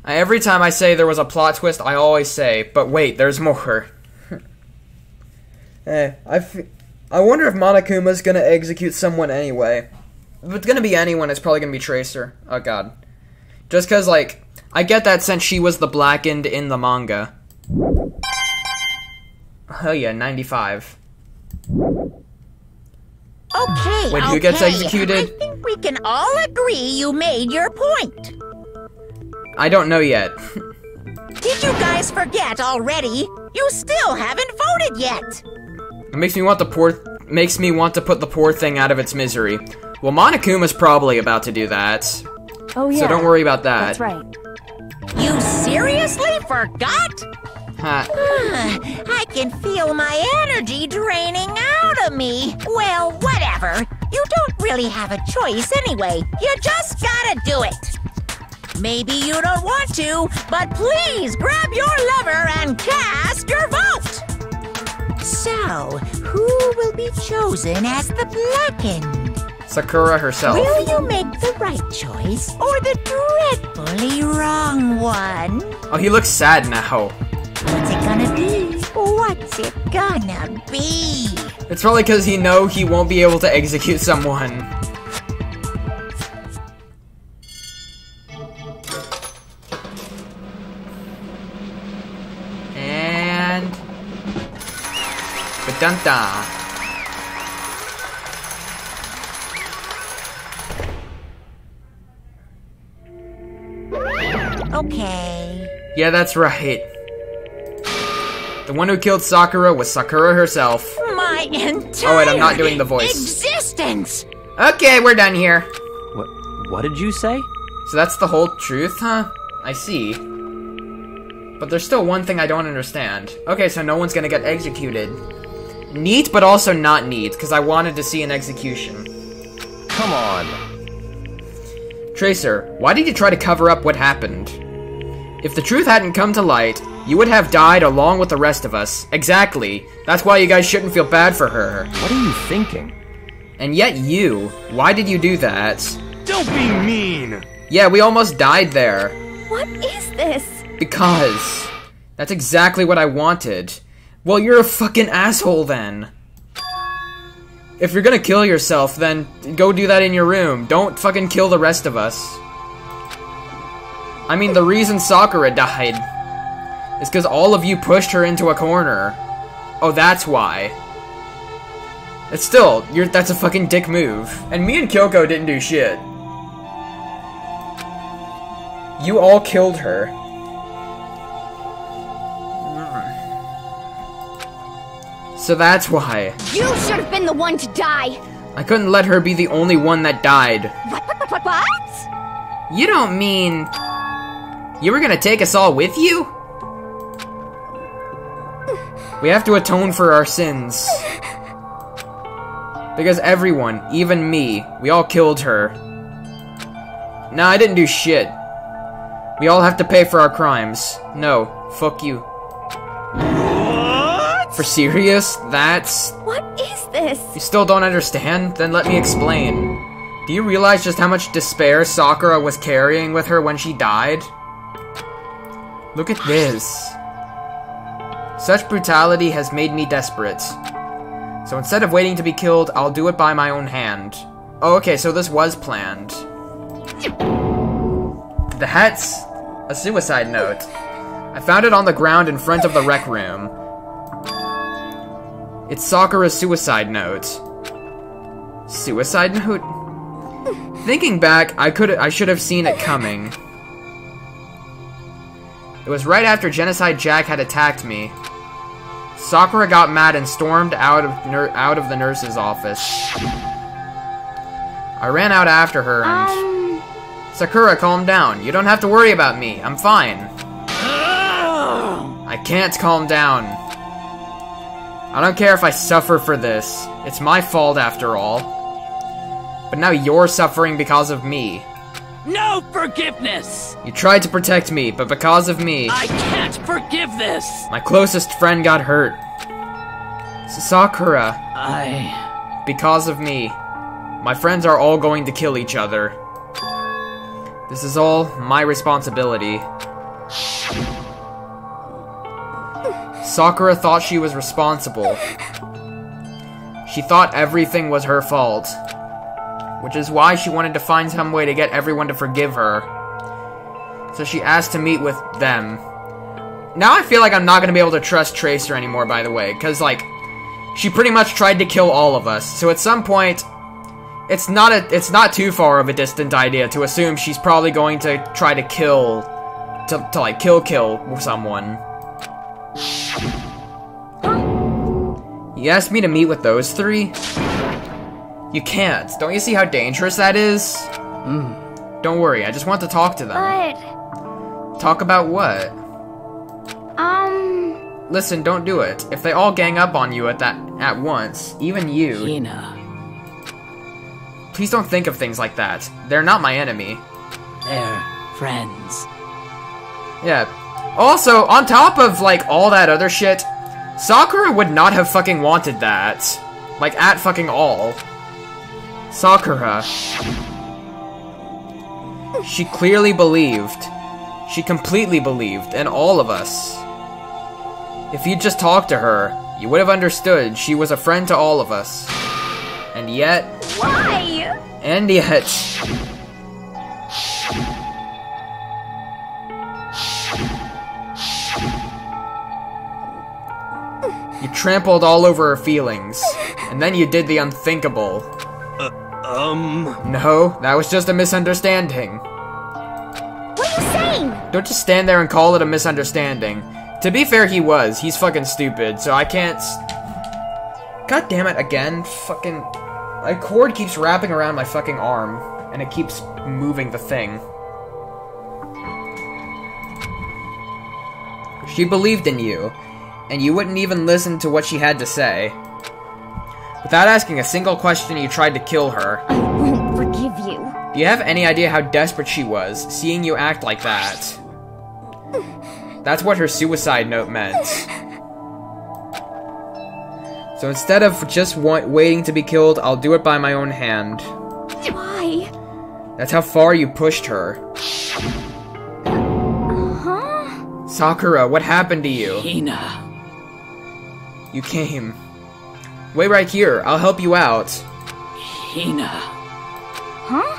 Speaker 1: Every time I say there was a plot twist, I always say, but wait, there's more. I wonder if Monokuma's gonna execute someone anyway. If it's gonna be anyone, it's probably gonna be Tracer. Oh god. Just cause, like, I get that since she was the Blackened in the manga. Oh yeah, 95.
Speaker 2: Okay,
Speaker 1: When
Speaker 2: okay.
Speaker 1: who gets executed?
Speaker 2: I think we can all agree you made your point.
Speaker 1: I don't know yet.
Speaker 2: Did you guys forget already? You still haven't voted yet.
Speaker 1: It makes me want to put the poor thing out of its misery. Well, Monokuma's probably about to do that.
Speaker 7: Oh yeah.
Speaker 1: So don't worry about that.
Speaker 7: That's right.
Speaker 2: You seriously forgot?
Speaker 1: Huh.
Speaker 2: I can feel my energy draining out of me. Well, whatever. You don't really have a choice anyway. You just gotta do it. Maybe you don't want to, but please grab your lever and cast your vote. So, who will be chosen as the Blackened?
Speaker 1: Sakura herself.
Speaker 2: Will you make the right choice or the dreadfully wrong one?
Speaker 1: Oh, he looks sad now.
Speaker 2: What's it gonna be? What's it gonna be?
Speaker 1: It's probably because he won't be able to execute someone. And... Ba-dun-da.
Speaker 2: Okay.
Speaker 1: Yeah, that's right. The one who killed Sakura was Sakura herself.
Speaker 2: My entire
Speaker 1: Oh wait, I'm not doing the voice.
Speaker 2: existence.
Speaker 1: Okay, we're done here.
Speaker 4: What did you say?
Speaker 1: So that's the whole truth, huh? I see. But there's still one thing I don't understand. Okay, so no one's gonna get executed. Neat, but also not neat, because I wanted to see an execution.
Speaker 4: Come on.
Speaker 1: Tracer, why did you try to cover up what happened? If the truth hadn't come to light, you would have died along with the rest of us. Exactly. That's why you guys shouldn't feel bad for her.
Speaker 4: What are you thinking?
Speaker 1: And yet you, why did you do that?
Speaker 5: Don't be mean!
Speaker 1: Yeah, we almost died there.
Speaker 8: What is this?
Speaker 1: Because that's exactly what I wanted. Well, you're a fucking asshole then. If you're gonna kill yourself, then go do that in your room. Don't fucking kill the rest of us. I mean, the reason Sakura died is because all of you pushed her into a corner. Oh, that's why. It's still, that's a fucking dick move. And me and Kyoko didn't do shit. You all killed her. So that's why.
Speaker 3: You should have been the one to die.
Speaker 1: I couldn't let her be the only one that died.
Speaker 3: What?
Speaker 1: You don't mean... You were gonna take us all with you? We have to atone for our sins. Because everyone, even me, we all killed her. Nah, I didn't do shit. We all have to pay for our crimes. No, fuck you.
Speaker 5: What?
Speaker 1: For serious? That's...
Speaker 3: What is this?
Speaker 1: You still don't understand? Then let me explain. Do you realize just how much despair Sakura was carrying with her when she died? Look at this. Such brutality has made me desperate. So instead of waiting to be killed, I'll do it by my own hand. Oh, okay, so this was planned. The hat's a suicide note. I found it on the ground in front of the rec room. It's Sakura's suicide note. Suicide note? Thinking back, I should have seen it coming. It was right after Genocide Jack had attacked me. Sakura got mad and stormed out of the nurse's office. I ran out after her and... Sakura, calm down. You don't have to worry about me. I'm fine. I can't calm down. I don't care if I suffer for this. It's my fault after all. But now you're suffering because of me.
Speaker 9: No forgiveness!
Speaker 1: You tried to protect me, but because of me...
Speaker 9: I can't forgive this!
Speaker 1: My closest friend got hurt. Sakura. Because of me. My friends are all going to kill each other. This is all my responsibility. Sakura thought she was responsible. She thought everything was her fault. Which is why she wanted to find some way to get everyone to forgive her. So she asked to meet with them. Now I feel like I'm not going to be able to trust Tracer anymore, by the way. Because, like, she pretty much tried to kill all of us. So at some point, it's not too far of a distant idea to assume she's probably going to try to kill... To kill someone. You asked me to meet with those three? You can't. Don't you see how dangerous that is? Don't worry, I just want to talk to them.
Speaker 3: But...
Speaker 1: Talk about what? Listen, don't do it. If they all gang up on you at once, even you...
Speaker 9: Hina.
Speaker 1: Please don't think of things like that. They're not my enemy.
Speaker 9: They're friends.
Speaker 1: Yeah. Also, on top of, like, all that other shit, Sakura would not have fucking wanted that. Like, at fucking all. Sakura. She clearly believed. She completely believed in all of us. If you'd just talked to her, you would have understood she was a friend to all of us. And yet...
Speaker 3: Why?
Speaker 1: And yet... You trampled all over her feelings. And then you did the unthinkable. No, that was just a misunderstanding.
Speaker 3: What are you saying?
Speaker 1: Don't just stand there and call it a misunderstanding. To be fair, he was. He's fucking stupid, so I can't... God damn it, again? Fucking... My cord keeps wrapping around my fucking arm, and it keeps moving the thing. She believed in you, and you wouldn't even listen to what she had to say. Without asking a single question, you tried to kill her.
Speaker 3: I won't forgive you.
Speaker 1: Do you have any idea how desperate she was, seeing you act like that? That's what her suicide note meant. So instead of just waiting to be killed, I'll do it by my own hand.
Speaker 3: Why?
Speaker 1: That's how far you pushed her.
Speaker 3: Huh?
Speaker 1: Sakura, what happened to you?
Speaker 9: Hina.
Speaker 1: You came. Wait right here, I'll help you out.
Speaker 9: Hina.
Speaker 3: Huh?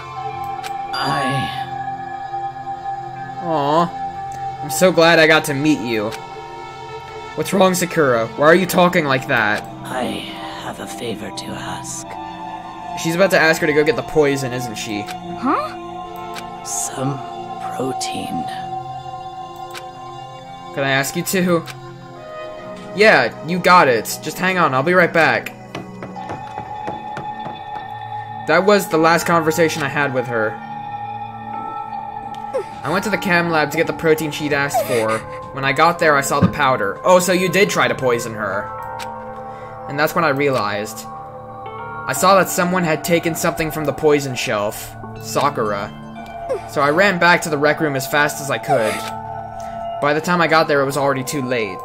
Speaker 1: Aw. I'm so glad I got to meet you. What's wrong, Sakura? Why are you talking like that?
Speaker 9: I have a favor to ask.
Speaker 1: She's about to ask her to go get the poison, isn't she?
Speaker 8: Huh?
Speaker 9: Some protein.
Speaker 1: Can I ask you to? Yeah, you got it. Just hang on, I'll be right back. That was the last conversation I had with her. I went to the chem lab to get the protein she'd asked for. When I got there, I saw the powder. Oh, so you did try to poison her. And that's when I realized. I saw that someone had taken something from the poison shelf. Sakura. So I ran back to the rec room as fast as I could. By the time I got there, it was already too late.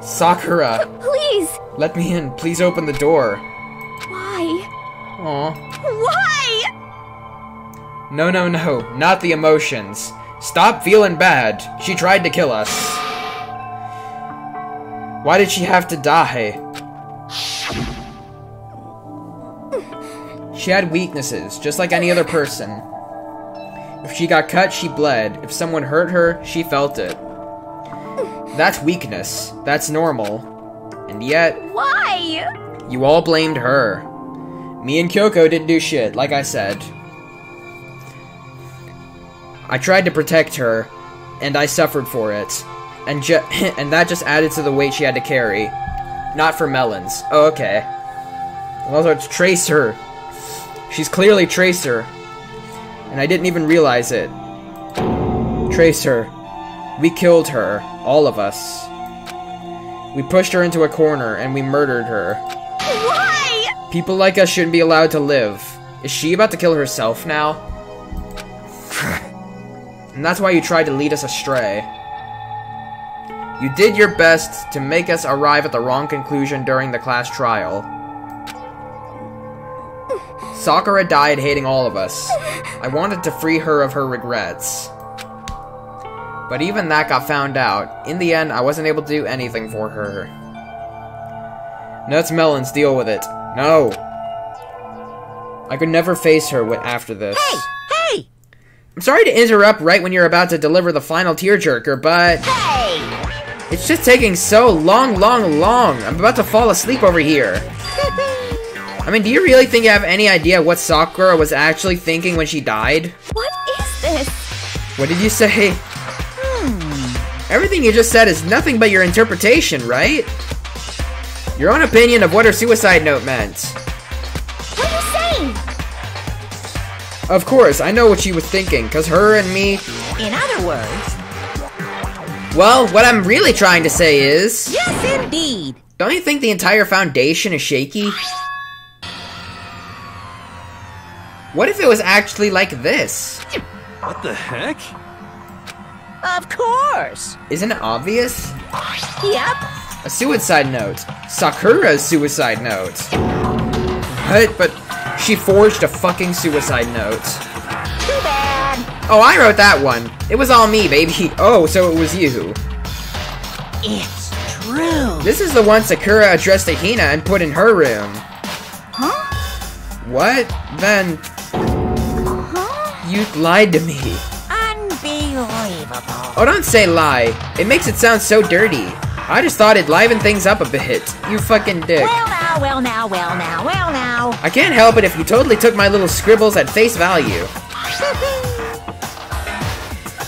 Speaker 1: Sakura!
Speaker 3: Please!
Speaker 1: Let me in. Please open the door.
Speaker 3: Why?
Speaker 1: Aw.
Speaker 3: Why?
Speaker 1: No, no, no. Not the emotions. Stop feeling bad. She tried to kill us. Why did she have to die? She had weaknesses, just like any other person. If she got cut, she bled. If someone hurt her, she felt it. That's weakness. That's normal. And yet...
Speaker 3: Why?
Speaker 1: You all blamed her. Me and Kyoko didn't do shit, like I said. I tried to protect her, and I suffered for it. And that just added to the weight she had to carry. Not for Melons. Oh, okay. Well, it's Tracer. She's clearly Tracer. And I didn't even realize it. Tracer. We killed her. All of us. We pushed her into a corner, and we murdered her.
Speaker 3: Why?
Speaker 1: People like us shouldn't be allowed to live. Is she about to kill herself now? And that's why you tried to lead us astray. You did your best to make us arrive at the wrong conclusion during the class trial. Sakura died hating all of us. I wanted to free her of her regrets. But even that got found out. In the end, I wasn't able to do anything for her. Nuts Melons, deal with it. No. I could never face her after this.
Speaker 2: Hey! Hey!
Speaker 1: I'm sorry to interrupt right when you're about to deliver the final tearjerker, but...
Speaker 2: Hey!
Speaker 1: It's just taking so long. I'm about to fall asleep over here. I mean, do you really think you have any idea what Sakura was actually thinking when she died?
Speaker 3: What is this?
Speaker 1: What did you say? Everything you just said is nothing but your interpretation, right? Your own opinion of what her suicide note meant.
Speaker 3: What are you saying?
Speaker 1: Of course, I know what she was thinking, cause her and me...
Speaker 2: In other words...
Speaker 1: Well, what I'm really trying to say is...
Speaker 2: Yes, indeed!
Speaker 1: Don't you think the entire foundation is shaky? What if it was actually like this?
Speaker 5: What the heck?
Speaker 2: Of course!
Speaker 1: Isn't it obvious?
Speaker 2: Yep.
Speaker 1: A suicide note. Sakura's suicide note. What? But she forged a fucking suicide note.
Speaker 2: Too bad.
Speaker 1: Oh, I wrote that one. It was all me, baby. Oh, so it was you.
Speaker 2: It's true.
Speaker 1: This is the one Sakura addressed to Hina and put in her room.
Speaker 3: Huh?
Speaker 1: What? Then... You lied to me.
Speaker 2: Unbelievable.
Speaker 1: Oh, don't say lie. It makes it sound so dirty. I just thought it'd liven things up a bit. You fucking dick.
Speaker 2: Well now.
Speaker 1: I can't help it if you totally took my little scribbles at face value.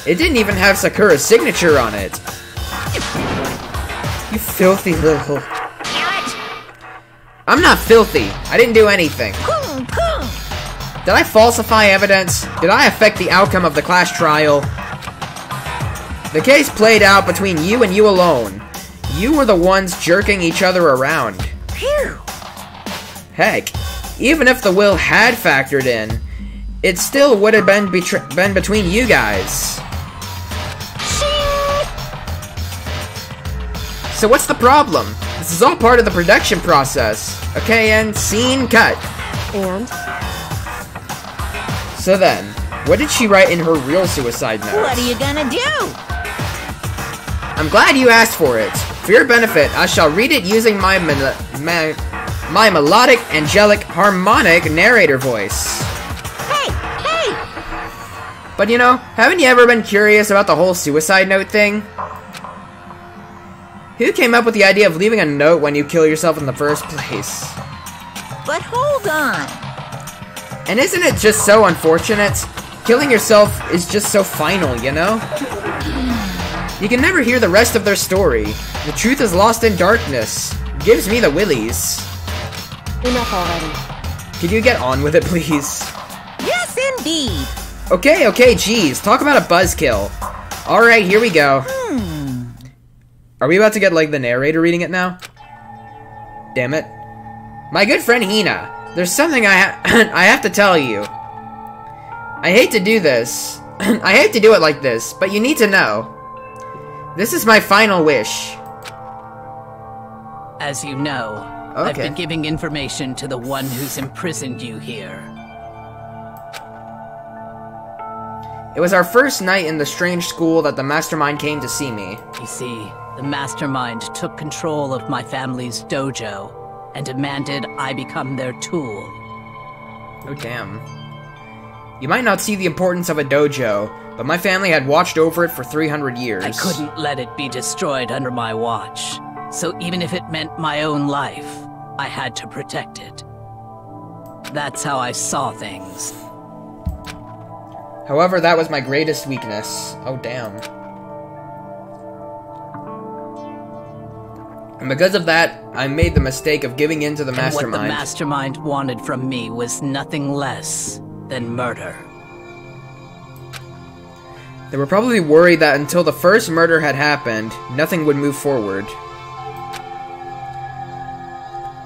Speaker 1: It didn't even have Sakura's signature on it. You filthy little... I'm not filthy. I didn't do anything. Did I falsify evidence? Did I affect the outcome of the class trial? The case played out between you and you alone. You were the ones jerking each other around.
Speaker 2: Phew.
Speaker 1: Heck, even if the will had factored in, it still would have been between you guys. So what's the problem? This is all part of the production process. Okay, and scene cut.
Speaker 7: And?
Speaker 1: So then, what did she write in her real suicide note?
Speaker 2: What are you gonna do?
Speaker 1: I'm glad you asked for it. For your benefit, I shall read it using my melodic, angelic, harmonic narrator voice.
Speaker 2: Hey!
Speaker 1: But you know, haven't you ever been curious about the whole suicide note thing? Who came up with the idea of leaving a note when you kill yourself in the first place?
Speaker 2: But hold on.
Speaker 1: And isn't it just so unfortunate? Killing yourself is just so final, you know? You can never hear the rest of their story. The truth is lost in darkness. Gives me the willies.
Speaker 7: Enough already.
Speaker 1: Could you get on with it, please?
Speaker 2: Yes, indeed.
Speaker 1: Okay, geez. Talk about a buzzkill. Alright, here we go. Are we about to get, like, the narrator reading it now? Damn it. My good friend Hina, there's something I have to tell you. I hate to do this. I hate to do it like this, but you need to know. This is my final wish.
Speaker 9: As you know, I've been giving information to the one who's imprisoned you here.
Speaker 1: It was our first night in the strange school that the mastermind came to see me.
Speaker 9: You see, the mastermind took control of my family's dojo and demanded I become their tool.
Speaker 1: Oh, damn. You might not see the importance of a dojo, but my family had watched over it for 300 years.
Speaker 9: I couldn't let it be destroyed under my watch. So even if it meant my own life, I had to protect it. That's how I saw things.
Speaker 1: However, that was my greatest weakness. Oh, damn. And because of that, I made the mistake of giving in to the mastermind.
Speaker 9: And what the mastermind wanted from me was nothing less than murder.
Speaker 1: They were probably worried that until the first murder had happened, nothing would move forward.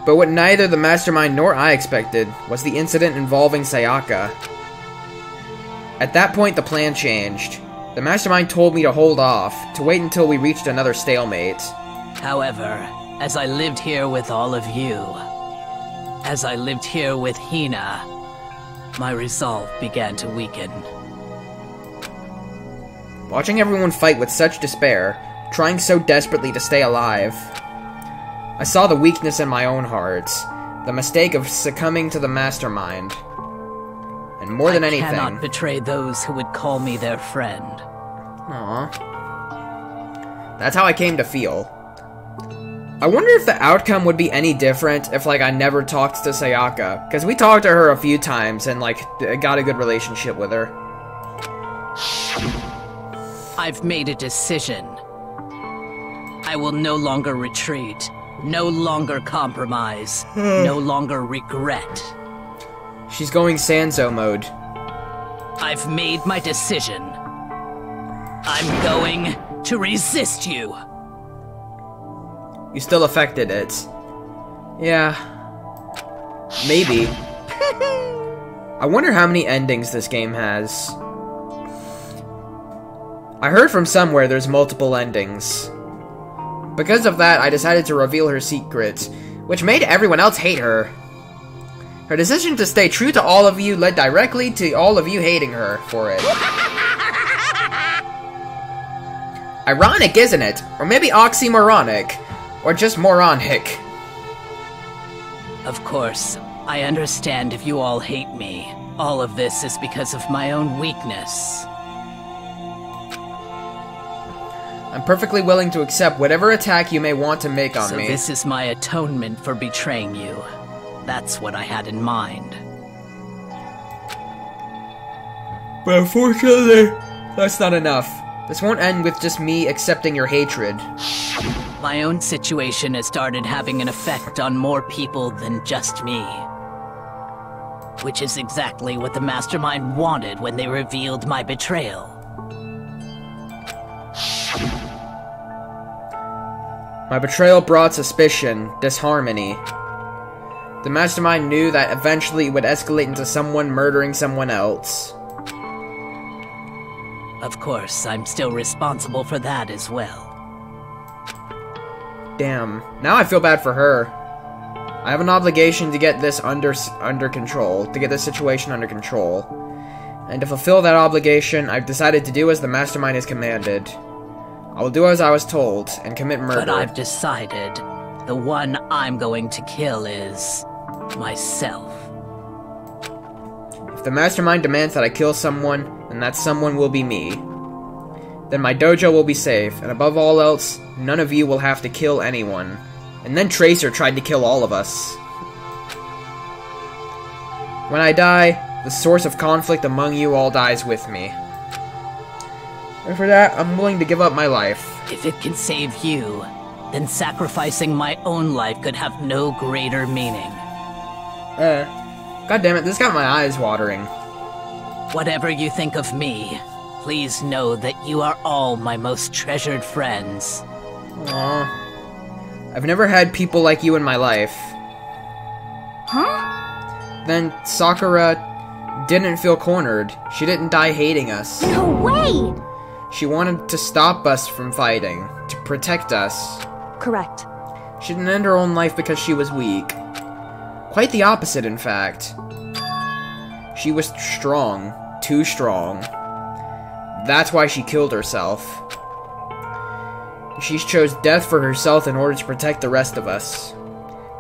Speaker 1: But what neither the mastermind nor I expected was the incident involving Sayaka. At that point, the plan changed. The mastermind told me to hold off, to wait until we reached another stalemate.
Speaker 9: However, as I lived here with all of you, as I lived here with Hina, my resolve began to weaken.
Speaker 1: Watching everyone fight with such despair, trying so desperately to stay alive, I saw the weakness in my own heart, the mistake of succumbing to the mastermind. And more than anything,
Speaker 9: I cannot betray those who would call me their friend.
Speaker 1: Aww. That's how I came to feel. I wonder if the outcome would be any different if, like, I never talked to Sayaka. Because we talked to her a few times and, like, got a good relationship with her.
Speaker 9: I've made a decision. I will no longer retreat, no longer compromise, no longer regret.
Speaker 1: She's going Sanzo mode.
Speaker 9: I've made my decision. I'm going to resist you.
Speaker 1: You still affected it. Yeah. Maybe. I wonder how many endings this game has. I heard from somewhere there's multiple endings. Because of that, I decided to reveal her secret, which made everyone else hate her. Her decision to stay true to all of you led directly to all of you hating her for it. Ironic, isn't it? Or maybe oxymoronic. Or just moronic.
Speaker 9: Of course, I understand if you all hate me. All of this is because of my own weakness.
Speaker 1: I'm perfectly willing to accept whatever attack you may want to make on me.
Speaker 9: So this is my atonement for betraying you. That's what I had in mind.
Speaker 1: But unfortunately, that's not enough. This won't end with just me accepting your hatred.
Speaker 9: My own situation has started having an effect on more people than just me. Which is exactly what the mastermind wanted when they revealed my betrayal.
Speaker 1: My betrayal brought suspicion, disharmony. The mastermind knew that eventually it would escalate into someone murdering someone else.
Speaker 9: Of course, I'm still responsible for that as well.
Speaker 1: Damn, now I feel bad for her. I have an obligation to get this under control, to get this situation under control. And to fulfill that obligation, I've decided to do as the mastermind has commanded. I will do as I was told, and commit murder.
Speaker 9: But I've decided the one I'm going to kill is myself.
Speaker 1: If the mastermind demands that I kill someone, and that someone will be me. Then my dojo will be safe, and above all else, none of you will have to kill anyone. And then Tracer tried to kill all of us. When I die, the source of conflict among you all dies with me. And for that, I'm willing to give up my life.
Speaker 9: If it can save you, then sacrificing my own life could have no greater meaning.
Speaker 1: God damn it, this got my eyes watering.
Speaker 9: Whatever you think of me, please know that you are all my most treasured friends.
Speaker 1: Aww. I've never had people like you in my life.
Speaker 3: Huh?
Speaker 1: Then Sakura didn't feel cornered. She didn't die hating us.
Speaker 3: No way!
Speaker 1: She wanted to stop us from fighting, to protect us.
Speaker 7: Correct.
Speaker 1: She didn't end her own life because she was weak. Quite the opposite, in fact. She was strong. Too strong. That's why she killed herself. She chose death for herself in order to protect the rest of us.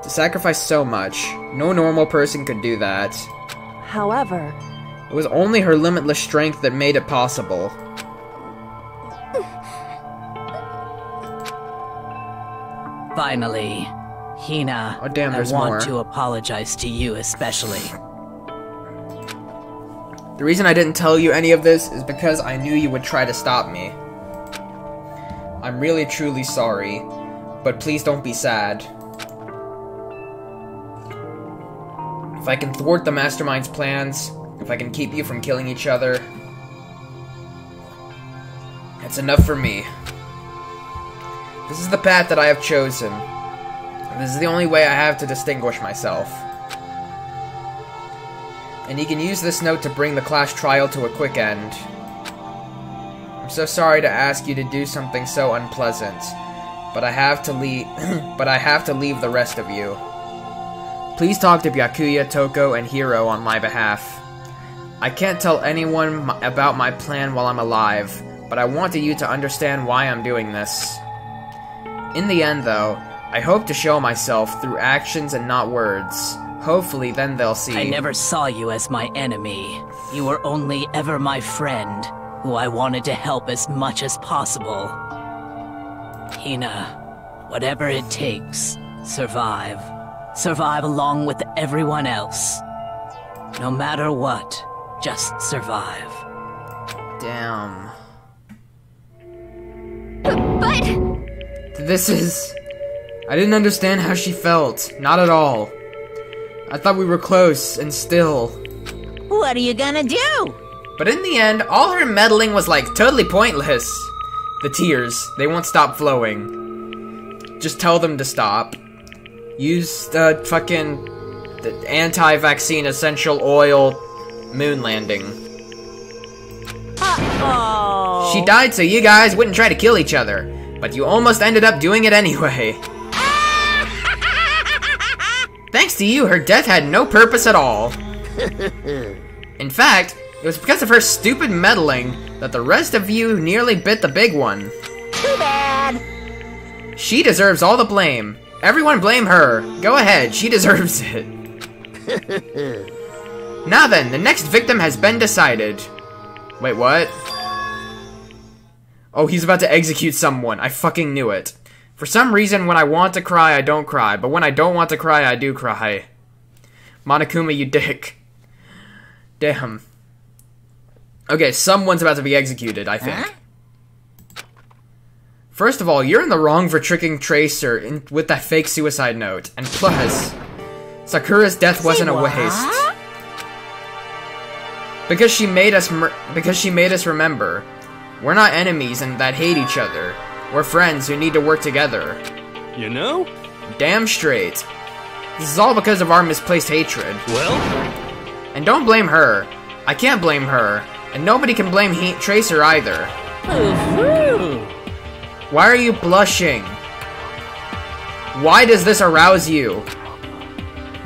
Speaker 1: To sacrifice so much, no normal person could do that.
Speaker 7: However,
Speaker 1: it was only her limitless strength that made it possible.
Speaker 9: Finally, Hina,
Speaker 1: oh, damn,
Speaker 9: I
Speaker 1: there's
Speaker 9: want
Speaker 1: more.
Speaker 9: to apologize to you especially.
Speaker 1: The reason I didn't tell you any of this is because I knew you would try to stop me. I'm really truly sorry, but please don't be sad. If I can thwart the Mastermind's plans, if I can keep you from killing each other, it's enough for me. This is the path that I have chosen. This is the only way I have to distinguish myself. And you can use this note to bring the class trial to a quick end. I'm so sorry to ask you to do something so unpleasant, but I have to leave. But I have to leave the rest of you. Please talk to Byakuya, Toko, and Hiro on my behalf. I can't tell anyone about my plan while I'm alive, but I wanted you to understand why I'm doing this. In the end, though, I hope to show myself through actions and not words. Hopefully, then they'll see.
Speaker 9: I never saw you as my enemy. You were only ever my friend, who I wanted to help as much as possible. Hina, whatever it takes, survive. Survive along with everyone else. No matter what, just survive.
Speaker 1: Damn.
Speaker 3: But...
Speaker 1: This is... I didn't understand how she felt. Not at all. I thought we were close, and still...
Speaker 2: What are you gonna do?
Speaker 1: But in the end, all her meddling was like totally pointless. The tears, they won't stop flowing. Just tell them to stop. Use the anti-vaccine essential oil moon landing.
Speaker 2: Uh-oh.
Speaker 1: She died so you guys wouldn't try to kill each other, but you almost ended up doing it anyway. Thanks to you, her death had no purpose at all. In fact, it was because of her stupid meddling that the rest of you nearly bit the big one.
Speaker 2: Too bad.
Speaker 1: She deserves all the blame. Everyone blame her. Go ahead, she deserves it. Now then, the next victim has been decided. Wait, what? Oh, he's about to execute someone. I fucking knew it. For some reason, when I want to cry, I don't cry. But when I don't want to cry, I do cry. Monokuma, you dick. Damn. Okay, someone's about to be executed, I think.
Speaker 2: Huh?
Speaker 1: First of all, you're in the wrong for tricking Tracer with that fake suicide note. And plus, Sakura's death wasn't a waste. Because she made us remember. We're not enemies and that hate each other. We're friends who need to work together.
Speaker 5: You know?
Speaker 1: Damn straight. This is all because of our misplaced hatred.
Speaker 5: Well?
Speaker 1: And don't blame her. I can't blame her. And nobody can blame Tracer either. Why are you blushing? Why does this arouse you?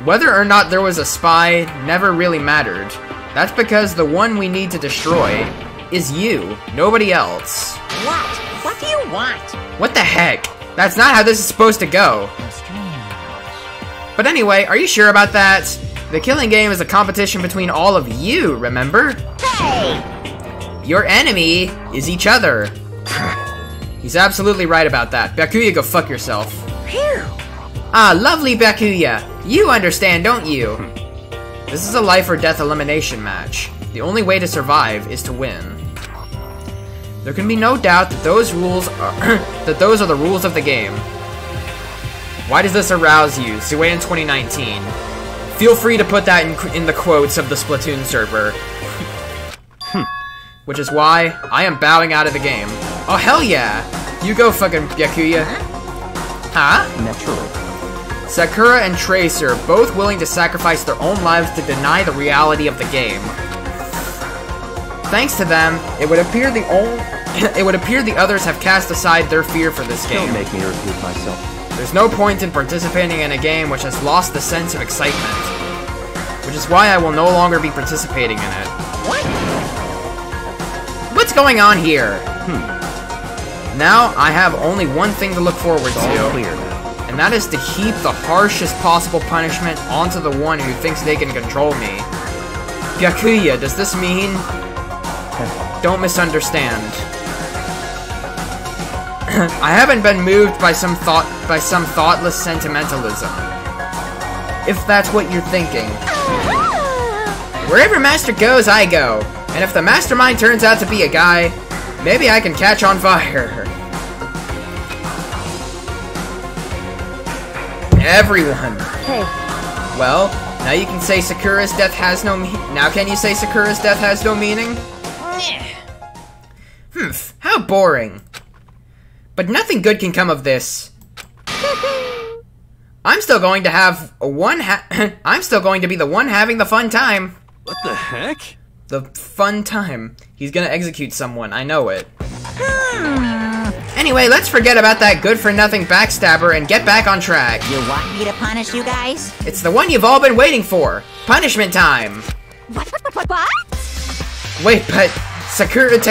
Speaker 1: Whether or not there was a spy never really mattered. That's because the one we need to destroy is you, nobody else.
Speaker 2: What? What do you want?
Speaker 1: What the heck? That's not how this is supposed to go. But anyway, are you sure about that? The killing game is a competition between all of you, remember?
Speaker 2: Hey!
Speaker 1: Your enemy is each other. He's absolutely right about that. Byakuya, go fuck yourself.
Speaker 2: Phew!
Speaker 1: Ah, lovely Byakuya. You understand, don't you? This is a life or death elimination match. The only way to survive is to win. There can be no doubt that those are the rules of the game. Why does this arouse you? Zuan 2019. Feel free to put that in the quotes of the Splatoon server. Which is why I am bowing out of the game. Oh, hell yeah! You go, fucking Byakuya. Huh?
Speaker 4: Naturally.
Speaker 1: Sakura and Tracer, both willing to sacrifice their own lives to deny the reality of the game. Thanks to them, it would appear the others have cast aside their fear for this game.
Speaker 4: Don't make me repeat myself.
Speaker 1: There's no point in participating in a game which has lost the sense of excitement. Which is why I will no longer be participating in it.
Speaker 2: What?
Speaker 1: What's going on here? Now, I have only one thing to look forward
Speaker 4: It's all
Speaker 1: to.
Speaker 4: clear now.
Speaker 1: And that is to heap the harshest possible punishment onto the one who thinks they can control me. Byakuya, does this mean... Don't misunderstand. I haven't been moved by some thoughtless sentimentalism. If that's what you're thinking. Wherever Master goes, I go. And if the mastermind turns out to be a guy, maybe I can catch on fire. Everyone.
Speaker 7: Hey,
Speaker 1: Well, now you can say Sakura's death has no now can you say Sakura's death has no meaning? How boring. But nothing good can come of this. I'm still going to have I'm still going to be the one having the fun time.
Speaker 5: What the heck?
Speaker 1: The fun time. He's gonna execute someone, I know it. Anyway, let's forget about that good-for-nothing backstabber and get back on track.
Speaker 2: You want me to punish you guys?
Speaker 1: It's the one you've all been waiting for. Punishment time.
Speaker 3: What?
Speaker 1: Wait, but Sakura was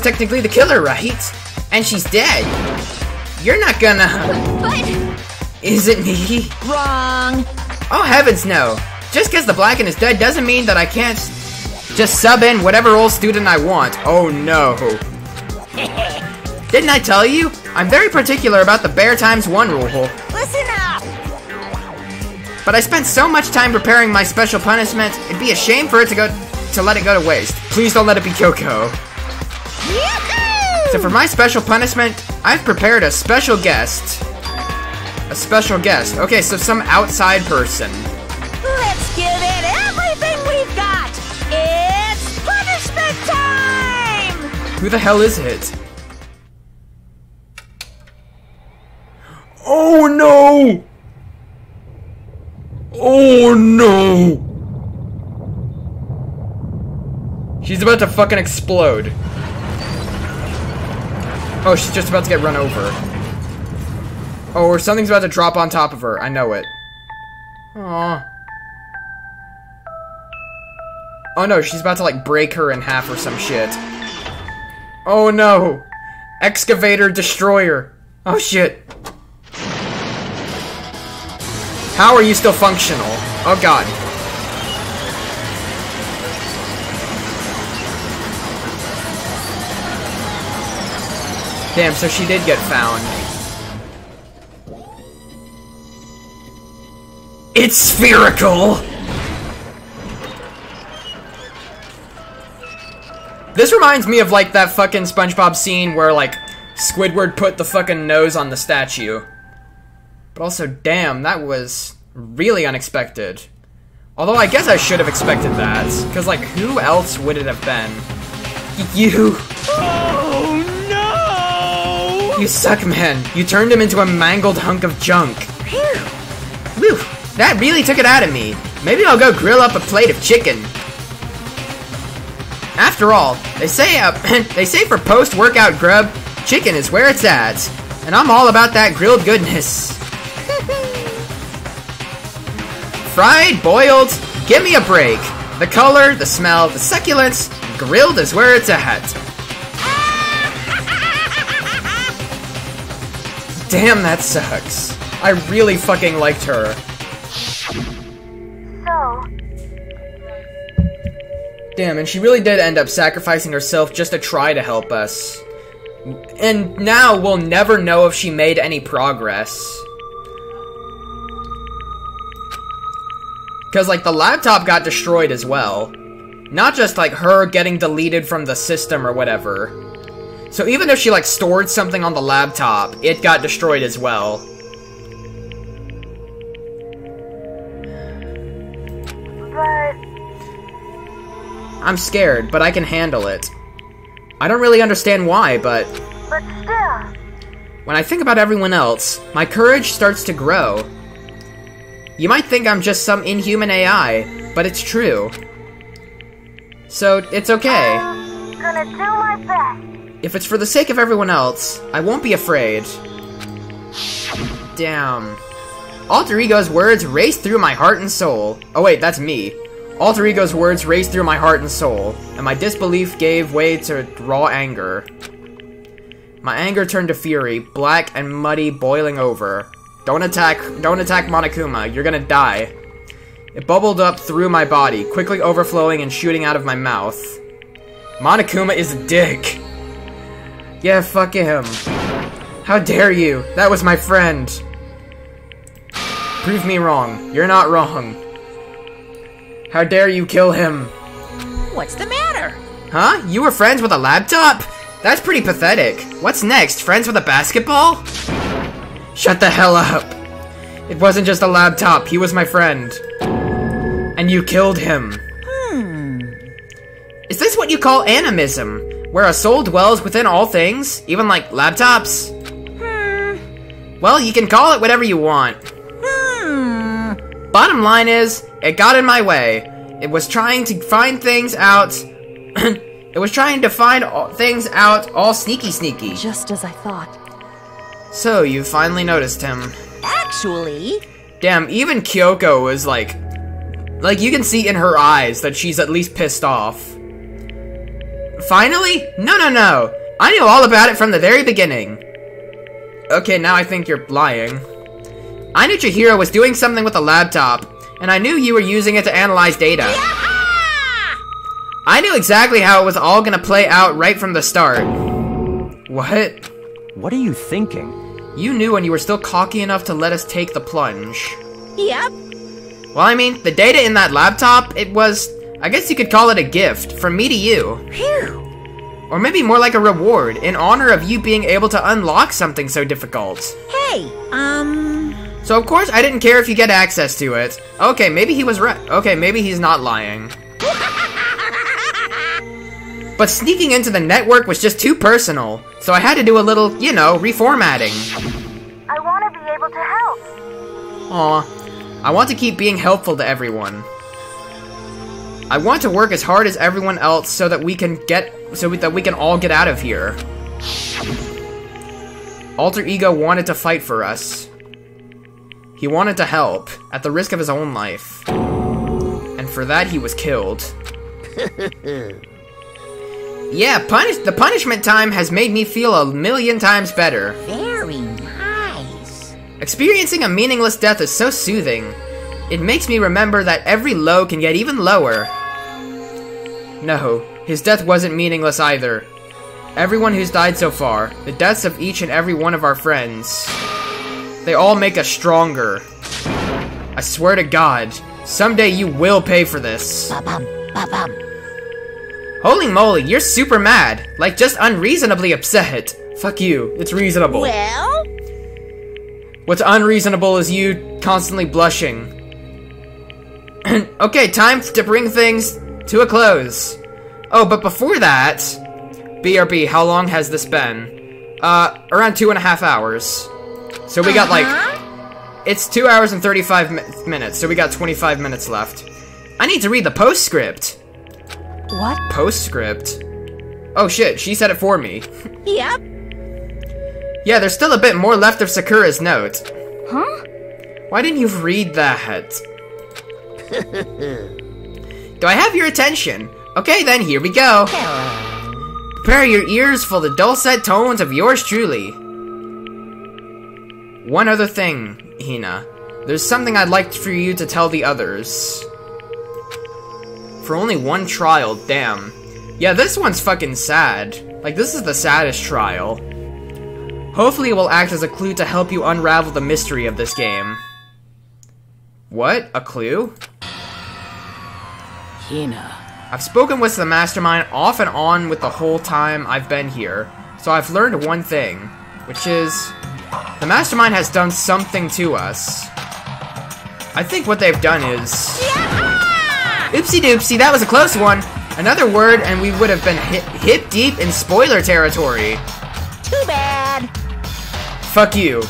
Speaker 1: technically the killer, right? And she's dead. You're not gonna...
Speaker 3: But...
Speaker 1: Is it me?
Speaker 2: Wrong!
Speaker 1: Oh, heavens no. Just because the Blacken is dead doesn't mean that I can't just sub in whatever old student I want. Oh no. Didn't I tell you? I'm very particular about the bear times one rule.
Speaker 2: Listen up!
Speaker 1: But I spent so much time preparing my special punishment, it'd be a shame for it to let it go to waste. Please don't let it be Kyoko.
Speaker 2: Yahoo!
Speaker 1: So for my special punishment, I've prepared a special guest. A special guest. Okay, so some outside person.
Speaker 2: Let's give it everything we've got! It's punishment time!
Speaker 1: Who the hell is it? Oh no! Oh no! She's about to fucking explode. Oh, she's just about to get run over. Oh, or something's about to drop on top of her. I know it. Aww. Oh no, she's about to like break her in half or some shit. Oh no! Excavator destroyer. Oh shit. How are you still functional? Oh god. Damn, so she did get found. It's spherical! This reminds me of like that fucking SpongeBob scene where like Squidward put the fucking nose on the statue. But also, damn, that was really unexpected. Although I guess I should have expected that, because like who else would it have been? You.
Speaker 5: Oh no!
Speaker 1: You suck, man. You turned him into a mangled hunk of junk. Whew. That really took it out of me. Maybe I'll go grill up a plate of chicken. After all, they say for post-workout grub, chicken is where it's at. And I'm all about that grilled goodness. Fried, boiled, give me a break. The color, the smell, the succulence, grilled is where it's at. Damn, that sucks. I really fucking liked her.
Speaker 3: go.
Speaker 1: Damn, and she really did end up sacrificing herself just to try to help us. And now we'll never know if she made any progress. Because, like, the laptop got destroyed as well. Not just, like, her getting deleted from the system or whatever. So even if she, like, stored something on the laptop, it got destroyed as well.
Speaker 3: But...
Speaker 1: I'm scared, but I can handle it. I don't really understand why, but
Speaker 3: still...
Speaker 1: when I think about everyone else, my courage starts to grow. You might think I'm just some inhuman AI, but it's true. So, it's okay.
Speaker 3: Gonna do my best.
Speaker 1: If it's for the sake of everyone else, I won't be afraid. Damn. Alter Ego's words raced through my heart and soul. Oh wait, that's me. Alter Ego's words raced through my heart and soul, and my disbelief gave way to raw anger. My anger turned to fury, black and muddy, boiling over. Don't attack Monokuma, you're gonna die. It bubbled up through my body, quickly overflowing and shooting out of my mouth. Monokuma is a dick. Yeah, fuck him. How dare you? That was my friend. Prove me wrong. You're not wrong. How dare you kill him?
Speaker 2: What's the matter?
Speaker 1: Huh? You were friends with a laptop? That's pretty pathetic. What's next? Friends with a basketball? Shut the hell up. It wasn't just a laptop. He was my friend. And you killed him. Is this what you call animism? Where a soul dwells within all things? Even like laptops? Well, you can call it whatever you want. Bottom line is, it got in my way. It was trying to find things out. It was trying to find things out all sneaky.
Speaker 7: Just as I thought.
Speaker 1: So, you finally noticed him.
Speaker 2: Actually...
Speaker 1: Damn, even Kyoko was like, you can see in her eyes that she's at least pissed off. Finally? No. I knew all about it from the very beginning. Okay, now I think you're lying. I knew Chihiro was doing something with the laptop, and I knew you were using it to analyze data. I knew exactly how it was all gonna play out right from the start. What?
Speaker 4: What are you thinking?
Speaker 1: You knew when you were still cocky enough to let us take the plunge.
Speaker 2: Yep.
Speaker 1: Well, I mean, the data in that laptop, it was... I guess you could call it a gift, from me to you.
Speaker 2: Phew.
Speaker 1: Or maybe more like a reward, in honor of you being able to unlock something so difficult.
Speaker 2: Hey,
Speaker 1: So of course I didn't care if you get access to it. Okay, maybe he was right. Okay, maybe he's not lying. But sneaking into the network was just too personal, so I had to do a little, you know, reformatting.
Speaker 3: I want to be able to help.
Speaker 1: Aw, I want to keep being helpful to everyone. I want to work as hard as everyone else so that we can all get out of here. Alter Ego wanted to fight for us. He wanted to help, at the risk of his own life. And for that, he was killed. Yeah, the punishment time has made me feel 1,000,000 times better.
Speaker 2: very nice.
Speaker 1: Experiencing a meaningless death is so soothing. It makes me remember that every low can get even lower. No, his death wasn't meaningless either. Everyone who's died so far, the deaths of each and every one of our friends, they all make us stronger. I swear to God, someday you will pay for this.
Speaker 2: Ba-bum, ba-bum.
Speaker 1: Holy moly, you're super mad. Like, just unreasonably upset. Fuck you, it's reasonable.
Speaker 2: Well?
Speaker 1: What's unreasonable is you constantly blushing. Okay, time to bring things to a close. Oh, but before that... BRB, how long has this been? Around 2.5 hours. So we got like... It's 2 hours and 35 minutes, so we got 25 minutes left. I need to read the postscript.
Speaker 7: What?
Speaker 1: Postscript? Oh shit, she said it for me.
Speaker 2: Yep.
Speaker 1: Yeah, there's still a bit more left of Sakura's note.
Speaker 8: Huh?
Speaker 1: Why didn't you read that? Do I have your attention? Okay then, here we go. Prepare your ears for the dulcet tones of yours truly. One other thing, Hina. There's something I'd like for you to tell the others. For only one trial, damn. Yeah, this one's fucking sad. Like, this is the saddest trial. Hopefully it will act as a clue to help you unravel the mystery of this game. What? A clue?
Speaker 9: Hina.
Speaker 1: I've spoken with the mastermind off and on with the whole time I've been here, so I've learned one thing, which is, the mastermind has done something to us. I think what they've done is... Oopsie doopsie, that was a close one! Another word and we would have been hip deep in spoiler territory.
Speaker 2: Too bad.
Speaker 1: Fuck you.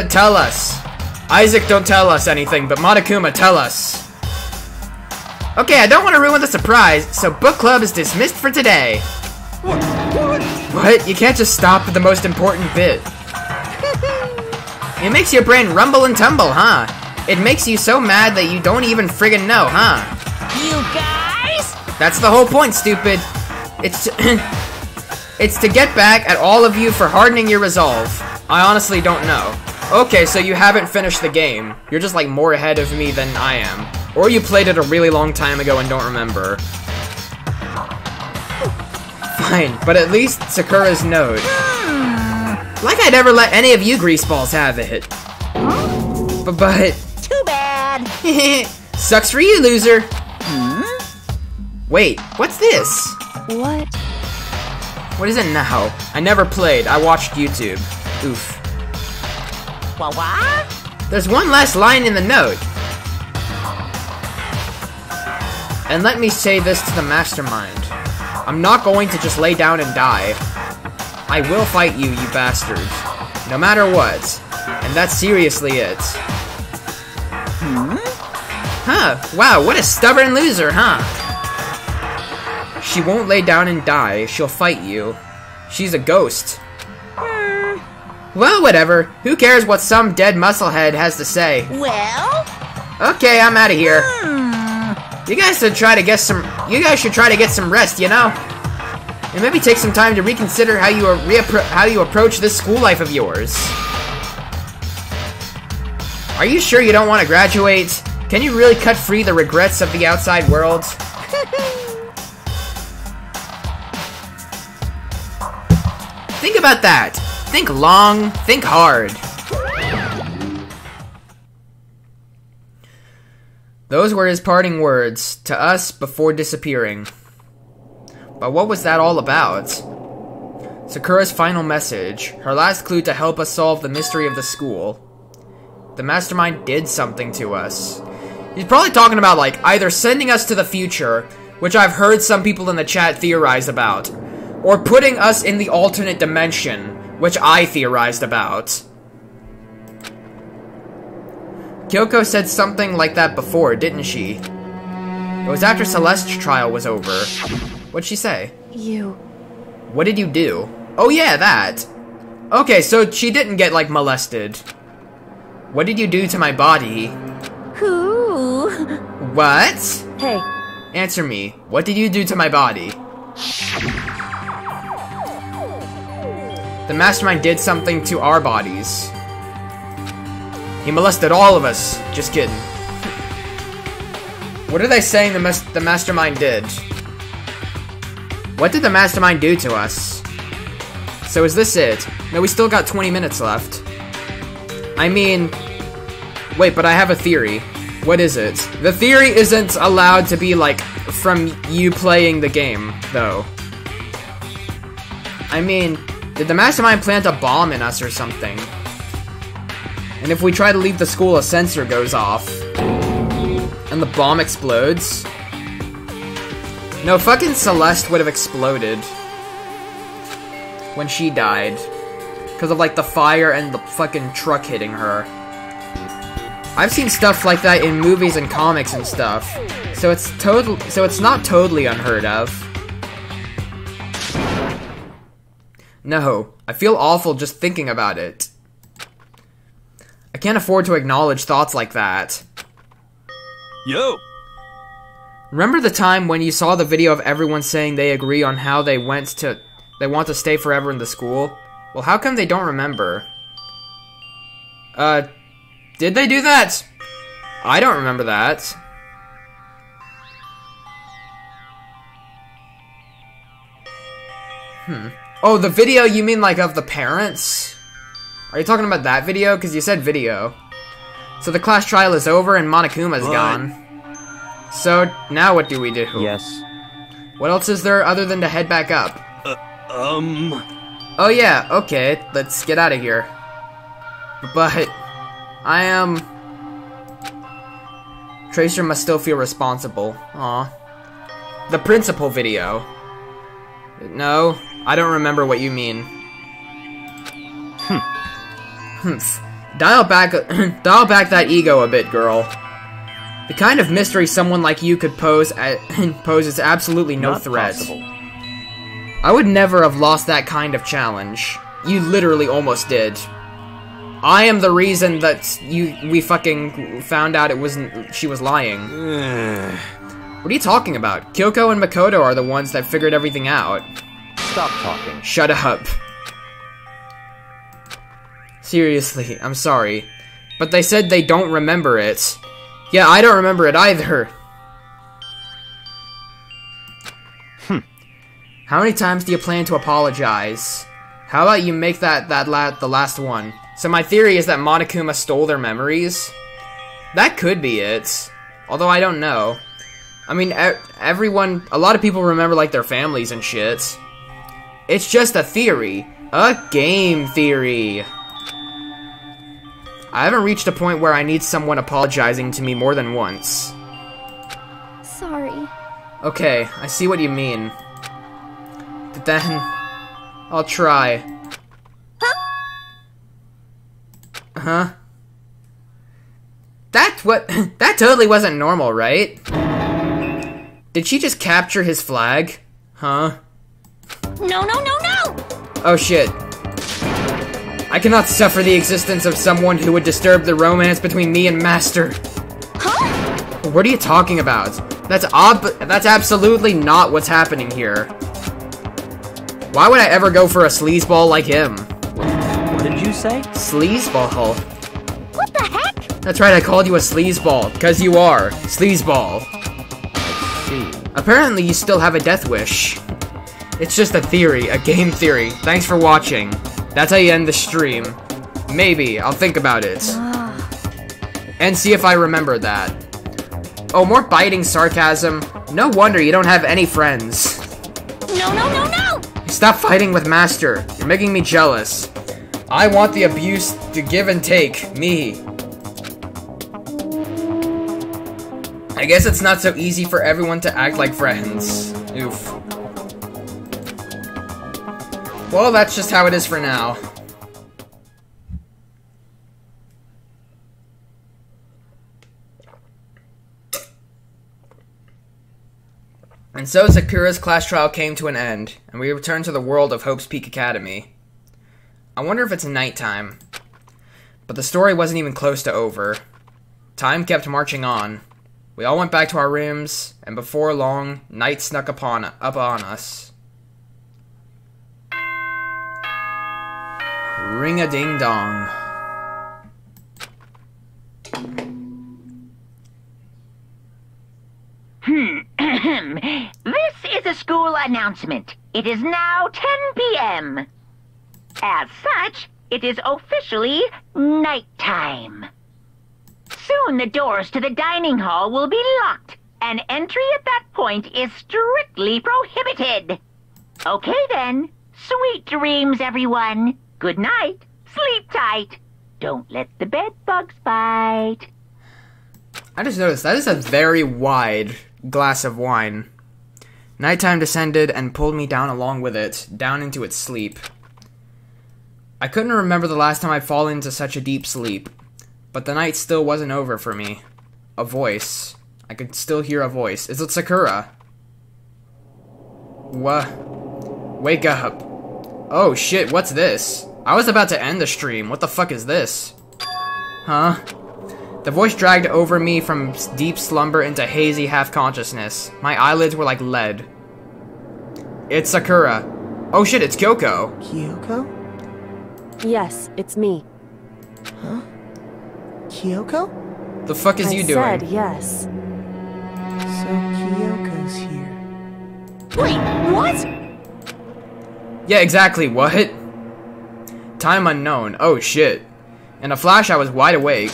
Speaker 1: Tell us. Isaac, don't tell us anything, but Monokuma, tell us. Okay, I don't want to ruin the surprise, so book club is dismissed for today. What? You can't just stop at the most important bit. It makes your brain rumble and tumble, huh? It makes you so mad that you don't even friggin' know, huh?
Speaker 2: You guys?
Speaker 1: That's the whole point, stupid. It's to get back at all of you for hardening your resolve. I honestly don't know. Okay, so you haven't finished the game. You're just like more ahead of me than I am. Or you played it a really long time ago and don't remember. Fine, but at least Sakura's node. Like I'd ever let any of you greaseballs have it. But...
Speaker 2: Too bad.
Speaker 1: Sucks for you, loser. Wait, what's this?
Speaker 7: What?
Speaker 1: What is it now? I never played, I watched YouTube. Oof.
Speaker 2: What?
Speaker 1: There's one last line in the note. And let me say this to the mastermind. I'm not going to just lay down and die. I will fight you, you bastards. No matter what. And that's seriously it. Huh, wow, what a stubborn loser, huh? She won't lay down and die, she'll fight you. She's a ghost. Well, whatever. Who cares what some dead musclehead has to say?
Speaker 2: Well?
Speaker 1: Okay, I'm out of here. You guys should try to get some rest, you know? And maybe take some time to reconsider how you approach this school life of yours. Are you sure you don't want to graduate? Can you really cut free the regrets of the outside world? Think about that. Think long, think hard. Those were his parting words to us before disappearing. But what was that all about? Sakura's final message, her last clue to help us solve the mystery of the school. The mastermind did something to us. He's probably talking about, like, either sending us to the future, which I've heard some people in the chat theorize about, or putting us in the alternate dimension, which I theorized about. Kyoko said something like that before, didn't she? It was after Celeste's trial was over. What'd she say?
Speaker 7: You.
Speaker 1: What did you do? Oh yeah, that. Okay, so she didn't get, like, molested. What did you do to my body?
Speaker 2: Who?
Speaker 1: What?
Speaker 7: Hey.
Speaker 1: Answer me. What did you do to my body? The mastermind did something to our bodies. He molested all of us. Just kidding. What are they saying the mastermind did? What did the mastermind do to us? So is this it? No, we still got 20 minutes left. I mean... Wait, but I have a theory. What is it? The theory isn't allowed to be, like, from you playing the game, though. I mean, did the mastermind plant a bomb in us or something? And if we try to leave the school, a sensor goes off. And the bomb explodes? No, fucking Celeste would have exploded. When she died. Because of, like, the fire and the fucking truck hitting her. I've seen stuff like that in movies and comics and stuff. So it's not totally unheard of. No, I feel awful just thinking about it. I can't afford to acknowledge thoughts like that.
Speaker 5: Yo!
Speaker 1: Remember the time when you saw the video of everyone saying they agree on how they want to stay forever in the school? Well, how come they don't remember? Did they do that? I don't remember that. Oh, the video you mean like of the parents? Are you talking about that video? Because you said video. So the class trial is over and Monokuma's gone. So, now what do we do?
Speaker 4: Yes.
Speaker 1: What else is there other than to head back up? Oh yeah, okay, let's get out of here. But, I am... Tracer must still feel responsible. Aw. The principal video. No, I don't remember what you mean. Dial back that ego a bit, girl. The kind of mystery someone like you could pose poses absolutely no threat.
Speaker 4: Possible.
Speaker 1: I would never have lost that kind of challenge. You literally almost did. I am the reason that we fucking found out she was lying. What are you talking about? Kyoko and Makoto are the ones that figured everything out.
Speaker 4: Stop talking.
Speaker 1: Shut up. Seriously, I'm sorry. But they said they don't remember it. Yeah, I don't remember it either. How many times do you plan to apologize? How about you make that the last one? So my theory is that Monokuma stole their memories? That could be it. Although I don't know. I mean, a lot of people remember, like, their families and shit. It's just a theory. A game theory. I haven't reached a point where I need someone apologizing to me more than once.
Speaker 3: Sorry.
Speaker 1: Okay, I see what you mean. But then, I'll try. Huh? That totally wasn't normal, right? Did she just capture his flag? Huh?
Speaker 3: No, no, no, no!
Speaker 1: Oh shit. I cannot suffer the existence of someone who would disturb the romance between me and Master.
Speaker 3: Huh?
Speaker 1: What are you talking about? That's absolutely not what's happening here. Why would I ever go for a sleazeball like him?
Speaker 4: What did you say?
Speaker 1: Sleazeball?
Speaker 3: What the heck?
Speaker 1: That's right, I called you a sleazeball, because you are. Sleazeball.
Speaker 4: I see.
Speaker 1: Apparently you still have a death wish. It's just a theory, a game theory. Thanks for watching. That's how you end the stream. Maybe, I'll think about it. And see if I remember that. Oh, more biting sarcasm. No wonder you don't have any friends.
Speaker 3: No, no, no, no!
Speaker 1: Stop fighting with Master. You're making me jealous. I want the abuse to give and take. Me. I guess it's not so easy for everyone to act like friends. Oof. Well, that's just how it is for now. And so Sakura's class trial came to an end, and we returned to the world of Hope's Peak Academy. I wonder if it's nighttime. But the story wasn't even close to over. Time kept marching on. We all went back to our rooms, and before long, night snuck up on us. Ring-a-ding-dong.
Speaker 2: This is a school announcement. It is now 10 p.m. As such, it is officially nighttime. Soon the doors to the dining hall will be locked, and entry at that point is strictly prohibited. Okay then, sweet dreams, everyone. Good night, sleep tight. Don't let the bed bugs bite.
Speaker 1: I just noticed that is a very wide glass of wine. Nighttime descended and pulled me down along with it, down into its sleep. I couldn't remember the last time I'd fallen into such a deep sleep, but the night still wasn't over for me. A voice. I could still hear a voice. Is it Sakura? Wake up. Oh shit, what's this? I was about to end the stream. What the fuck is this? Huh? The voice dragged over me from deep slumber into hazy half-consciousness. My eyelids were like lead. It's Sakura. Oh shit, it's Kyoko.
Speaker 6: Kyoko?
Speaker 7: Yes, it's me.
Speaker 6: Huh? Kyoko?
Speaker 1: The fuck is you doing?
Speaker 7: I said yes.
Speaker 6: So Kyoko's here.
Speaker 2: Wait, what?
Speaker 1: Yeah, exactly, what? Time unknown. Oh, shit. In a flash, I was wide awake.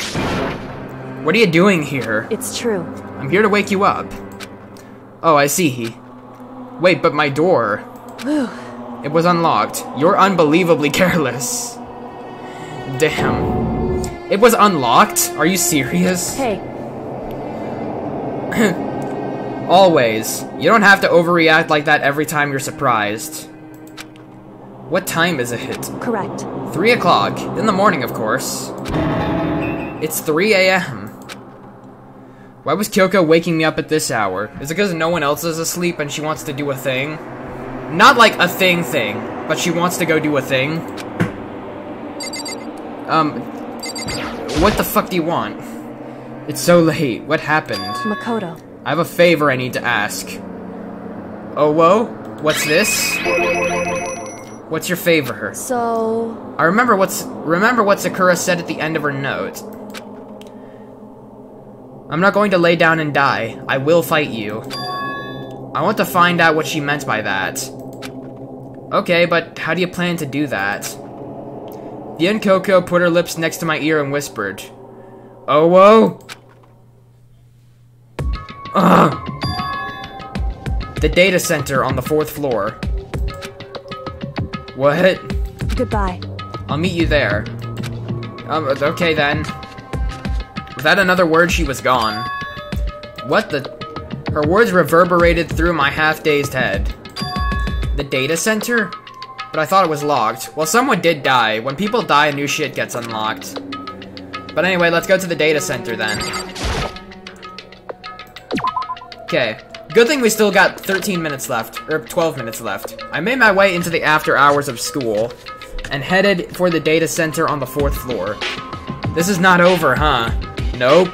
Speaker 1: What are you doing here?
Speaker 7: It's true.
Speaker 1: I'm here to wake you up. Oh, I see. Wait, but my door... It was unlocked. You're unbelievably careless. Damn. It was unlocked? Are you serious?
Speaker 7: Hey.
Speaker 1: Always. You don't have to overreact like that every time you're surprised. What time is it?
Speaker 7: Correct.
Speaker 1: 3 o'clock. In the morning, of course. It's 3 a.m. Why was Kyoko waking me up at this hour? Is it because no one else is asleep and she wants to do a thing? Not like a thing, but she wants to go do a thing. What the fuck do you want? It's so late. What happened?
Speaker 7: Makoto.
Speaker 1: I have a favor I need to ask. Oh, whoa? What's this? What's your favor?
Speaker 7: So...
Speaker 1: I remember what Sakura said at the end of her note. I'm not going to lay down and die. I will fight you. I want to find out what she meant by that. Okay, but how do you plan to do that? Bien Coco put her lips next to my ear and whispered. Oh, whoa! Ugh! The data center on the 4th floor. What?
Speaker 7: Goodbye.
Speaker 1: I'll meet you there. Okay then. Without another word, she was gone. What the... Her words reverberated through my half-dazed head. The data center? But I thought it was locked. Well, someone did die. When people die, new shit gets unlocked. But anyway, let's go to the data center then. Okay. Good thing we still got 13 minutes left, or 12 minutes left. I made my way into the after hours of school, and headed for the data center on the 4th floor. This is not over, huh? Nope.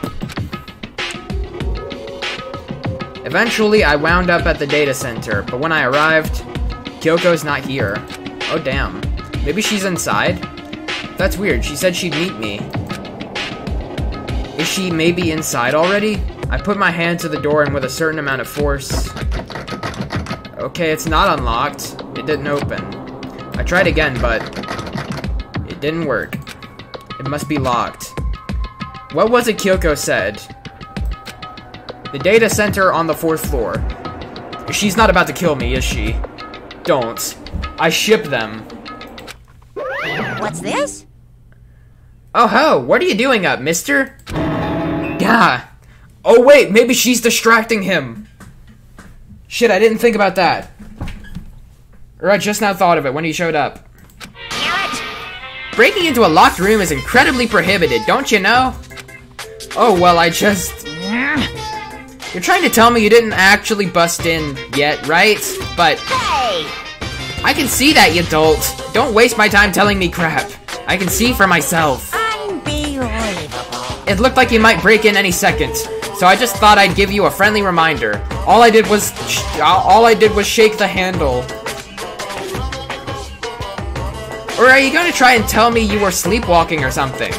Speaker 1: Eventually, I wound up at the data center, but when I arrived, Kyoko's not here. Oh damn. Maybe she's inside? That's weird, she said she'd meet me. Is she maybe inside already? I put my hand to the door and with a certain amount of force... Okay, it's not unlocked. It didn't open. I tried again, but... it didn't work. It must be locked. What was it Kyoko said? The data center on the 4th floor. She's not about to kill me, is she? Don't. I ship them.
Speaker 2: What's this?
Speaker 1: Oh ho, what are you doing up, mister? Gah. Oh wait, maybe she's distracting him. Shit, I didn't think about that. Or I just now thought of it when he showed up. Breaking into a locked room is incredibly prohibited, don't you know? Oh, well, I just... You're trying to tell me you didn't actually bust in yet, right? But...
Speaker 2: Hey!
Speaker 1: I can see that, you dolt. Don't waste my time telling me crap. I can see for myself.
Speaker 2: Unbelievable.
Speaker 1: It looked like you might break in any second, so I just thought I'd give you a friendly reminder. All I did was shake the handle. Or are you gonna try and tell me you were sleepwalking or something?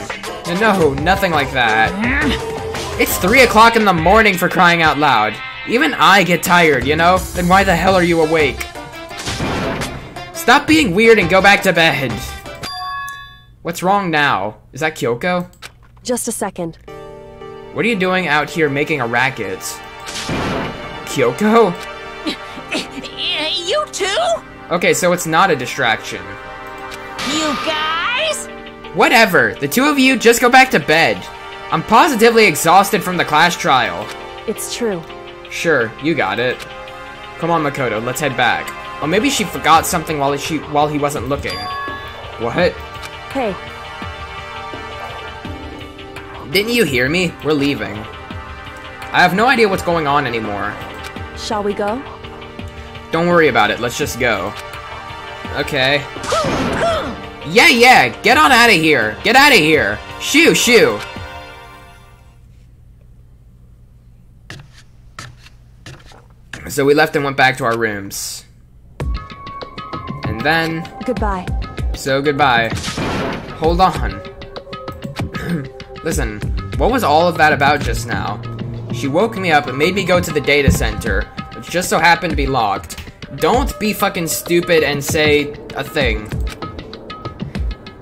Speaker 1: No, nothing like that. It's 3 o'clock in the morning for crying out loud. Even I get tired, you know? Then why the hell are you awake? Stop being weird and go back to bed. What's wrong now? Is that Kyoko?
Speaker 7: Just a second.
Speaker 1: What are you doing out here making a racket? Kyoko?
Speaker 2: You too?
Speaker 1: Okay, so it's not a distraction.
Speaker 2: You guys?
Speaker 1: Whatever. The two of you just go back to bed. I'm positively exhausted from the class trial.
Speaker 7: It's true.
Speaker 1: Sure, you got it. Come on, Makoto, let's head back. Oh, maybe she forgot something while he wasn't looking. What?
Speaker 7: Hey.
Speaker 1: Didn't you hear me? We're leaving. I have no idea what's going on anymore.
Speaker 7: Shall we go?
Speaker 1: Don't worry about it, let's just go. Okay. Yeah, get on out of here. Get out of here. Shoo. So we left and went back to our rooms. And then...
Speaker 7: Goodbye.
Speaker 1: So goodbye. Hold on. Listen, what was all of that about just now? She woke me up and made me go to the data center, which just so happened to be locked. Don't be fucking stupid and say a thing.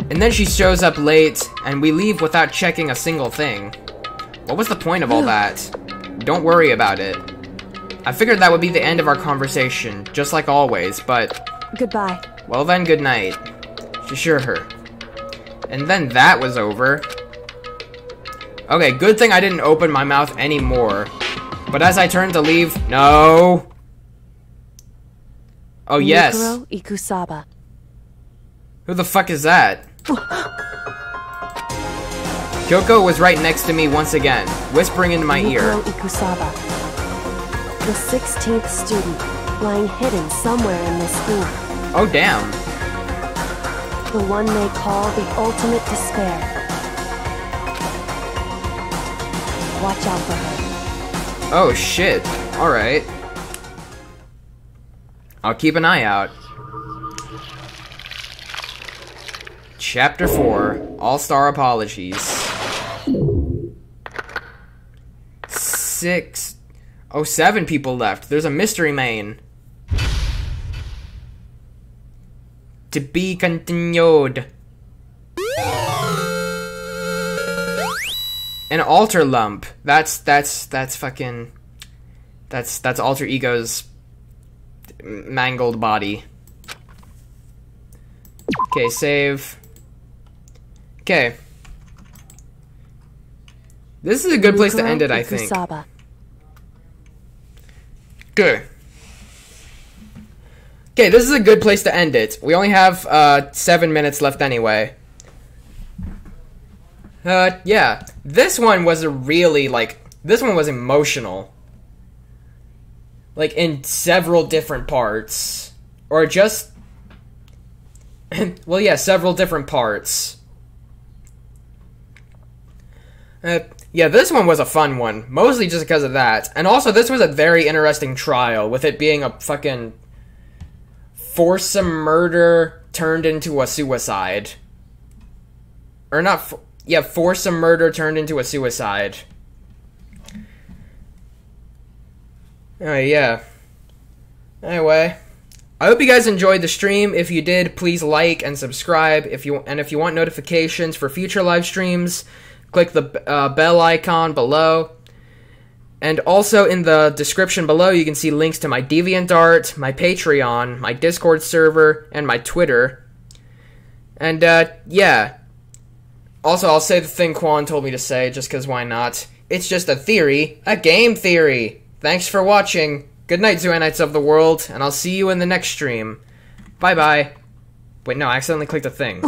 Speaker 1: And then she shows up late, and we leave without checking a single thing. What was the point of all that? Don't worry about it. I figured that would be the end of our conversation, just like always, but...
Speaker 7: Goodbye.
Speaker 1: Well then, good night. Sure. And then that was over. Okay, good thing I didn't open my mouth anymore. But as I turned to leave... No! Oh, yes.
Speaker 7: Mikuro Ikusaba.
Speaker 1: Who the fuck is that? Kyoko was right next to me once again, whispering into my ear.
Speaker 7: Mikuro Ikusaba. The 16th student, lying hidden somewhere in this school.
Speaker 1: Oh, damn.
Speaker 7: The one they call the ultimate despair. Watch out for her.
Speaker 1: Oh, shit. Alright. I'll keep an eye out. Chapter 4, All-Star Apologies. 7 people left. There's a mystery main. To be continued. An alter lump. That's fucking... That's alter ego's mangled body. Okay, save. Okay. This is a good place to end it, I think. Good. Okay, this is a good place to end it. We only have 7 minutes left anyway. Yeah. This one was a really, this one was emotional. Like, in several different parts. Or just... well, yeah, several different parts. Yeah, this one was a fun one. Mostly just because of that. And also, this was a very interesting trial, with it being a fucking... foursome murder turned into a suicide. Or not... yeah, foursome murder turned into a suicide. Yeah. Anyway, I hope you guys enjoyed the stream. If you did, please like and subscribe. If you want notifications for future live streams, click the bell icon below. And also in the description below, you can see links to my DeviantArt, my Patreon, my Discord server, and my Twitter. And yeah. Also, I'll say the thing Quan told me to say, just because why not? It's just a theory, a game theory. Thanks for watching. Good night, Zuanites of the world, and I'll see you in the next stream. Bye-bye. Wait, no, I accidentally clicked a thing.